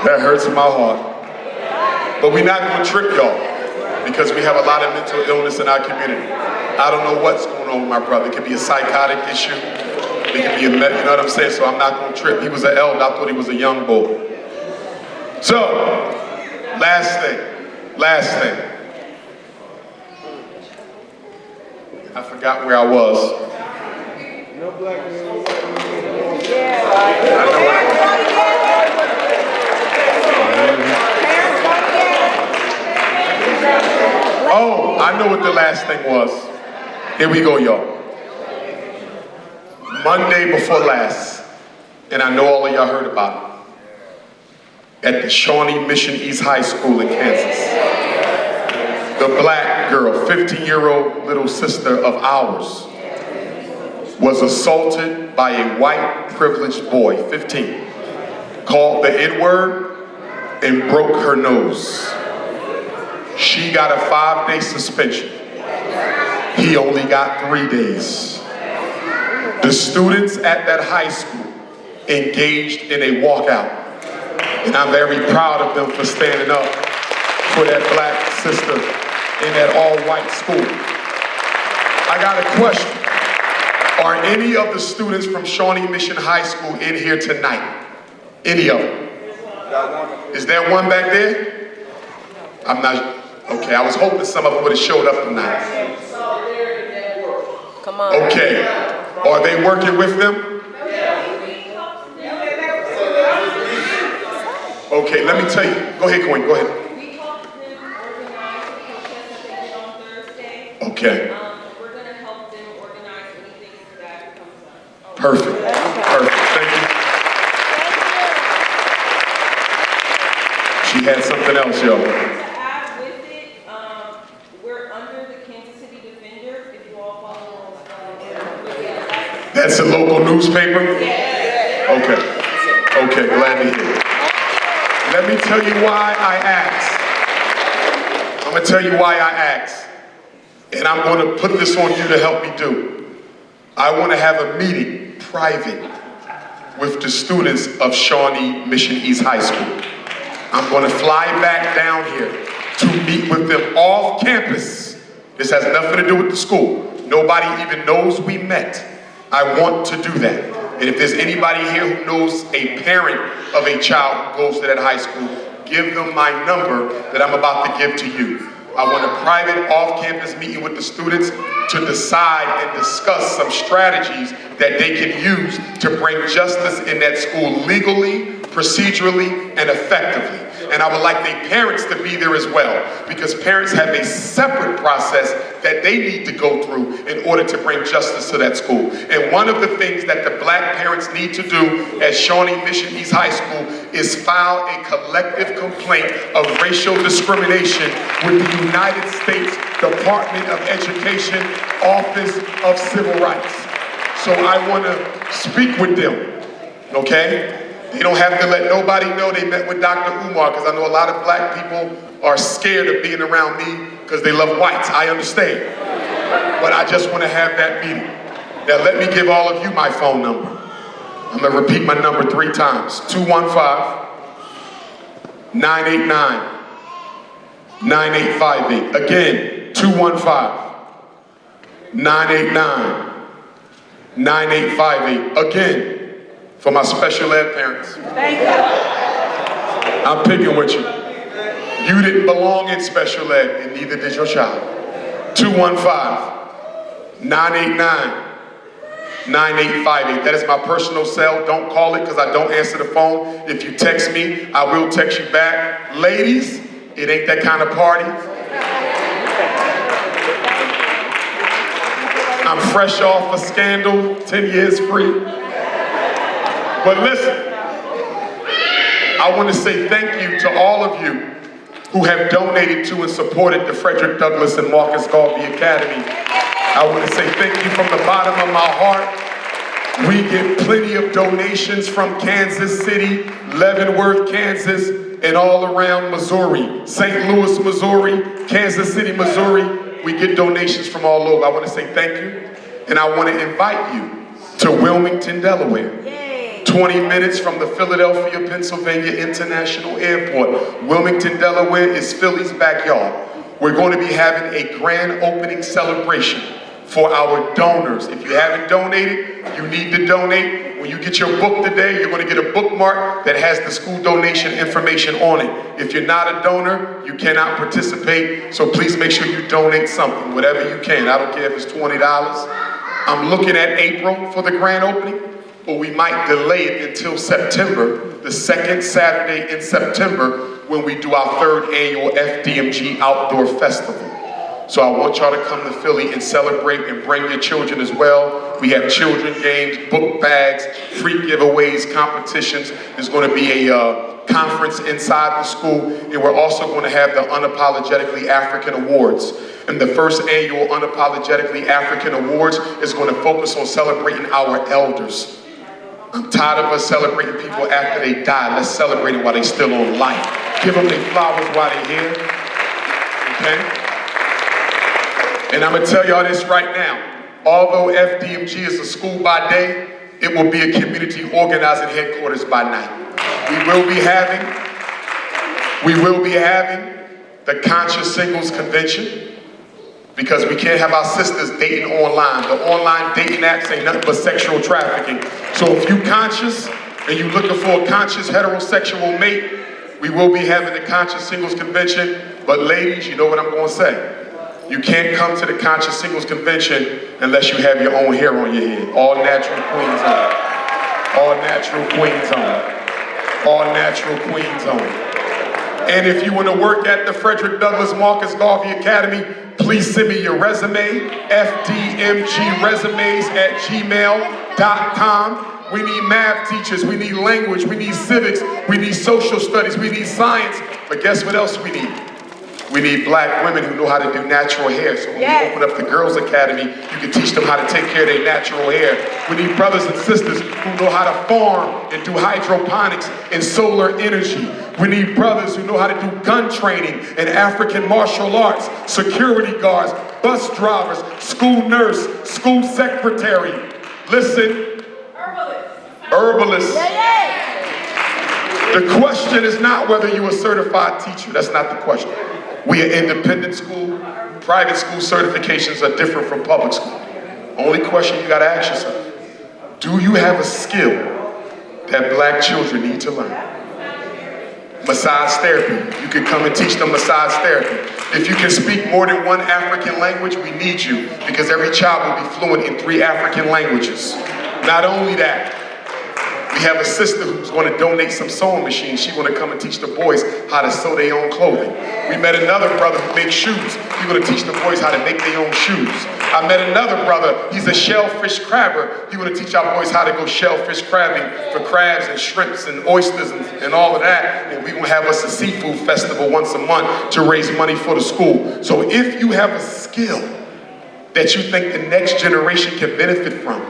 Speaker 4: That hurts in my heart. But we're not going to trip y'all because we have a lot of mental illness in our community. I don't know what's going on with my brother. It could be a psychotic issue. It could be you know what I'm saying? So I'm not going to trip. He was an elder. I thought he was a young boy. So, last thing. I forgot where I was. Oh, I know what the last thing was. Here we go, y'all. Monday before last, and I know all of y'all heard about it, at the Shawnee Mission East High School in Kansas. The black girl, 15-year-old little sister of ours, was assaulted by a white privileged boy, 15, called the N-word and broke her nose. She got a 5-day suspension. He only got 3 days. The students at that high school engaged in a walkout, and I'm very proud of them for standing up for that black sister in that all-white school. I got a question. Are any of the students from Shawnee Mission High School in here tonight? Any of them? Is there one back there? I'm not, okay, I was hoping some of them would have showed up tonight.
Speaker 6: Come on.
Speaker 4: Okay, are they working with them? Okay, let me tell you, go ahead, Queen, go ahead.
Speaker 7: We talked to them, organize the protests that they did on Thursday.
Speaker 4: Okay,
Speaker 7: We're going to help them organize anything so that comes up.
Speaker 4: perfect, perfect, thank you. She had something else, yo.
Speaker 7: To add with it, we're under the Kansas City Defender, if you all follow us.
Speaker 4: That's a local newspaper? Okay, glad to hear it. Let me tell you why I asked. I'm gonna tell you why I asked. And I'm gonna put this on you to help me do. I wanna have a meeting, private, with the students of Shawnee Mission East High School. I'm gonna fly back down here to meet with them off campus. This has nothing to do with the school. Nobody even knows we met. I want to do that. And if there's anybody here who knows a parent of a child who goes to that high school, give them my number that I'm about to give to you. I want a private off-campus meeting with the students to decide and discuss some strategies that they can use to bring justice in that school legally, procedurally, and effectively. And I would like the parents to be there as well, because parents have a separate process that they need to go through in order to bring justice to that school. And one of the things that the black parents need to do at Shawnee Mission East High School is file a collective complaint of racial discrimination with the United States Department of Education Office of Civil Rights. So I want to speak with them, okay? They don't have to let nobody know they met with Dr. Umar, because I know a lot of black people are scared of being around me because they love whites. I understand. But I just want to have that meeting. Now let me give all of you my phone number. I'm going to repeat my number 3 times. 215-989-9858. Again, 215-989-9858. Again, for my special ed parents.
Speaker 6: Thank you.
Speaker 4: I'm picking with you. You didn't belong in special ed, and neither did your child. 215-989-9858. That is my personal cell. Don't call it because I don't answer the phone. If you text me, I will text you back. Ladies, it ain't that kind of party. I'm fresh off a scandal, 10 years free. But listen, I want to say thank you to all of you who have donated to and supported the Frederick Douglass and Marcus Garvey Academy. I want to say thank you from the bottom of my heart. We get plenty of donations from Kansas City, Leavenworth, Kansas, and all around Missouri. St. Louis, Missouri, Kansas City, Missouri. We get donations from all over. I want to say thank you, and I want to invite you to Wilmington, Delaware. 20 minutes from the Philadelphia, Pennsylvania International Airport. Wilmington, Delaware is Philly's backyard. We're going to be having a grand opening celebration for our donors. If you haven't donated, you need to donate. When you get your book today, you're going to get a bookmark that has the school donation information on it. If you're not a donor, you cannot participate, so please make sure you donate something, whatever you can. I don't care if it's $20. I'm looking at April for the grand opening, or we might delay it until September, the 2nd Saturday in September, when we do our 3rd annual FDMG Outdoor Festival. So I want y'all to come to Philly and celebrate and bring your children as well. We have children games, book bags, free giveaways, competitions. There's going to be a conference inside the school, and we're also going to have the Unapologetically African Awards. And the first annual Unapologetically African Awards is going to focus on celebrating our elders. I'm tired of us celebrating people after they die. Let's celebrate them while they're still on life. Give them their flowers while they're here. Okay? And I'm going to tell y'all this right now. Although FDMG is a school by day, it will be a community organizing headquarters by night. We will be having the Conscious Singles Convention, because we can't have our sisters dating online. The online dating apps ain't nothing but sexual trafficking. So if you conscious and you looking for a conscious heterosexual mate, we will be having the Conscious Singles Convention. But ladies, you know what I'm going to say. You can't come to the Conscious Singles Convention unless you have your own hair on your head. All natural queens on. All natural queens on. All natural queens on. And if you want to work at the Frederick Douglass Marcus Garvey Academy, please send me your resume, fdmgresumes@gmail.com. We need math teachers, we need language, we need civics, we need social studies, we need science. But guess what else we need? We need black women who know how to do natural hair. So when we open up the Girls Academy, you can teach them how to take care of their natural hair. We need brothers and sisters who know how to farm and do hydroponics and solar energy. We need brothers who know how to do gun training and African martial arts, security guards, bus drivers, school nurse, school secretary. Listen, herbalists. The question is not whether you're a certified teacher. That's not the question. We are independent school. Private school certifications are different from public school. Only question you gotta ask yourself, do you have a skill that black children need to learn? Massage therapy. You can come and teach them massage therapy. If you can speak more than one African language, we need you, because every child will be fluent in 3 African languages. Not only that, we have a sister who's going to donate some sewing machines. She's going to come and teach the boys how to sew their own clothing. We met another brother who makes shoes. He's going to teach the boys how to make their own shoes. I met another brother, he's a shellfish crabber. He's going to teach our boys how to go shellfish crabbing for crabs and shrimps and oysters and all of that. And we're going to have us a seafood festival once a month to raise money for the school. So if you have a skill that you think the next generation can benefit from,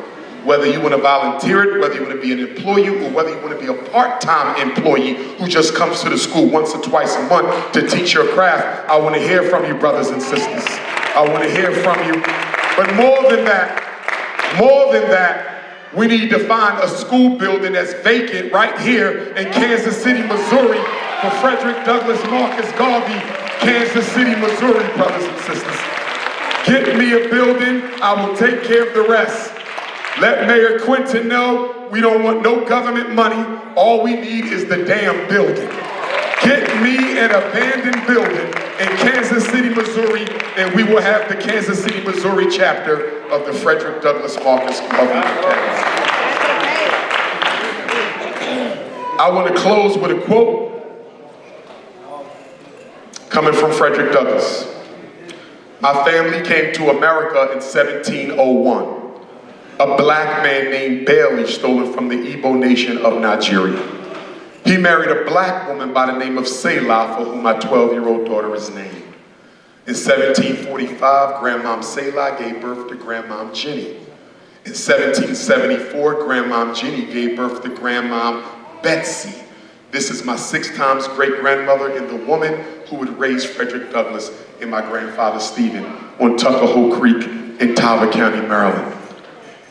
Speaker 4: whether you want to volunteer it, whether you want to be an employee, or whether you want to be a part-time employee who just comes to the school once or twice a month to teach your craft, I want to hear from you, brothers and sisters. I want to hear from you. But more than that, we need to find a school building that's vacant right here in Kansas City, Missouri, for Frederick Douglass Marcus Garvey, Kansas City, Missouri, brothers and sisters. Get me a building, I will take care of the rest. Let Mayor Quinton know we don't want no government money. All we need is the damn building. Get me an abandoned building in Kansas City, Missouri, and we will have the Kansas City, Missouri chapter of the Frederick Douglass Marcus Garvey Academy. I want to close with a quote coming from Frederick Douglass. My family came to America in 1701. A black man named Bailey stolen from the Igbo nation of Nigeria. He married a black woman by the name of Selah, for whom my 12-year-old daughter is named. In 1745, Grandmom Selah gave birth to Grandmom Jenny. In 1774, Grandmom Jenny gave birth to Grandmom Betsy. This is my 6 times great-grandmother and the woman who would raise Frederick Douglass and my grandfather Stephen on Tuckahoe Creek in Tyler County, Maryland.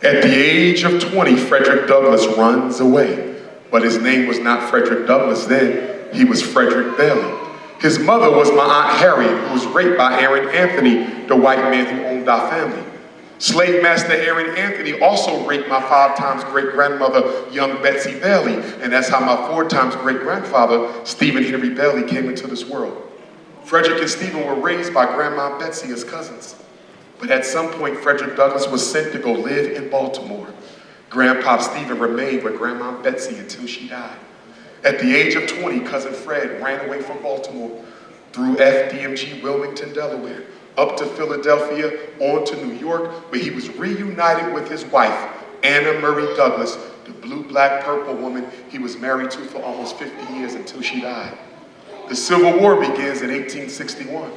Speaker 4: At the age of 20, Frederick Douglass runs away. But his name was not Frederick Douglass then, he was Frederick Bailey. His mother was my Aunt Harriet, who was raped by Aaron Anthony, the white man who owned our family. Slave master Aaron Anthony also raped my 5 times great-grandmother, young Betsy Bailey, and that's how my 4 times great-grandfather, Stephen Henry Bailey, came into this world. Frederick and Stephen were raised by Grandma Betsy as cousins. But at some point, Frederick Douglass was sent to go live in Baltimore. Grandpa Stephen remained with Grandma Betsy until she died. At the age of 20, Cousin Fred ran away from Baltimore through FDMG, Wilmington, Delaware, up to Philadelphia, on to New York, where he was reunited with his wife, Anna Murray Douglas, the blue, black, purple woman he was married to for almost 50 years until she died. The Civil War begins in 1861.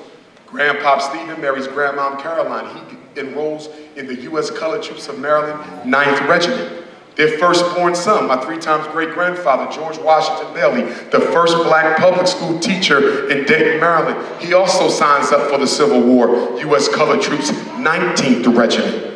Speaker 4: Grandpop Stephen marries Grandmom Caroline. He enrolls in the U.S. Colored Troops of Maryland, 9th Regiment. Their firstborn son, my 3-time great-grandfather, George Washington Bailey, the first black public school teacher in Dayton, Maryland. He also signs up for the Civil War, U.S. Colored Troops, 19th Regiment.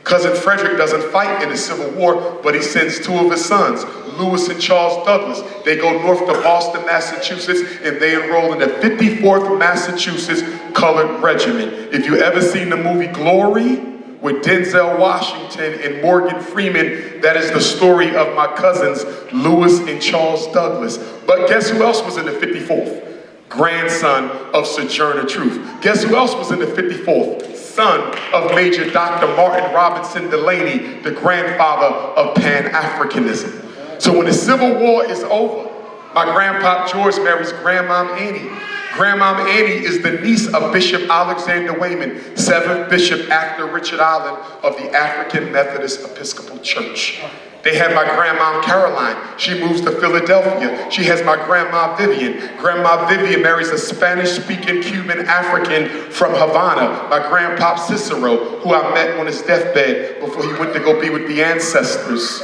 Speaker 4: Cousin Frederick doesn't fight in the Civil War, but he sends 2 of his sons, Lewis and Charles Douglas. They go north to Boston, Massachusetts, and they enroll in the 54th Massachusetts Colored Regiment. If you ever seen the movie Glory with Denzel Washington and Morgan Freeman, that is the story of my cousins, Lewis and Charles Douglas. But guess who else was in the 54th? Grandson of Sojourner Truth. Guess who else was in the 54th? Son of Major Dr. Martin Robinson Delaney, the grandfather of Pan-Africanism. So when the Civil War is over, my grandpa George marries Grandmom Annie. Grandmom Annie is the niece of Bishop Alexander Wayman, 7th Bishop after Richard Island of the African Methodist Episcopal Church. They had my Grandmom Caroline. She moves to Philadelphia. She has my Grandma Vivian. Grandma Vivian marries a Spanish-speaking Cuban African from Havana, my Grandpa Cicero, who I met on his deathbed before he went to go be with the ancestors.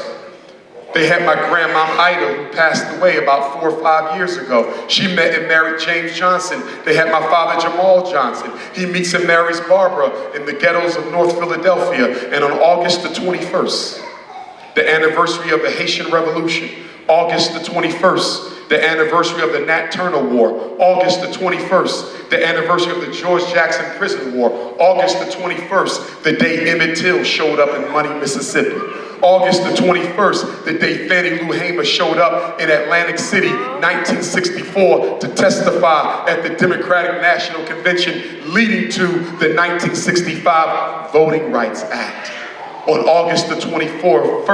Speaker 4: They had my Grandmom Ida, who passed away about 4 or 5 years ago. She met and married James Johnson. They had my father Jamal Johnson. He meets and marries Barbara in the ghettos of North Philadelphia. And on August the 21st, the anniversary of the Haitian Revolution, August the 21st, the anniversary of the Nat Turner War, August the 21st, the anniversary of the George Jackson Prison War, August the 21st, the day Emmett Till showed up in Money, Mississippi, August the 21st, the day Fannie Lou Hamer showed up in Atlantic City, 1964, to testify at the Democratic National Convention leading to the 1965 Voting Rights Act. On August the 24th,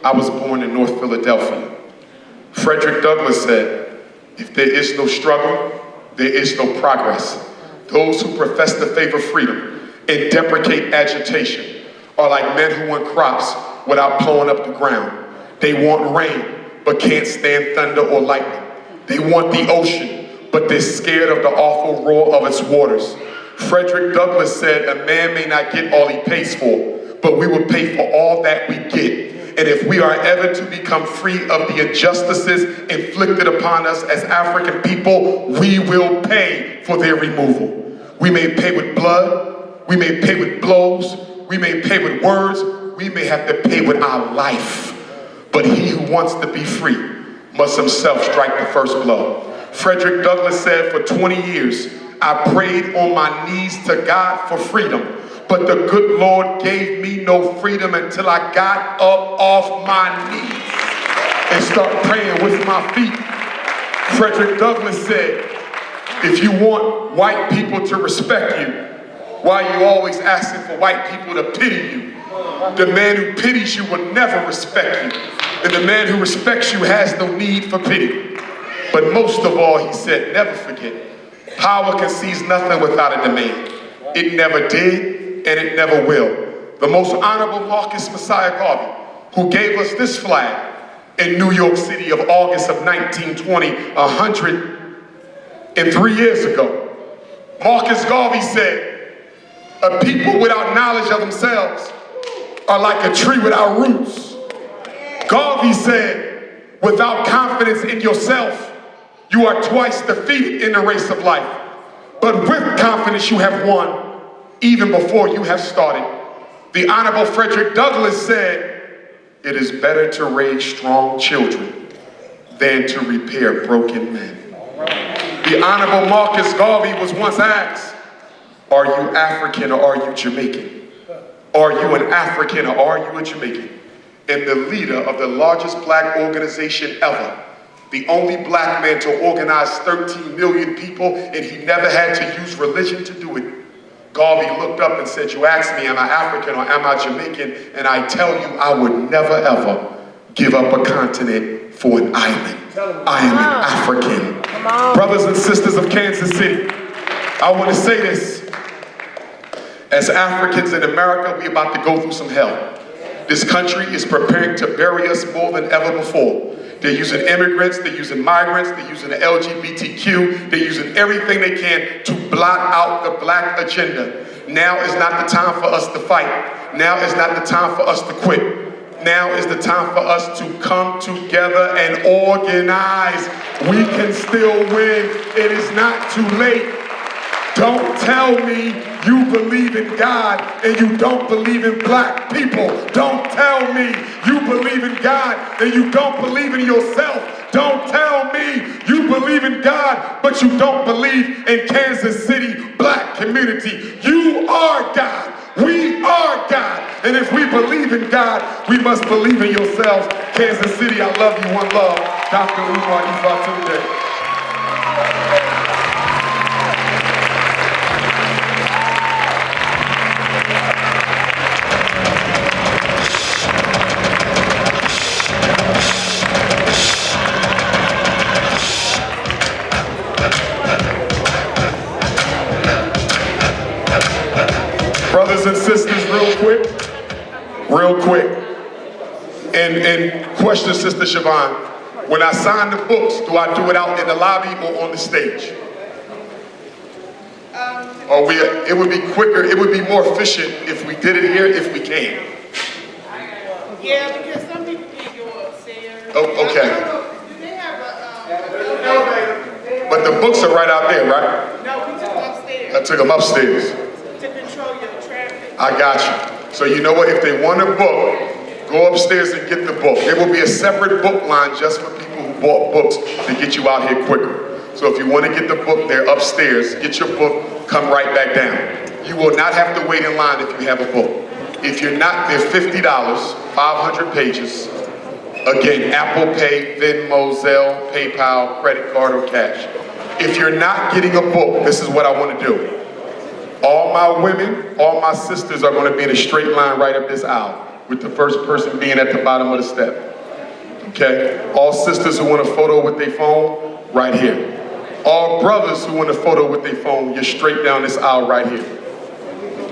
Speaker 4: I was born in North Philadelphia. Frederick Douglass said, if there is no struggle, there is no progress. Those who profess to favor freedom and deprecate agitation are like men who want crops without plowing up the ground. They want rain, but can't stand thunder or lightning. They want the ocean, but they're scared of the awful roar of its waters. Frederick Douglass said, a man may not get all he pays for, but we will pay for all that we get. And if we are ever to become free of the injustices inflicted upon us as African people, we will pay for their removal. We may pay with blood, we may pay with blows, we may pay with words, we may have to pay with our life. But he who wants to be free must himself strike the first blow. Frederick Douglass said, for 20 years, I prayed on my knees to God for freedom. But the good Lord gave me no freedom until I got up off my knees and started praying with my feet. Frederick Douglass said, if you want white people to respect you, why are you always asking for white people to pity you? The man who pities you will never respect you. And the man who respects you has no need for pity. But most of all, he said, never forget, power concedes nothing without a demand. It never did. And it never will. The most honorable Marcus Messiah Garvey, who gave us this flag in New York City of August of 1920, 103 years ago. Marcus Garvey said, a people without knowledge of themselves are like a tree without roots. Garvey said, without confidence in yourself, you are twice defeated in the race of life. But with confidence you have won, even before you have started. The Honorable Frederick Douglass said, it is better to raise strong children than to repair broken men. The Honorable Marcus Garvey was once asked, are you African or are you Jamaican? Are you an African or are you a Jamaican? And the leader of the largest black organization ever, the only black man to organize 13 million people, and he never had to use religion to do it. Garvey looked up and said, you asked me, am I African or am I Jamaican? And I tell you, I would never ever give up a continent for an island. I am an African. Brothers and sisters of Kansas City, I want to say this. As Africans in America, we're about to go through some hell. This country is preparing to bury us more than ever before. They're using immigrants, they're using migrants, they're using the LGBTQ, they're using everything they can to blot out the black agenda. Now is not the time for us to fight. Now is not the time for us to quit. Now is the time for us to come together and organize. We can still win. It is not too late. Don't tell me you believe in God and you don't believe in black people. Don't tell me you believe in God and you don't believe in yourself. Don't tell me you believe in God but you don't believe in Kansas City black community. You are God. We are God. And if we believe in God, we must believe in yourselves. Kansas City, I love you. One love. Dr. Umar Ifatunde. Brothers and sisters, real quick. And question Sister Siobhan, when I sign the books, do I do it out in the lobby or on the stage? It would be quicker, it would be more efficient if we did it here, if we can.
Speaker 1: Yeah, because some people can't go upstairs.
Speaker 4: Oh, okay.
Speaker 1: Do they have a elevator?
Speaker 4: But the books are right out there, right?
Speaker 1: No, we took them upstairs
Speaker 4: I took them upstairs.
Speaker 1: to control your traffic.
Speaker 4: I got you. So you know what, if they want a book, go upstairs and get the book. There will be a separate book line just for people who bought books to get you out here quicker. So if you want to get the book, they're upstairs. Get your book, come right back down. You will not have to wait in line if you have a book. If you're not, they're $50, 500 pages. Again, Apple Pay, Venmo, Zelle, PayPal, credit card, or cash. If you're not getting a book, this is what I want to do. All my women, all my sisters are going to be in a straight line right up this aisle, with the first person being at the bottom of the step. Okay? All sisters who want a photo with their phone, right here. All brothers who want a photo with their phone, you're straight down this aisle right here,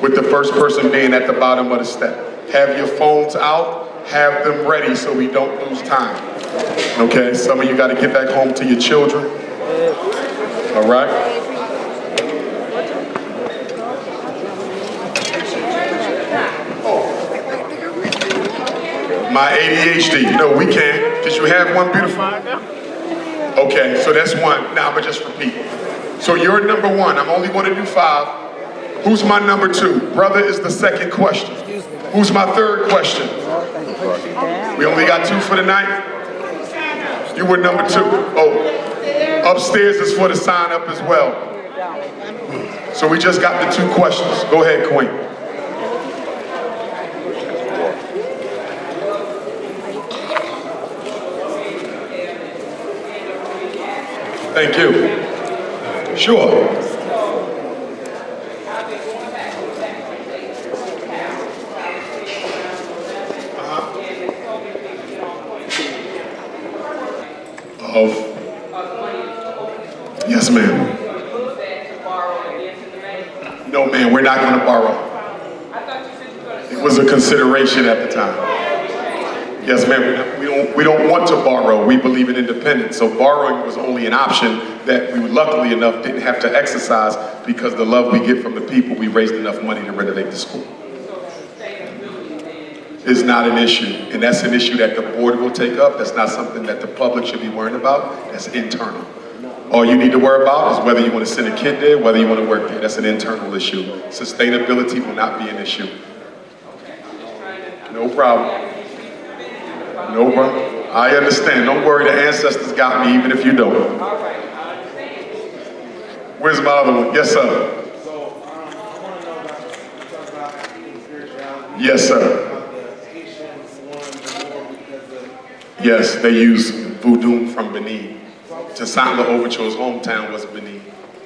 Speaker 4: with the first person being at the bottom of the step. Have your phones out, have them ready so we don't lose time. Okay? Some of you got to get back home to your children. All right? My ADHD. No, we can. Did you have one, beautiful? Okay, so that's one. Now I'm gonna just repeat. So you're number one. I'm only going to do 5. Who's my number 2? Brother is the second question. Who's my third question? We only got 2 for the night? You were number 2. Oh, upstairs is for the sign up as well. So we just got the 2 questions. Go ahead, Queen. Thank you. Sure. Yes, ma'am. No, ma'am, we're not going to borrow. It was a consideration at the time. Yes, ma'am, we don't want to borrow. We believe in independence. So borrowing was only an option that we, luckily enough, didn't have to exercise because the love we get from the people, we raised enough money to renovate the school. It's not an issue, and that's an issue that the board will take up. That's not something that the public should be worrying about. That's internal. All you need to worry about is whether you want to send a kid there, whether you want to work there. That's an internal issue. Sustainability will not be an issue. No problem. No problem. I understand. Don't worry, the ancestors got me, even if you don't. Where's my other one? Yes, sir. Yes, sir. Yes, they use voodoo from Benin. Jasantla Overture's hometown was Benin.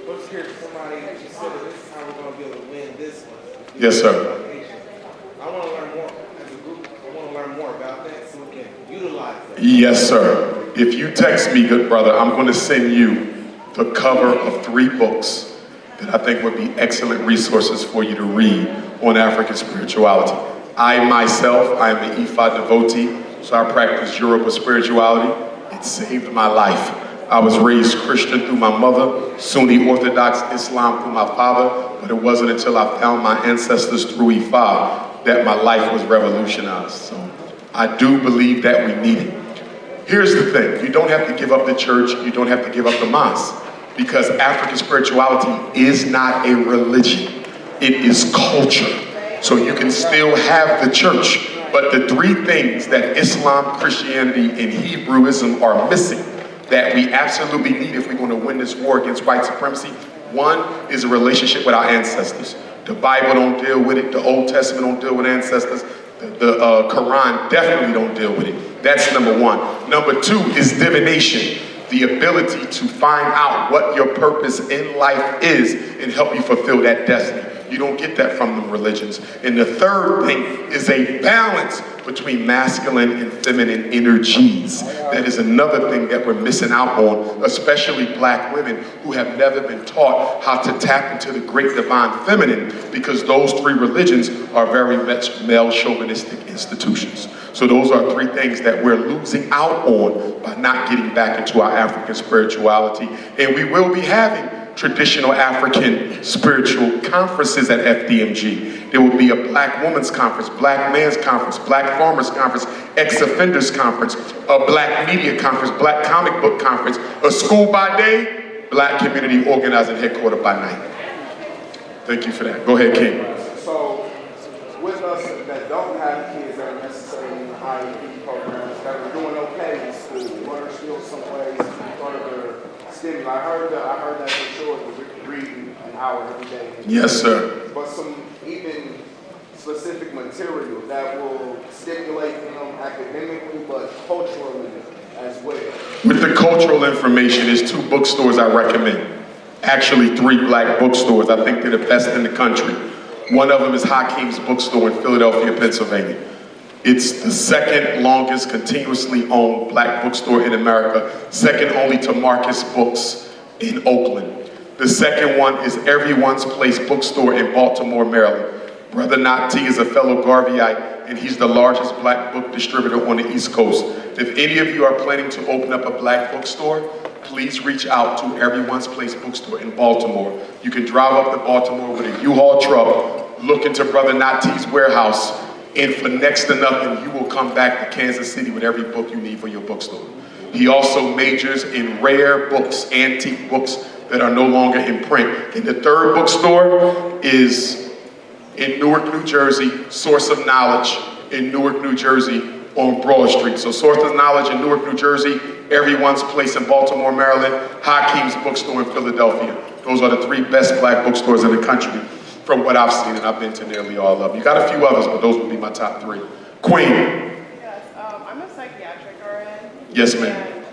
Speaker 5: Let's hear somebody actually said that this is how we're going to be able to win this one.
Speaker 4: Yes, sir.
Speaker 5: I want to learn more as a group. I want to learn more about that so we can utilize that.
Speaker 4: Yes, sir. If you text me, good brother, I'm going to send you the cover of 3 books that I think would be excellent resources for you to read on African spirituality. I myself, I am an Ifa devotee, so I practice Yoruba spirituality. It saved my life. I was raised Christian through my mother, Sunni Orthodox Islam through my father, but it wasn't until I found my ancestors through Ifa that my life was revolutionized. So I do believe that we need it. Here's the thing, you don't have to give up the church, you don't have to give up the mosque, because African spirituality is not a religion, it is culture. So you can still have the church, but the three things that Islam, Christianity, and Hebrewism are missing that we absolutely need if we're going to win this war against white supremacy. One is a relationship with our ancestors. The Bible don't deal with it, the Old Testament don't deal with ancestors, the Quran definitely don't deal with it. That's number one. Number two is divination, the ability to find out what your purpose in life is and help you fulfill that destiny. You don't get that from the religions. And the third thing is a balance between masculine and feminine energies. That is another thing that we're missing out on, especially black women who have never been taught how to tap into the great divine feminine, because those three religions are very much male chauvinistic institutions. So those are three things that we're losing out on by not getting back into our African spirituality. And we will be having traditional African spiritual conferences at FDMG. There will be a Black Women's Conference, Black Men's Conference, Black Farmers Conference, Ex-Offenders Conference, a Black Media Conference, Black Comic Book Conference, a school by day, Black Community Organizing Headquarters by night. Thank you for that. Go ahead, King.
Speaker 5: So, with us that don't have kids that are necessarily in the IEP programs, that are doing okay in school, what are still some ways further stimulate? I heard that for sure, the reading an hour every day.
Speaker 4: Yes, sir.
Speaker 5: But some even specific material that will stimulate them academically, but culturally as well.
Speaker 4: With the cultural information, there's two bookstores I recommend. Actually, 3 black bookstores. I think they're the best in the country. One of them is Kcmo's bookstore in Philadelphia, Pennsylvania. It's the second longest continuously owned black bookstore in America, second only to Marcus Books in Oakland. The second one is Everyone's Place bookstore in Baltimore, Maryland. Brother Nati is a fellow Garveyite, and he's the largest black book distributor on the East Coast. If any of you are planning to open up a black bookstore, please reach out to Everyone's Place bookstore in Baltimore. You can drive up to Baltimore with a U-Haul truck, look into Brother Nati's warehouse, and for next to nothing, you will come back to Kansas City with every book you need for your bookstore. He also majors in rare books, antique books that are no longer in print. And the third bookstore is in Newark, New Jersey, Source of Knowledge in Newark, New Jersey on Broad Street. So Source of Knowledge in Newark, New Jersey, Everyone's Place in Baltimore, Maryland, Kcmo's bookstore in Philadelphia. Those are the 3 best black bookstores in the country from what I've seen, and I've been to nearly all of them. You got a few others, but those would be my top 3. Queen.
Speaker 8: Yes, I'm a psychiatric RN.
Speaker 4: Yes, ma'am.
Speaker 8: And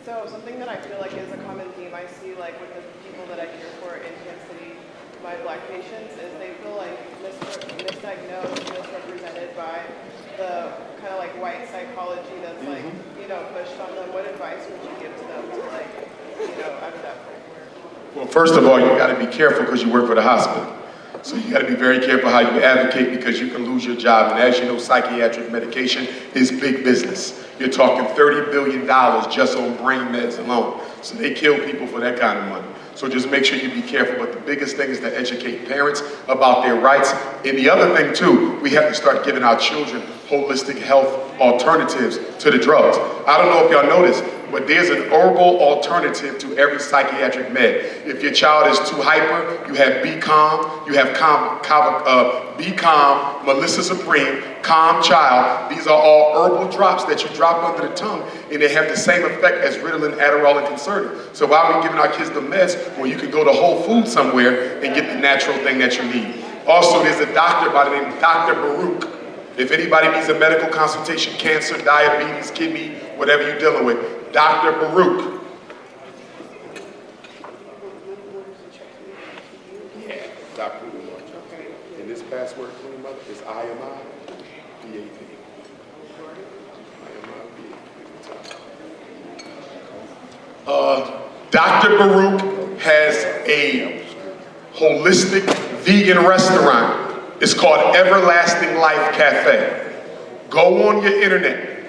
Speaker 8: so something that I feel like is a common theme I see like with the people that I care for in Kansas City, my black patients, is they feel like misdiagnosed, misrepresented by the kind of like white psychology that's like, you know, pushed on them. What advice would you give to them to like, you know, out of that framework?
Speaker 4: Well, first of all, you got to be careful because you work for the hospital. So you got to be very careful how you advocate, because you can lose your job. And as you know, psychiatric medication is big business. You're talking $30 billion just on brain meds alone. So they kill people for that kind of money. So just make sure you be careful. But the biggest thing is to educate parents about their rights. And the other thing too, we have to start giving our children holistic health alternatives to the drugs. I don't know if y'all know this, but there's an herbal alternative to every psychiatric med. If your child is too hyper, you have Be Calm, you have Be Calm, Melissa Supreme, Calm Child. These are all herbal drops that you drop under the tongue, and they have the same effect as Ritalin, Adderall, and Concerta. So why are we giving our kids the meds when you can go to Whole Foods somewhere and get the natural thing that you need? Also, there's a doctor by the name of Dr. Baruch. If anybody needs a medical consultation, cancer, diabetes, kidney, whatever you're dealing with, Dr. Baruch.
Speaker 5: Yeah, Dr. Umar. And this password, Queen Mother, is IMI, BAP.
Speaker 4: Dr. Baruch has a holistic vegan restaurant. It's called Everlasting Life Cafe. Go on your internet,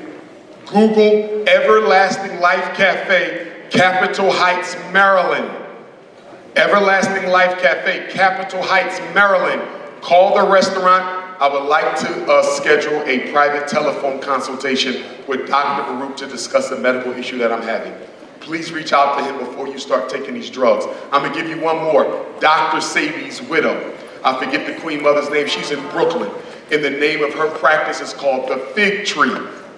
Speaker 4: Google Everlasting Life Cafe, Capitol Heights, Maryland. Everlasting Life Cafe, Capitol Heights, Maryland. Call the restaurant. I would like to schedule a private telephone consultation with Dr. Baruch to discuss a medical issue that I'm having. Please reach out to him before you start taking these drugs. I'm gonna give you one more. Dr. Sabi's widow. I forget the Queen Mother's name. She's in Brooklyn. And the name of her practice is called The Fig Tree.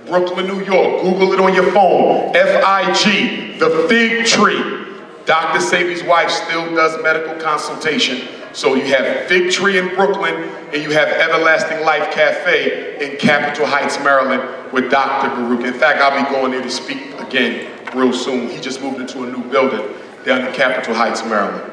Speaker 4: Brooklyn, New York. Google it on your phone. F-I-G, The Fig Tree. Dr. Sabi's wife still does medical consultation. So you have Fig Tree in Brooklyn, and you have Everlasting Life Cafe in Capitol Heights, Maryland, with Dr. Baruch. In fact, I'll be going there to speak again real soon. He just moved into a new building down in Capitol Heights, Maryland.